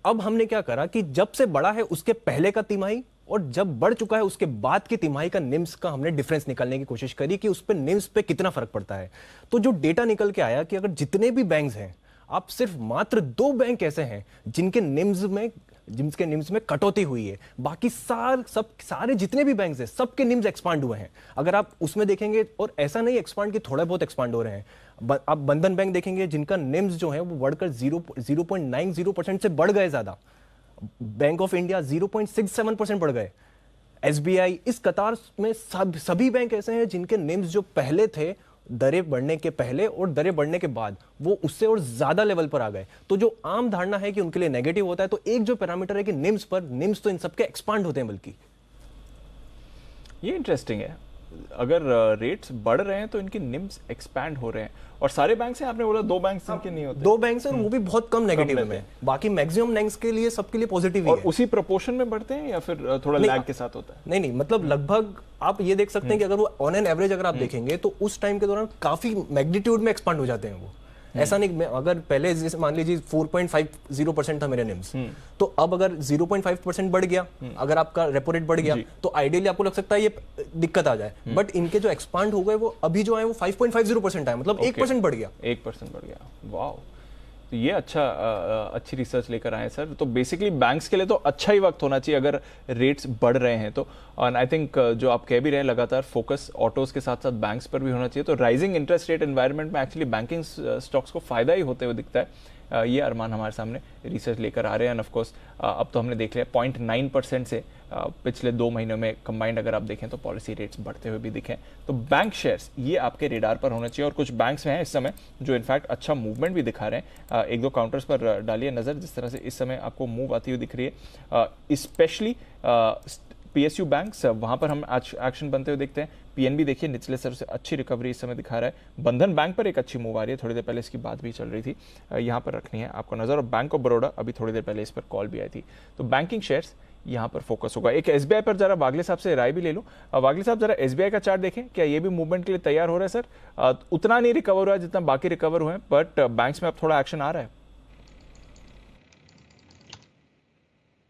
अब हमने क्या करा कि जब से बढ़ा है उसके पहले का तिमाही और जब बढ़ चुका है उसके बाद की तिमाही का निम्स का हमने डिफरेंस निकालने की कोशिश करी कि उस पर निम्स पे कितना फर्क पड़ता है। तो जो डेटा निकल के आया कि अगर जितने भी बैंक्स हैं, आप सिर्फ मात्र 2 बैंक ऐसे हैं जिनके निम्स में कटौती हुई है, बाकी सारे जितने भी बैंक्स हैं सबके निम्स एक्सपांड हुए हैं। अगर आप उसमें देखेंगे, और ऐसा नहीं एक्सपांड कि थोड़ा बहुत एक्सपांड हो रहे हैं, आप बंधन बैंक देखेंगे जिनका निम्स जो है वो बढ़कर 0.90% से बढ़ गए ज्यादा। बैंक ऑफ इंडिया 0.67% बढ़ गए। एसबीआई, इस कतार में सभी बैंक ऐसे हैं जिनके निम्स जो पहले थे दरें बढ़ने के पहले और दरें बढ़ने के बाद वो उससे और ज्यादा लेवल पर आ गए। तो जो आम धारणा है कि उनके लिए नेगेटिव होता है, तो एक जो पैरामीटर है कि निम्स तो इन सबके एक्सपांड होते हैं। बल्कि ये इंटरेस्टिंग है, अगर रेट्स बढ़ रहे हैं तो इनके निम्स एक्सपैंड हो रहे हैं। और सारे बैंक हैं, आपने बोला 2 बैंक जिनके नहीं होते? 2 बैंक हैं और वो भी बहुत कम नेगेटिव में, बाकी मैक्सिमम बैंक्स के लिए सबके लिए पॉजिटिव ही है। और उसी प्रोपोर्शन में बढ़ते हैं या फिर थोड़ा लैग के साथ होता है? नहीं, मतलब लगभग आप ये देख सकते हैं कि अगर वो ऑन एन एवरेज अगर आप देखेंगे तो उस टाइम के दौरान काफी मैग्नीट्यूड में एक्सपांड हो जाते हैं वो। ऐसा नहीं, अगर पहले जैसे मान लीजिए 4.50% था मेरे निम्स, तो अब अगर 0.5% बढ़ गया, अगर आपका रेपो रेट बढ़ गया, तो आइडियली आपको लग सकता है ये दिक्कत आ जाए। बट इनके जो एक्सपांड हो गए वो अभी जो है वो 5.50% है, मतलब 1% बढ़ गया। 1% बढ़ गया, वाह। तो ये अच्छी रिसर्च लेकर आए सर। तो बेसिकली बैंक्स के लिए तो अच्छा ही वक्त होना चाहिए अगर रेट्स बढ़ रहे हैं तो। और आई थिंक जो आप कह भी रहे हैं, लगातार फोकस ऑटोज के साथ साथ बैंक्स पर भी होना चाहिए। तो राइजिंग इंटरेस्ट रेट एनवायरनमेंट में एक्चुअली बैंकिंग स्टॉक्स को फायदा ही होते हुए दिखता है। ये अरमान हमारे सामने रिसर्च लेकर आ रहे हैं। एंड ऑफ कोर्स अब तो हमने देख लिया 0.9% से पिछले 2 महीनों में कंबाइंड अगर आप देखें तो पॉलिसी रेट्स बढ़ते हुए भी दिखें। तो बैंक शेयर्स ये आपके रेडार पर होना चाहिए। और कुछ बैंक्स हैं इस समय जो इनफैक्ट अच्छा मूवमेंट भी दिखा रहे हैं। 1-2 काउंटर्स पर डालिए नज़र, जिस तरह से इस समय आपको मूव आती हुई दिख रही है। स्पेशली PSU बैंक्स, वहाँ पर हम एक्शन बनते हुए देखते हैं। PNB देखिए निचले स्तर से अच्छी रिकवरी इस समय दिखा रहा है। बंधन बैंक पर एक अच्छी मूव आ रही है, थोड़ी देर पहले इसकी बात भी चल रही थी, यहाँ पर रखनी है आपको नज़र। और बैंक ऑफ बड़ौदा अभी थोड़ी देर पहले इस पर कॉल भी आई थी। तो बैंकिंग शेयर्स यहाँ पर फोकस होगा। एक SBI पर जरा वागले साहब से राय भी ले लो। वागले साहब जरा SBI का चार्ट देखें, क्या ये भी मूवमेंट के लिए तैयार हो रहा है सर? उतना नहीं रिकवर हुआ है जितना बाकी रिकवर हुए हैं, बट बैंक्स में अब थोड़ा एक्शन आ रहा है।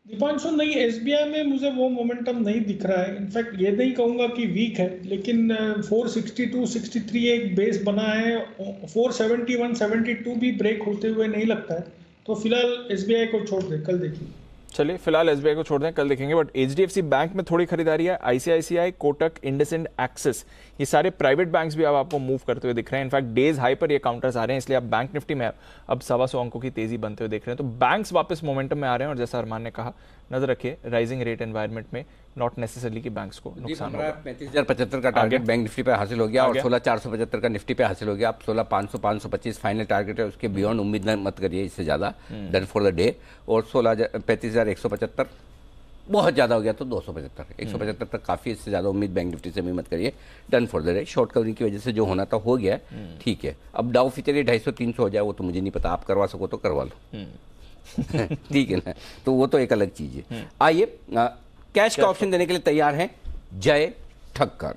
दीपांशु, नहीं एसबीआई में मुझे वो मोमेंटम नहीं दिख रहा है। इनफैक्ट ये नहीं कहूंगा कि वीक है, लेकिन 462 63 एक बेस बना है, 471 72 भी ब्रेक होते हुए नहीं लगता है। तो फिलहाल एसबीआई को छोड़ दे, कल देखिए। चलिए फिलहाल एसबीआई को छोड़ दें, कल देखेंगे। बट एचडीएफसी बैंक में थोड़ी खरीदारी है, आईसीआईसीआई, कोटक, इंडसइंड, एक्सिस, ये सारे प्राइवेट बैंक्स भी अब आपको मूव करते हुए दिख रहे हैं। इनफैक्ट डेज हाई पर ये काउंटर्स आ रहे हैं, इसलिए आप बैंक निफ्टी में अब 125 अंकों की तेजी बनते हुए देख रहे हैं। तो बैंक्स वापस मोमेंटम में आ रहे हैं, और जैसा अरमान ने कहा, नजर रखिए राइजिंग रेट एनवायरमेंट में नॉट नेसेसरली कि बैंक्स को नुकसान होगा। 35,075 का टारगेट बैंक निफ्टी पे हासिल हो गया और 16,475 का निफ्टी पे हासिल हो गया। अब 16,500 525 फाइनल टारगेट है, उसके बियॉन्ड उम्मीद मत करिए इससे ज्यादा, डन फॉर द डे। और 35,175 बहुत ज्यादा हो गया तो 275 175 तक काफी, इससे ज्यादा उम्मीद बैंक निफ्टी से भी मत करिए, done for the day. Short covering की वजह से जो होना था हो गया, ठीक है। अब डाउ फ्यूचर 250-300 हो जाए वो तो मुझे नहीं पता, आप करवा सको तो करवा लो ठीक है ना, तो वो तो एक अलग चीज है। आइए कैश का ऑप्शन देने के लिए तैयार हैं जय ठक्कर।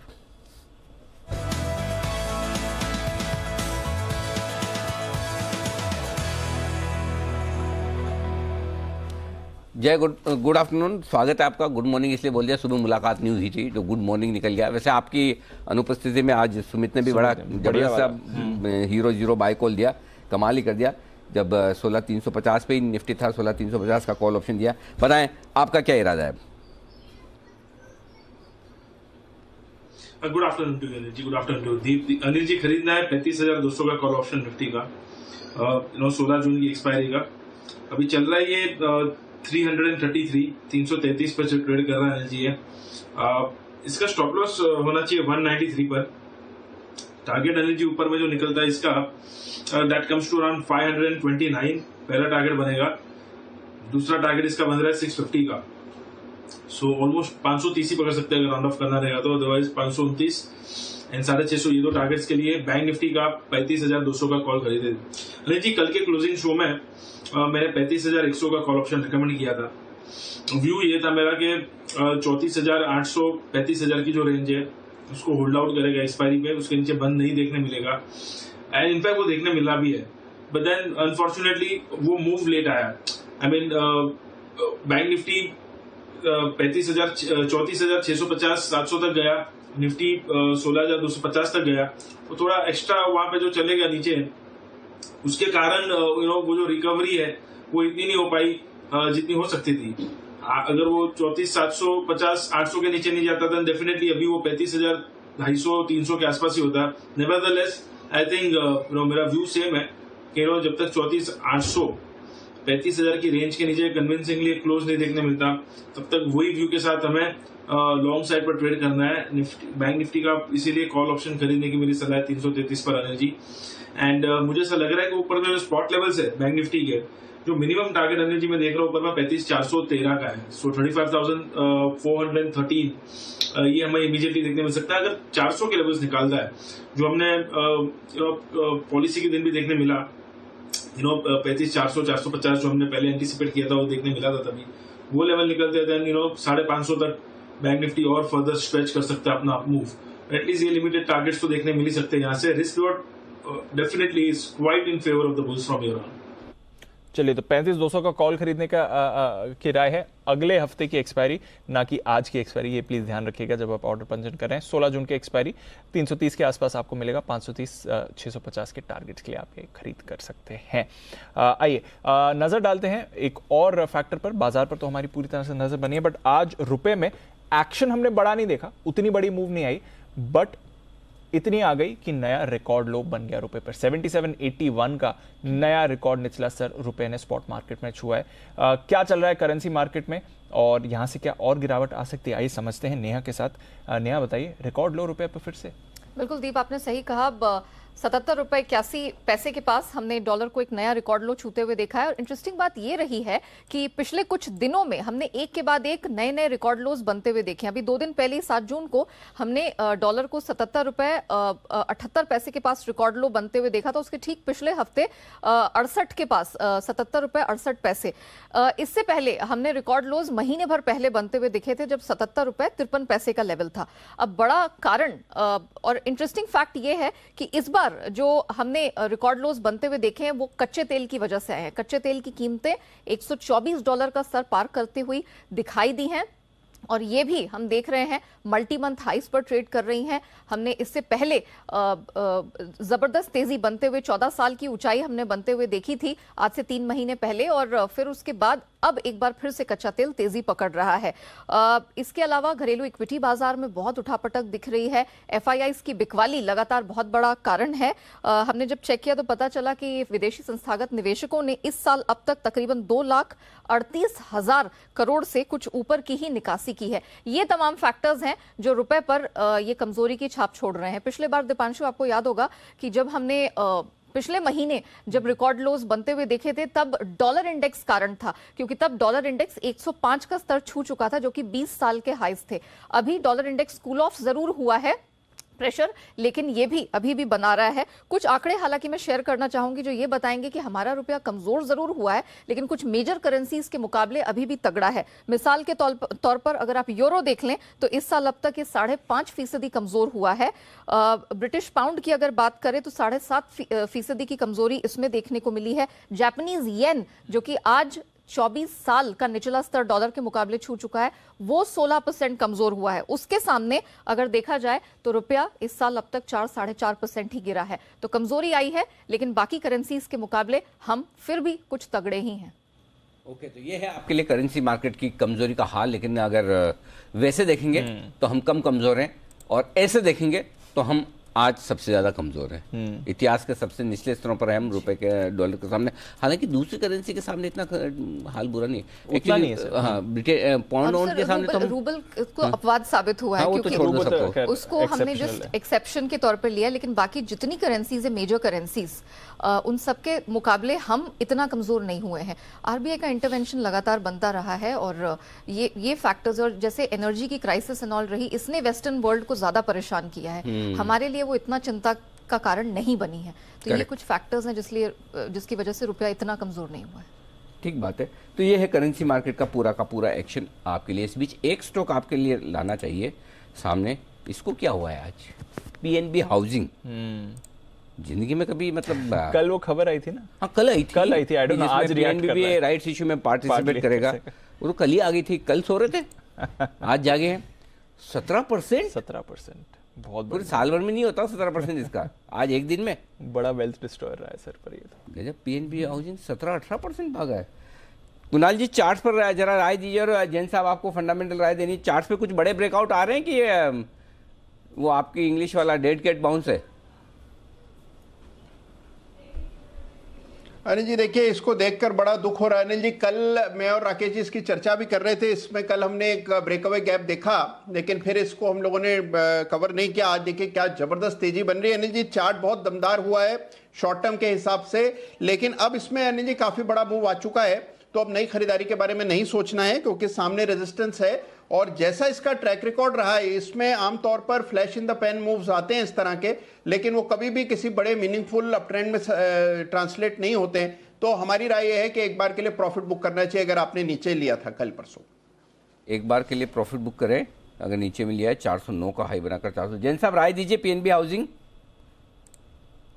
जय, गुड आफ्टरनून, स्वागत है आपका। गुड मॉर्निंग इसलिए बोल दिया, सुबह मुलाकात नहीं हुई थी, जो गुड मॉर्निंग निकल गया। वैसे आपकी अनुपस्थिति में आज सुमित ने भी बड़ा जबरदस्त हीरो जीरो बाय कॉल दिया, कमाल ही कर दिया। जब 16,350 पे ही निफ्टी था, 16,350 का कॉल ऑप्शन दिया। बताएं आपका क्या इरादा है? Good afternoon to Anil ji, good afternoon to Deep. Anil ji, खरीदना है 35,200 का कॉल ऑप्शन निफ्टी का, 16 जून की एक्सपायरी का। अभी चल रहा है ये 333 पर ट्रेड कर रहा है अनिल जी ये। इसका स्टॉप लॉस होना चाहिए 193 पर। टारगेट अनिल जी ऊपर में जो निकलता है इसका, दैट कम्स टू अराउंड 529, पहला टारगेट बनेगा। दूसरा टारगेट इसका बन रहा है 650 का, सो ऑलमोस्ट 530 ही पकड़ सकते हैं अगर राउंड ऑफ करना रहेगा तो, अदरवाइज 529 एंड 650 ये दो टारगेट्स के लिए बैंक निफ्टी का 35,200 का कॉल खरीदे। अनिल जी, कल के क्लोजिंग शो में मैंने 35,100 का कॉल ऑप्शन रिकमेंड किया था। व्यू ये था मेरा कि 34,800 35,000 की जो रेंज है उसको होल्ड आउट करेगा एक्सपायरी पे, उसके नीचे बंद नहीं देखने मिलेगा, एंड इनफैक्ट वो देखने मिला भी है। बट देन अनफॉर्चुनेटली वो मूव लेट आया। आई मीन बैंक निफ्टी 34,650 700 तक गया, निफ्टी 16,250 तक गया, तो थोड़ा एक्स्ट्रा वहां पे जो चलेगा नीचे, उसके कारण वो जो रिकवरी है वो इतनी नहीं हो पाई जितनी हो सकती थी। अगर वो 34,750 800 के नीचे नहीं जाता था, डेफिनेटली अभी वो 35,250 300 के आसपास ही होता। नेवरदलेस आई थिंक मेरा व्यू सेम है कि जब तक 34,800 35,000 की रेंज के नीचे कन्विंसिंगली क्लोज नहीं देखने मिलता, तब तक वही व्यू के साथ हमें लॉन्ग साइड पर ट्रेड करना है बैंक निफ्टी का। इसीलिए कॉल ऑप्शन खरीदने की मेरी सलाह है 333 पर अनिल जी। एंड मुझे ऐसा लग रहा है कि ऊपर में जो स्पॉट लेवल्स है बैंक निफ्टी के, जो मिनिमम टारगेट अनिल जी मैं देख रहा हूँ ऊपर में 35,413 का है, सो 35,413 ये हमें इमीडिएटली देखने मिल सकता है अगर 400 के लेवल्स निकालता है, जो हमने पॉलिसी के दिन भी देखने मिला। 35,400 450 जो हमने पहले एंटीसिपेट किया था वो देखने मिला था, तभी वो लेवल निकलते थे 550 तक बैंक निफ्टी और फर्दर स्ट्रेच कर सकता है अपना मूव। एटलीस्ट ये लिमिटेड टारगेट्स तो देखने मिल ही सकते हैं यहाँ से। Risk reward definitely is quite in favour of the bulls from here on. चलिए, तो 35,200 का कॉल खरीदने का की राय है। अगले हफ्ते की एक्सपायरी, ना कि आज की एक्सपायरी, ये प्लीज ध्यान रखिएगा जब आप ऑर्डर पंजीयन कर रहे हैं। 16 जून की एक्सपायरी 330 के आसपास आपको मिलेगा। 530 650 के टारगेट्स के लिए आप ये खरीद कर सकते हैं। आइए नजर डालते हैं एक और फैक्टर पर। बाजार पर तो हमारी पूरी तरह से नजर बनी है, बट आज रुपए में एक्शन हमने बड़ा नहीं देखा, उतनी बड़ी मूव नहीं आई, बट इतनी आ गई कि नया रिकॉर्ड लो बन गया रुपए पर। 7781 का नया रिकॉर्ड निचला स्तर रुपए ने स्पॉट मार्केट में छुआ है। क्या चल रहा है करेंसी मार्केट में और यहां से क्या और गिरावट आ सकती है, आइए समझते हैं नेहा के साथ। नेहा बताइए, रिकॉर्ड लो रुपए पर फिर से? बिल्कुल दीप, आपने सही कहा। 77.81 के पास हमने डॉलर को एक नया रिकॉर्ड लो छूते हुए देखा है। और इंटरेस्टिंग बात यह रही है कि पिछले कुछ दिनों में हमने एक के बाद एक नए नए रिकॉर्ड लोज बनते हुए देखे हैं। अभी 2 दिन पहले 7 जून को हमने डॉलर को 77.78 पैसे के पास रिकॉर्ड लो बनते हुए देखा था। उसके ठीक पिछले हफ्ते 68 के पास 77.68 पैसे। इससे पहले हमने रिकॉर्ड लोज महीने भर पहले बनते हुए दिखे थे जब 77.53 पैसे का लेवल था। अब बड़ा कारण और इंटरेस्टिंग फैक्ट यह है कि इस बार लगातार जो हमने रिकॉर्ड लोज बनते हुए देखे हैं वो कच्चे तेल की वजह से आए हैं। कच्चे तेल की कीमतें $124 का स्तर पार करते हुई दिखाई दी हैं और ये भी हम देख रहे हैं मल्टी मंथ हाइस पर ट्रेड कर रही हैं। हमने इससे पहले जबरदस्त तेजी बनते हुए 14 साल की ऊंचाई हमने बनते हुए देखी थी आज से 3 महीने पहले, और फिर उसके बाद अब एक बार फिर से कच्चा तेल तेजी पकड़ रहा है। इसके अलावा घरेलू इक्विटी बाजार में बहुत उठापटक दिख रही है। FIIs की बिकवाली लगातार बहुत बड़ा कारण है। हमने जब चेक किया तो पता चला कि विदेशी संस्थागत निवेशकों ने इस साल अब तक तकरीबन 2,38,000 करोड़ से कुछ ऊपर की ही निकासी की है। ये तमाम फैक्टर्स हैं जो रुपए पर ये कमजोरी की छाप छोड़ रहे हैं। पिछले बार दीपांशु आपको याद होगा कि जब हमने पिछले महीने जब रिकॉर्ड लोज बनते हुए देखे थे तब डॉलर इंडेक्स कारण था, क्योंकि तब डॉलर इंडेक्स 105 का स्तर छू चुका था जो कि 20 साल के हाईज थे। अभी डॉलर इंडेक्स कूल ऑफ जरूर हुआ है प्रेशर, लेकिन ये भी अभी भी बना रहा है। कुछ आंकड़े हालांकि मैं शेयर करना चाहूंगी जो ये बताएंगे कि हमारा रुपया कमजोर जरूर हुआ है लेकिन कुछ मेजर करेंसीज के मुकाबले अभी भी तगड़ा है। मिसाल के तौर पर अगर आप यूरो देख लें तो इस साल अब तक ये 5.5% कमजोर हुआ है। ब्रिटिश पाउंड की अगर बात करें तो 7.5% की कमजोरी इसमें देखने को मिली है। जापानीज येन जो कि आज 24 साल का निचला स्तर डॉलर के मुकाबले छू चुका है, वो 16% कमजोर हुआ है। उसके सामने अगर देखा जाए तो रुपया इस साल अब तक 4-4.5% ही गिरा है। तो कमजोरी आई है लेकिन बाकी करेंसीज के मुकाबले हम फिर भी कुछ तगड़े ही हैं। ओके, तो ये है आपके लिए करेंसी मार्केट की कमजोरी का हाल। लेकिन अगर वैसे देखेंगे तो हम कम कमजोर हैं और ऐसे देखेंगे तो हम आज सबसे ज्यादा कमजोर है। इतिहास के सबसे निचले स्तरों पर है हम रुपए के डॉलर के सामने। हालांकि दूसरी करेंसी के सामने इतना हाल बुरा नहीं है एक्चुअली। हाँ, पाउंड के सामने तो रूबल को अपवाद साबित हुआ है क्योंकि उसको हमने जस्ट एक्सेप्शन के तौर पर लिया, लेकिन बाकी जितनी करेंसीज है मेजर करेंसीज उन सबके मुकाबले हम इतना कमजोर नहीं हुए हैं। RBI का इंटरवेंशन लगातार बनता रहा है और ये फैक्टर्स और जैसे एनर्जी की क्राइसिस एंड ऑल रही, इसने वेस्टर्न वर्ल्ड को ज्यादा परेशान किया है। हमारे लिए वो इतना चिंता का कारण नहीं बनी है। तो ये कुछ फैक्टर्स हैं जिसकी वजह से रुपया इतना कमजोर नहीं हुआ है। ठीक बात है। तो ये है करेंसी मार्केट का पूरा एक्शन आपके लिए। इस बीच एक स्टॉक आपके लिए लाना चाहिए सामने। इसको क्या हुआ है आज? PNB housing. जिंदगी में कभी मतलब कल वो खबर आई थी ना? हाँ, कल आई थी। आई डोंट नो आज रिएक्ट कर रहा है। राइट्स इशू में पार्टिसिपेट करेगा। वो तो कल ही आ गई थी, कल सो रहे थे आज जागे हैं। 17% बहुत पूरे साल भर में नहीं होता 17% इसका, आज एक दिन में बड़ा वेल्थ डिस्ट्रॉयर रहा है सर पर। ये तो गजब। PNB हाउसिंग 17-18% भागा है। कुणाल जी चार्ट पर जरा राय दीजिए और जैन साहब आपको फंडामेंटल राय देनी। चार्ट पे कुछ बड़े ब्रेकआउट आ रहे हैं कि वो आपकी इंग्लिश वाला डेड कैट बाउंस है? अनिल जी देखिए, इसको देखकर बड़ा दुख हो रहा है। अनिल जी कल मैं और राकेश जी इसकी चर्चा भी कर रहे थे। इसमें कल हमने एक ब्रेकअवे गैप देखा लेकिन फिर इसको हम लोगों ने कवर नहीं किया। आज देखिए क्या जबरदस्त तेजी बन रही है। अनिल जी चार्ट बहुत दमदार हुआ है शॉर्ट टर्म के हिसाब से, लेकिन अब इसमें अनिल जी काफी बड़ा मूव आ चुका है। तो अब नई खरीदारी के बारे में नहीं सोचना है क्योंकि सामने रेजिस्टेंस है। और जैसा इसका ट्रैक रिकॉर्ड रहा है, इसमें आमतौर पर flash in the pan moves आते हैं इस तरह के, लेकिन वो कभी भी किसी बड़े मीनिंगफुल अप ट्रेंड में ट्रांसलेट नहीं होते हैं। तो हमारी राय यह है कि एक बार के लिए प्रॉफिट बुक करना चाहिए अगर आपने नीचे लिया था कल परसों। एक बार के लिए प्रॉफिट बुक करें अगर नीचे में लिया है। 409 का हाई बनाकर 400। जैन साहब राय दीजिए PNB हाउसिंग।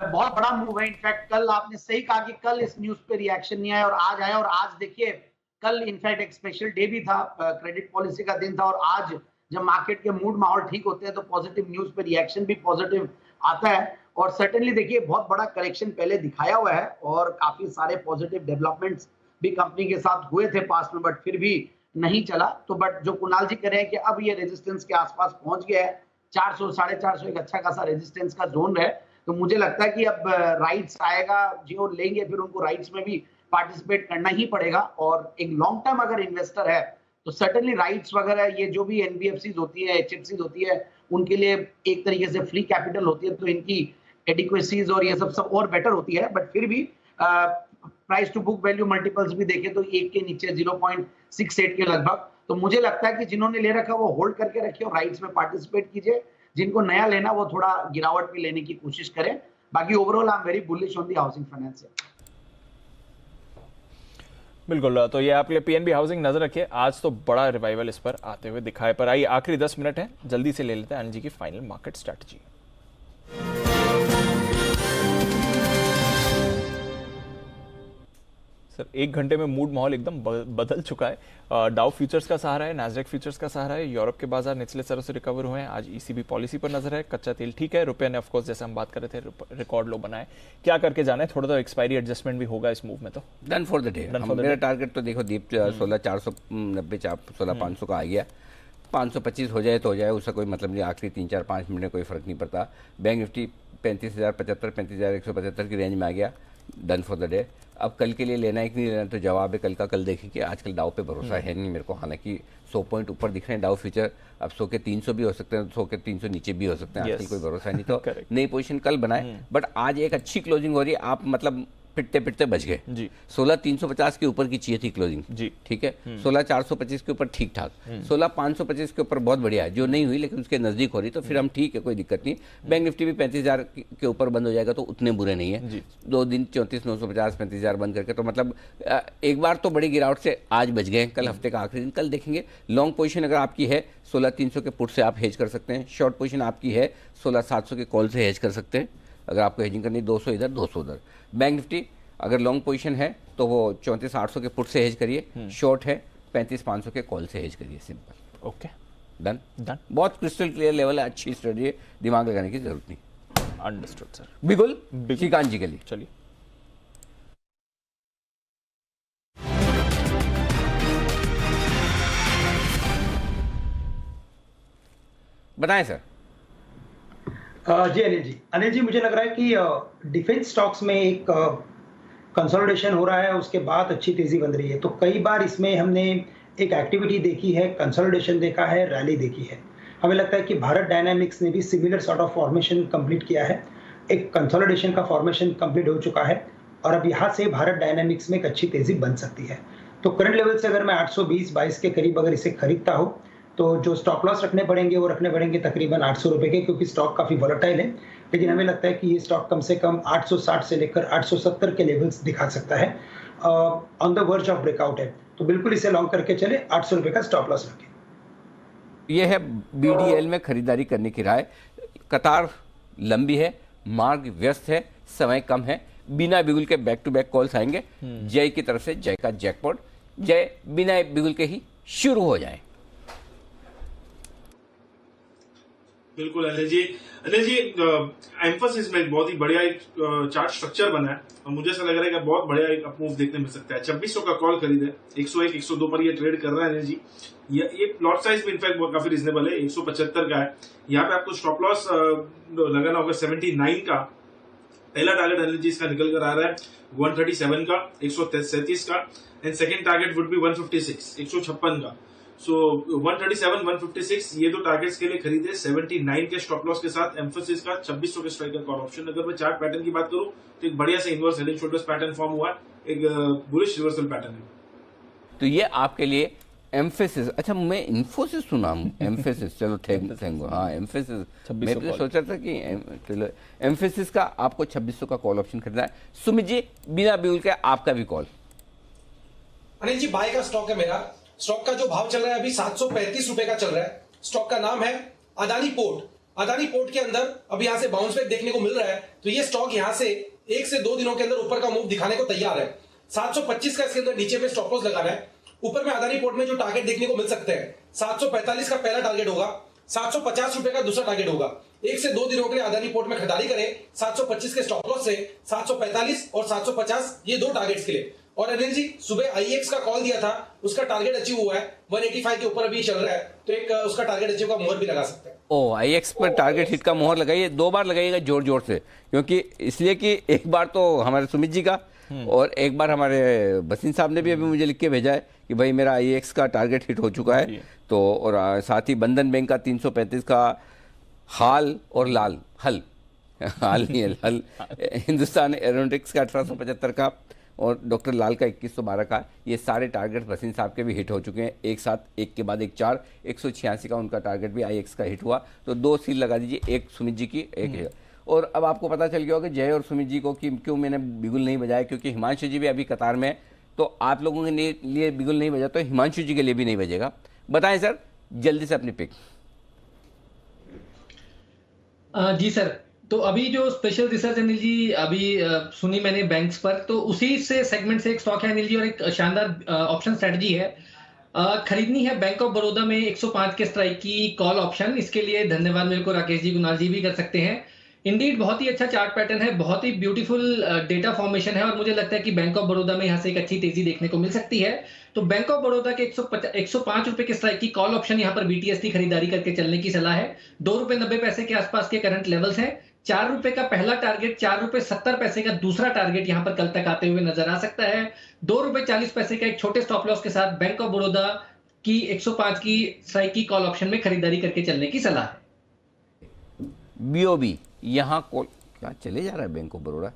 बहुत बड़ा मूव है। इनफैक्ट कल आपने सही कहा कि कल इस न्यूज पे रिएक्शन नहीं आया और आज आया। और आज देखिए कल इनफैक्ट एक स्पेशल डे भी था, क्रेडिट पॉलिसी का दिन था। और आज जब मार्केट के मूड माहौल ठीक होते हैं तो पॉजिटिव न्यूज पे रिएक्शन भी पॉजिटिव आता है। और सर्टेनली देखिए बहुत बड़ा करेक्शन पहले दिखाया हुआ है और काफी सारे पॉजिटिव डेवलपमेंट्स भी कंपनी के साथ हुए थे पास्ट में, बट फिर भी नहीं चला। तो बट जो कुणाल जी कह रहे हैं कि अब ये रेजिस्टेंस के आसपास पहुंच गया है, 400-450 एक अच्छा खासा रेजिस्टेंस का जोन है। तो मुझे लगता है कि अब राइट्स आएगा, जो लेंगे फिर उनको राइट्स में भी पार्टिसिपेट करना ही पड़ेगा। और एक लॉन्ग टर्म अगर इन्वेस्टर है तो सर्टेनली राइट्स वगैरह ये जो भी NBFCs होती है, HFCs होती है, उनके लिए एक तरीके से फ्री कैपिटल होती है, तो इनकी एडिक्वेसीज और ये सब और बेटर होती है। बट फिर भी price to book value multiples भी देखें तो 1 के नीचे 0.68 के लगभग। तो मुझे लगता है कि जिन्होंने ले रखा वो होल्ड करके रखिए और राइट्स में पार्टिसिपेट कीजिए। जिनको नया लेना वो थोड़ा गिरावट भी लेने की कोशिश करें। बाकी overall I am very bullish on the housing finance. बिल्कुल, तो ये आपके लिए PNB हाउसिंग नजर रखिए। आज तो बड़ा रिवाइवल इस पर आते हुए दिखाई। पर आइए आखिरी 10 मिनट है, जल्दी से ले लेते हैं अनिल जी की फाइनल मार्केट स्ट्रैटेजी। सर 1 घंटे में मूड माहौल एकदम बदल चुका है। डाउ फ्यूचर्स का सहारा है, नैस्डैक फ्यूचर्स का सहारा है, यूरोप के बाजार निचले स्तरों से रिकवर हुए हैं। आज ईसीबी पॉलिसी पर नजर है, कच्चा तेल ठीक है, रुपये ने ऑफकोर्स जैसे हम बात कर रहे थे रिकॉर्ड लो बनाए। क्या करके जाना है, थोड़ा तो एक्सपायरी एडजस्टमेंट भी होगा इस मूव में। तो डन फॉर द डे। मेरा टारगेट तो देखो दीप 16,490 16,500 का आ गया। 525 हो जाए तो हो जाए, उसका कोई मतलब नहीं। आखिरी 3-4-5 मिनट में कोई फर्क नहीं पड़ता। बैंक निफ्टी 35,075 35,175 की रेंज में आ गया। Done for the day. अब कल के लिए लेना है कि नहीं लेना, तो जवाब है कल का कल देखेंगे। आजकल डाउ पे भरोसा है नहीं मेरे को, हालांकि 100 पॉइंट ऊपर दिख रहे हैं डाउ फ्यूचर। अब 100 के 300 भी हो सकते हैं, 100 के 300 नीचे भी हो सकते हैं। आजकल कोई भरोसा नहीं, तो नई पोजीशन कल बनाए। बट आज एक अच्छी क्लोजिंग हो रही है, आप मतलब पिटते पिटते बच गए जी। 16,350 के ऊपर की चाहिए थी क्लोजिंग जी, ठीक है। 16,425 के ऊपर ठीक ठाक, 16,525 के ऊपर बहुत बढ़िया है, जो नहीं हुई लेकिन उसके नजदीक हो रही, तो फिर हम ठीक है, कोई दिक्कत नहीं। बैंक निफ्टी भी 35,000 के ऊपर बंद हो जाएगा तो उतने बुरे नहीं है। 2 दिन 34,950 35,000 बंद करके, तो मतलब एक बार तो बड़ी गिरावट से आज बच गए। कल हफ्ते का आखिरी दिन, कल देखेंगे। लॉन्ग पोजीशन अगर आपकी है 16,300 के पुट से आप हेज कर सकते हैं। शॉर्ट पोजीशन आपकी है 16,700 के कॉल से हेज कर सकते हैं। अगर आपको हेजिंग करनी 200 इधर 200 उधर। बैंक निफ्टी अगर लॉन्ग पोजीशन है तो वो 34,800 के पुट से हेज करिए। शॉर्ट है 35,500 के कॉल से हेज करिए। सिंपल। Okay, done. बहुत क्रिस्टल क्लियर लेवल है, अच्छी स्टडी है, दिमाग लगाने की जरूरत नहीं। Understood sir. बिल्कुल श्रीकांत जी के लिए चलिए। बताएं सर। जी अनिल जी मुझे लग रहा है कि डिफेंस स्टॉक्स में एक कंसोलिडेशन हो रहा है, उसके बाद अच्छी तेजी बन रही है। तो कई बार इसमें हमने एक एक्टिविटी देखी है, कंसोलिडेशन देखा है, रैली देखी है। हमें लगता है कि भारत डायनामिक्स ने भी similar sort of formation complete किया है। एक कंसोलिडेशन का फॉर्मेशन कंप्लीट हो चुका है और अब यहाँ से भारत डायनामिक्स में एक अच्छी तेजी बन सकती है। तो करंट लेवल से अगर मैं 820-22 के करीब अगर इसे खरीदता हूँ तो जो स्टॉप लॉस रखने पड़ेंगे वो रखने पड़ेंगे तकरीबन 800 रुपए के, क्योंकि स्टॉक काफी वोलेटाइल है। लेकिन हमें लगता है कि ये स्टॉक कम से कम 860 से लेकर 870 के लेवल्स दिखा सकता है, on the verge of breakout है। तो बिल्कुल इसे लॉन्ग करके चले, 800 रुपए का स्टॉप लॉस रखें। यह है बीडीएल में खरीदारी करने की राय। कतार लंबी है, मार्ग व्यस्त है, समय कम है। बिना बिगुल के बैक टू बैक कॉल्स आएंगे। जय की तरफ से जय का जैकपॉट, जय बिना बिगुल के ही शुरू हो जाए। बिल्कुल अनिल जी एम्फोसिस में बहुत ही बढ़िया एक चार्ट स्ट्रक्चर बना है और मुझे ऐसा लग रहा है कि बहुत बढ़िया एक अपमूव देखने मिल सकता है। 2600 का कॉल खरीदे, 101 102 पर ये ट्रेड कर रहा है अनिल जी। ये लॉट साइज भी इनफैक्ट काफी रिजनेबल है, 175 का है। यहाँ पे आपको स्टॉप लॉस लगाना होगा 79 का। पहला टारगेट अनिल जी इसका निकल कर आ रहा है 137 का, 137 का, and second target would be 156 156 का। सो 137 156 ये दो टारगेट्स के लिए खरीदे। 79 के स्टॉप लॉस के साथ एम्फोसिस का 2600 के स्ट्राइकर कॉल ऑप्शन। अगर मैं चार्ट पैटर्न की बात करूं तो एक बढ़िया से inverse head and shoulders pattern form हुआ, एक बुलिश रिवर्सल पैटर्न है। तो ये आपके लिए एम्फेसिस। अच्छा मैं इन्फोसिस सुना, एम्फेसिस चलो थैंक हाँ एम्फेसिस। मैं तो सोचा था कि एम्फेसिस का आपको 2600 का कॉल ऑप्शन खरीदना है। सुमित जी बिना बिगुल के आपका भी कॉल। अनिल जी बाय का स्टॉक है मेरा। स्टॉक का जो भाव चल रहा है अभी 735 रुपए का चल रहा है। स्टॉक का नाम है अदानी पोर्ट। अदानी पोर्ट के अंदर अब यहां से बाउंस बैक देखने को मिल रहा है, तो ये स्टॉक यहां से 1 से 2 दिनों के अंदर ऊपर का मूव दिखाने को तैयार है। 725 का इसके अंदर नीचे में स्टॉप लॉस लगाना है। ऊपर में अदानी पोर्ट में जो टारगेट देखने को मिल सकते हैं 745 का पहला टारगेट होगा, 750 रुपए का दूसरा टारगेट होगा। 1 से 2 दिनों के लिए अदानी पोर्ट में खरीदारी करें 725 के स्टॉप लॉस से, 745 और 750 ये 2 टारगेट्स के लिए। और अनिल जी सुबह आईएक्स का कॉल दिया था, उसका टारगेट अचीव हुआ है, 185 के ऊपर अभी चल रहा है, तो एक उसका टारगेट अचीव का मोहर भी लगा सकते हैं। ओ आईएक्स पर टारगेट हिट का मोहर लगाइए, 2 बार लगाइएगा जोर जोर से, क्योंकि इसलिए कि एक बार तो हमारे सुमित जी का और एक बार हमारे बसीन साहब ने भी अभी मुझे लिख के भेजा है कि भाई मेरा आईएक्स का टारगेट हिट हो चुका है। तो और साथ ही बंधन बैंक का 335 का हाल और लाल हल हाल नहीं है हल, हिंदुस्तान एरोनॉटिक्स का 1875 का और डॉक्टर लाल का 2112 का। ये सारे टारगेट वसीम साहब के भी हिट हो चुके हैं एक साथ, एक के बाद एक 4। 186 का उनका टारगेट भी आईएक्स का हिट हुआ। तो 2 सील लगा दीजिए, एक सुमित जी की एक है। और अब आपको पता चल गया होगा जय और सुमित जी को कि क्यों मैंने बिगुल नहीं बजाया, क्योंकि हिमांशु जी भी अभी कतार में है। तो आप लोगों के लिए बिगुल नहीं बजा तो हिमांशु जी के लिए भी नहीं बजेगा। बताएं सर जल्दी से अपनी पिक। जी सर, तो अभी जो स्पेशल रिसर्च अनिल जी अभी सुनी मैंने बैंक्स पर, तो उसी से सेगमेंट से एक स्टॉक है अनिल जी और एक शानदार ऑप्शन स्ट्रेटजी है। खरीदनी है बैंक ऑफ बड़ौदा में 105 के स्ट्राइक की कॉल ऑप्शन। इसके लिए धन्यवाद मेरे को राकेश जी, कुणाल जी भी कर सकते हैं। इंडीड बहुत ही अच्छा चार्ट पैटर्न है, बहुत ही ब्यूटीफुल डेटा फॉर्मेशन है और मुझे लगता है कि बैंक ऑफ बड़ौदा में यहाँ से एक अच्छी तेजी देखने को मिल सकती है। तो बैंक ऑफ बड़ौदा के 105 रुपए के स्ट्राइक की कॉल ऑप्शन यहाँ पर बीटीएसटी खरीदारी करके चलने की सलाह है। 2 रुपए 90 पैसे के आसपास के करंट लेवल्स हैं। 4 रुपए का पहला टारगेट, 4 रुपए 70 पैसे का दूसरा टारगेट यहाँ पर कल तक आते हुए नजर आ सकता है। 2 रुपए 40 पैसे का एक छोटे स्टॉप लॉस के साथ बैंक ऑफ बड़ौदा की 105 की स्ट्राइक की कॉल ऑप्शन में खरीदारी करके चलने की सलाह है। बीओबी यहाँ कॉल क्या चले जा रहा है bank of Baroda.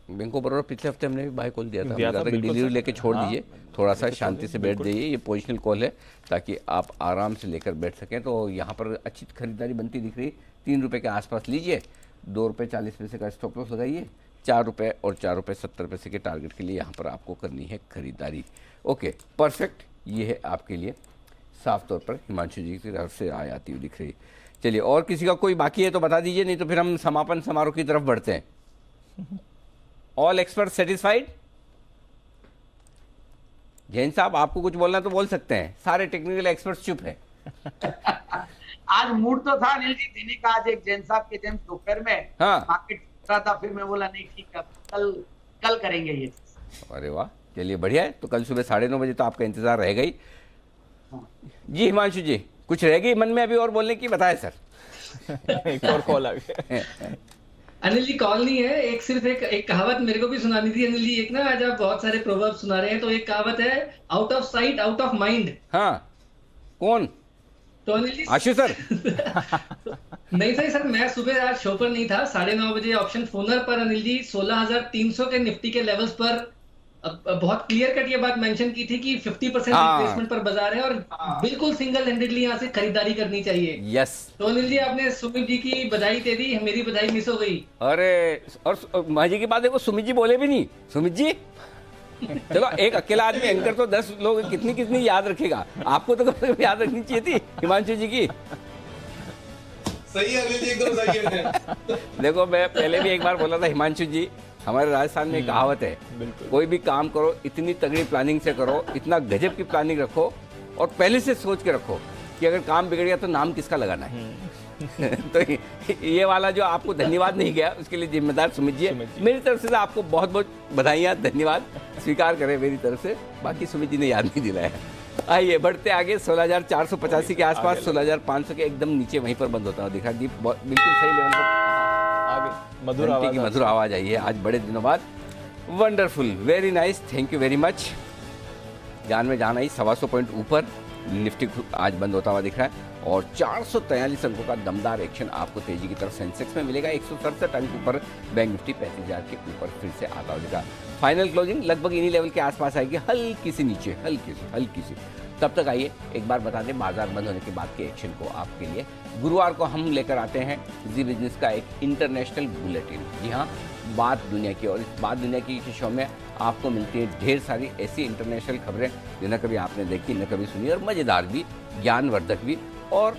Bank of Baroda पिछले हफ्ते हमने भी बाय कॉल दिया था, डिलीवरी लेके छोड़ दीजिए, थोड़ा सा शांति से बैठ जाइए। ये पोजिशनल कॉल है ताकि आप आराम से लेकर बैठ सकें। तो यहाँ पर अच्छी खरीदारी बनती दिख रही, 3 रुपये के आसपास लीजिए, 2 रुपये 40 पैसे का स्टॉप लॉस लगाइए, 4 रुपये और 4 रुपये 70 पैसे के टारगेट के लिए यहाँ पर आपको करनी है खरीदारी। ओके, परफेक्ट, ये है आपके लिए साफ तौर पर हिमांशु जी की तरफ से आय आती हुई दिख रही। चलिए, और किसी का कोई बाकी है तो बता दीजिए, नहीं तो फिर हम समापन समारोह की तरफ बढ़ते हैं। All expert satisfied? जैन साहब, आपको कुछ बोलना तो बोल सकते हैं, सारे टेक्निकल एक्सपर्ट्स चुप हैं। आज मूड तो था अनिल जी देने का, आज एक जैन साहब के जैन दोपहर में मार्केट रहा था, फिर मैं बोला नहीं ठीक है, कल करेंगे ये। अरे वाह, चलिए बढ़िया है। तो कल सुबह 9:30 बजे तो आपका इंतजार रहेगा ही। जी हिमांशु जी, कुछ रह गई मन में अभी और बोलने की? बताए सर। एक और कॉल आ गया। अनिल जी कॉल नहीं है, एक सिर्फ एक कहावत मेरे को भी सुनानी थी अनिल जी। एक ना आज आप बहुत सारे प्रोवर्ब सुना रहे हैं, तो एक कहावत है, out of sight out of mind. हाँ, कौन? तो अनिल जी आशु सर। नहीं सर, मैं सुबह आज शो पर नहीं था। 9:30 बजे ऑप्शन फोनर पर अनिल जी 16,300 के निफ्टी के लेवल्स पर बहुत क्लियर कट ये बात मेंशन की थी कि 50% रिप्लेसमेंट पर बाजार है और बिल्कुल सिंगल हैंडेडली यहाँ से खरीदारी करनी चाहिए। यस। तो अनिल जी आपने सुमित जी की बधाई दे दी, मेरी बधाई मिस हो गई। अरे, और मजे की बात देखो, सुमित जी बोले भी नहीं। सुमित जी, चलो एक अकेला आदमी एंकर तो 10 लोग कितनी याद रखेगा, आपको तो याद रखनी चाहिए थी हिमांशु जी की। सही है अनिल जी, एकदम सही है। देखो, मैं पहले भी एक बार बोला था हिमांशु जी, हमारे राजस्थान में एक कहावत है, कोई भी काम करो इतनी तगड़ी प्लानिंग से करो, इतना गजब की प्लानिंग रखो और पहले से सोच के रखो कि अगर काम बिगड़ गया तो नाम किसका लगाना है। तो ये वाला जो आपको धन्यवाद नहीं गया, उसके लिए जिम्मेदार सुमित जी है। मेरी तरफ से आपको बहुत बहुत बधाइयाँ, धन्यवाद स्वीकार करें मेरी तरफ से। बाकी सुमित जी ने याद नहीं दिलाया। आइए बढ़ते आगे। 16,485 के आसपास, 16,500 के एकदम नीचे वहीं पर बंद होता हुआ दिखा। दीप बिल्कुल सही लेवल पर मधुर आवाज आई है आज बड़े दिनों बाद। Wonderful, very nice, thank you very much. जान में जान आई, 125 पॉइंट ऊपर निफ्टी आज बंद होता हुआ दिख रहा है और 443 अंकों का दमदार एक्शन आपको तेजी की तरफ सेंसेक्स में मिलेगा। 167 अंक ऊपर बैंक निफ्टी 35,000 के ऊपर फिर से आता हुआ दिखा। फाइनल क्लोजिंग लगभग इन्हीं लेवल के आसपास आएगी, हल्की सी नीचे, हल्की सी। तब तक आइए एक बार बता दें बाजार बंद होने के बाद के एक्शन को आपके लिए। गुरुवार को हम लेकर आते हैं जी बिजनेस का एक इंटरनेशनल बुलेटिन। जी हाँ, बात दुनिया की, और इस बात दुनिया की शो में आपको मिलती है ढेर सारी ऐसी इंटरनेशनल खबरें जो न कभी आपने देखी, न कभी सुनी, और मज़ेदार भी, ज्ञानवर्धक भी, और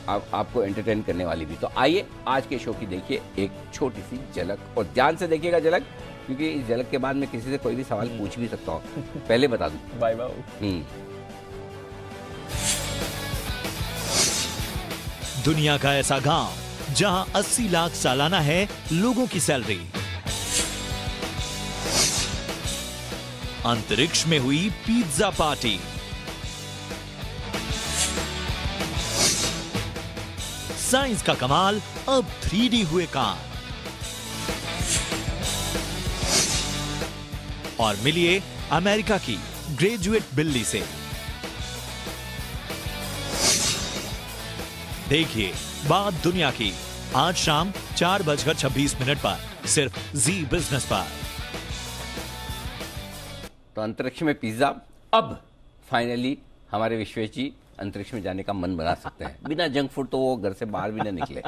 आपको एंटरटेन करने वाली भी। तो आइए आज के शो की देखिए एक छोटी सी झलक, और ध्यान से देखिएगा झलक, क्योंकि इस झलक के बाद मैं किसी से कोई भी सवाल पूछ भी सकता हूँ। पहले बता दूं, बाय बाय। दुनिया का ऐसा गांव जहां 80 लाख सालाना है लोगों की सैलरी। अंतरिक्ष में हुई पिज्जा पार्टी। साइंस का कमाल, अब 3D हुए काम। और मिलिए अमेरिका की ग्रेजुएट बिल्ली से। देखिए बात दुनिया की, आज शाम 4:26 पर सिर्फ जी बिजनेस पर। तो अंतरिक्ष में पिज्जा, अब फाइनली हमारे विश्वेश जी अंतरिक्ष में जाने का मन बना सकते हैं। बिना जंक फूड तो वो घर से बाहर भी न निकले,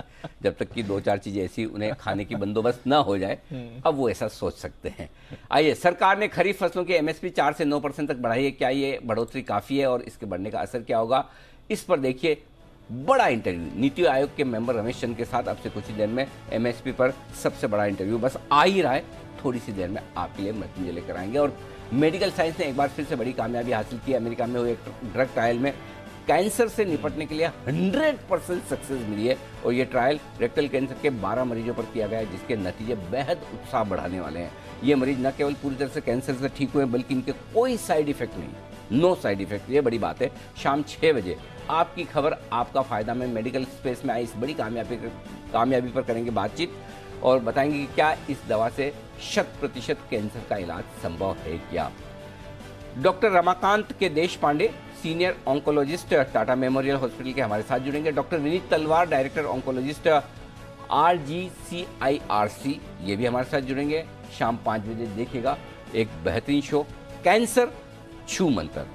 जब तक कि 2-4 चीजें ऐसी उन्हें खाने की बंदोबस्त ना हो जाए, अब वो ऐसा सोच सकते हैं। आइए, सरकार ने खरीफ फसलों की एमएसपी 4 से 9% तक बढ़ाई है। क्या ये बढ़ोतरी काफी है और इसके बढ़ने का असर क्या होगा, इस पर देखिए बड़ा इंटरव्यू नीति आयोग के मेंबर रमेश चंद के साथ अब से कुछ ही देर में एमएसपी पर सबसे बड़ा इंटरव्यू बस आ ही रहा है, थोड़ी सी देर में आपके लिए मृत्युंजय लेकर आएंगे। और मेडिकल साइंस ने एक बार फिर से बड़ी कामयाबी हासिल की। अमेरिका में हुए एक ड्रग ट्रायल में कैंसर से निपटने के लिए 100% सक्सेस मिली है और ये ट्रायल रेक्टल कैंसर के 12 मरीजों पर किया गया है, जिसके नतीजे बेहद उत्साह बढ़ाने वाले हैं। ये मरीज न केवल पूरी तरह से कैंसर से ठीक हुए बल्कि इनके कोई साइड इफेक्ट नहीं, नो साइड इफेक्ट, ये बड़ी बात है। शाम 6 बजे आपकी खबर आपका फायदा में मेडिकल स्पेस में आई इस बड़ी कामयाबी पर करेंगे बातचीत और बताएंगे कि क्या इस दवा से 100% कैंसर का इलाज संभव है क्या। डॉक्टर रमाकांत के Deshpande senior oncologist Tata Memorial Hospital के हमारे साथ जुड़ेंगे। डॉक्टर विनीत तलवार डायरेक्टर ऑन्कोलॉजिस्ट RGCIRC ये भी हमारे साथ जुड़ेंगे। शाम 5 बजे देखिएगा एक बेहतरीन शो कैंसर छू मंतर,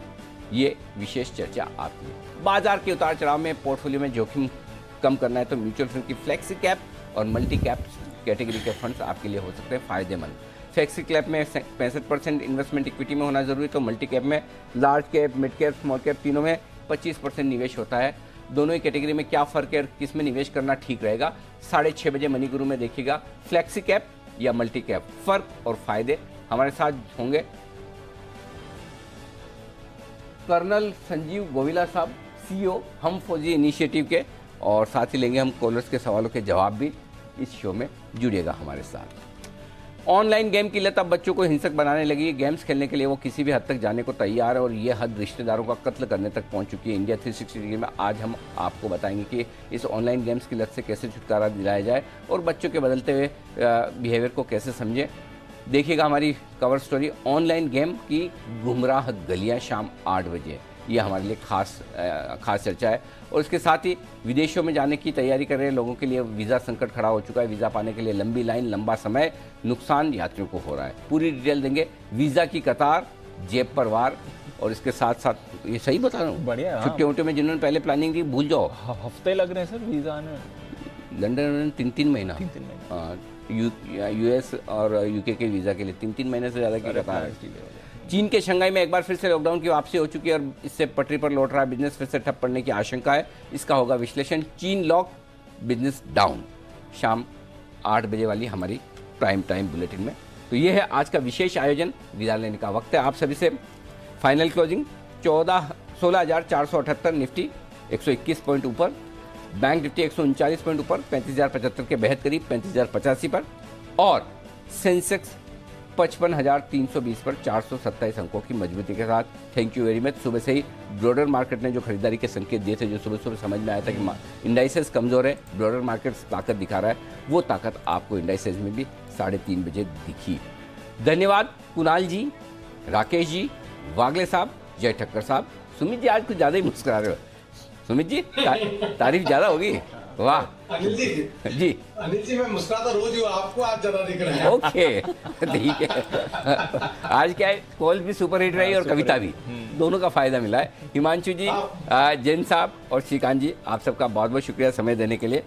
ये विशेष चर्चा आपकी। बाजार के उतार चढ़ाव में पोर्टफोलियो में जोखिम कम करना है तो म्यूचुअल फंड की फ्लेक्सी कैप और मल्टी कैप कैटेगरी के फंड्स आपके लिए हो सकते हैं फायदेमंद। फ्लेक्सी कैप में 65% इन्वेस्टमेंट इक्विटी में होना जरूरी, तो मल्टी कैप में large cap, mid cap, small cap तीनों में 25% निवेश होता है। दोनों ही कैटेगरी में क्या फर्क है और किस में निवेश करना ठीक रहेगा, 6:30 बजे मनी गुरु में देखिएगा। फ्लेक्सी कैप या मल्टी कैप, फर्क और फायदे। हमारे साथ होंगे कर्नल संजीव गोविला साहब, CEO हम फौजी इनिशिएटिव के, और साथ ही लेंगे हम कॉलर्स के सवालों के जवाब भी। इस शो में जुड़िएगा हमारे साथ। ऑनलाइन गेम की लत अब बच्चों को हिंसक बनाने लगी है। गेम्स खेलने के लिए वो किसी भी हद तक जाने को तैयार है और ये हद रिश्तेदारों का कत्ल करने तक पहुंच चुकी है। इंडिया 360 डिग्री में आज हम आपको बताएंगे कि इस ऑनलाइन गेम्स की लत से कैसे छुटकारा दिलाया जाए और बच्चों के बदलते हुए बिहेवियर को कैसे समझें। देखिएगा हमारी कवर स्टोरी ऑनलाइन गेम की गुमराह गलियाँ शाम 8 बजे। ये हमारे लिए खास चर्चा है। और इसके साथ ही विदेशों में जाने की तैयारी कर रहे लोगों के लिए वीज़ा संकट खड़ा हो चुका है। वीज़ा पाने के लिए लंबी लाइन, लंबा समय, नुकसान यात्रियों को हो रहा है। पूरी डिटेल देंगे। वीज़ा की कतार, जेब पर वार, और इसके साथ साथ ये सही बता रहा हूँ, बढ़िया छुट्टी वुट्टी में जिन्होंने पहले प्लानिंग की भूल जाओ। हफ्ते लग रहे हैं सर वीज़ा आने। लंदन 3-3 महीना, US और UK के वीज़ा के लिए 3-3 महीने से ज़्यादा की कतार है। चीन के शंघाई में एक बार फिर से लॉकडाउन की वापसी हो चुकी है और इससे पटरी पर लौट रहा है बिजनेस, फिर से ठप पड़ने की आशंका है। इसका होगा विश्लेषण। चीन लॉक, बिजनेस डाउन, शाम 8 बजे वाली हमारी प्राइम टाइम बुलेटिन में। तो ये है आज का विशेष आयोजन। विदा लेने का वक्त है आप सभी से। फाइनल क्लोजिंग 16,478, निफ्टी 121 पॉइंट ऊपर, बैंक निफ्टी 139 पॉइंट ऊपर 35,075 के बेहद करीब 35,085 पर, और सेंसेक्स 55,320 पर 427 अंकों की मजबूती के साथ। Thank you very much. सुबह से ही ब्रॉडर मार्केट ने जो खरीदारी के संकेत दिए थे, जो सुबह सुबह समझ में आया था कि इंडाइसेस कमजोर है, ब्रॉडर मार्केट ताकत दिखा रहा है, वो ताकत आपको इंडाइसेस में भी 3:30 बजे दिखी। धन्यवाद कुणाल जी, राकेश जी, वागले साहब, जय ठक्कर साहब। सुमित जी आज कुछ ज़्यादा ही मुस्कुरा रहे हो। सुमित जी तारीफ ज़्यादा होगी। वाह अनिल जी जी, अनिल जी मैं मुस्कुराता रोज हूँ, आपको आज ज्यादा दिख रहा है। ओके ठीक है। आज क्या है, कॉल भी सुपर हिट रही और कविता भी, दोनों का फायदा मिला है। हिमांशु जी, जैन साहब और श्रीकांत जी, आप सबका बहुत बहुत शुक्रिया समय देने के लिए।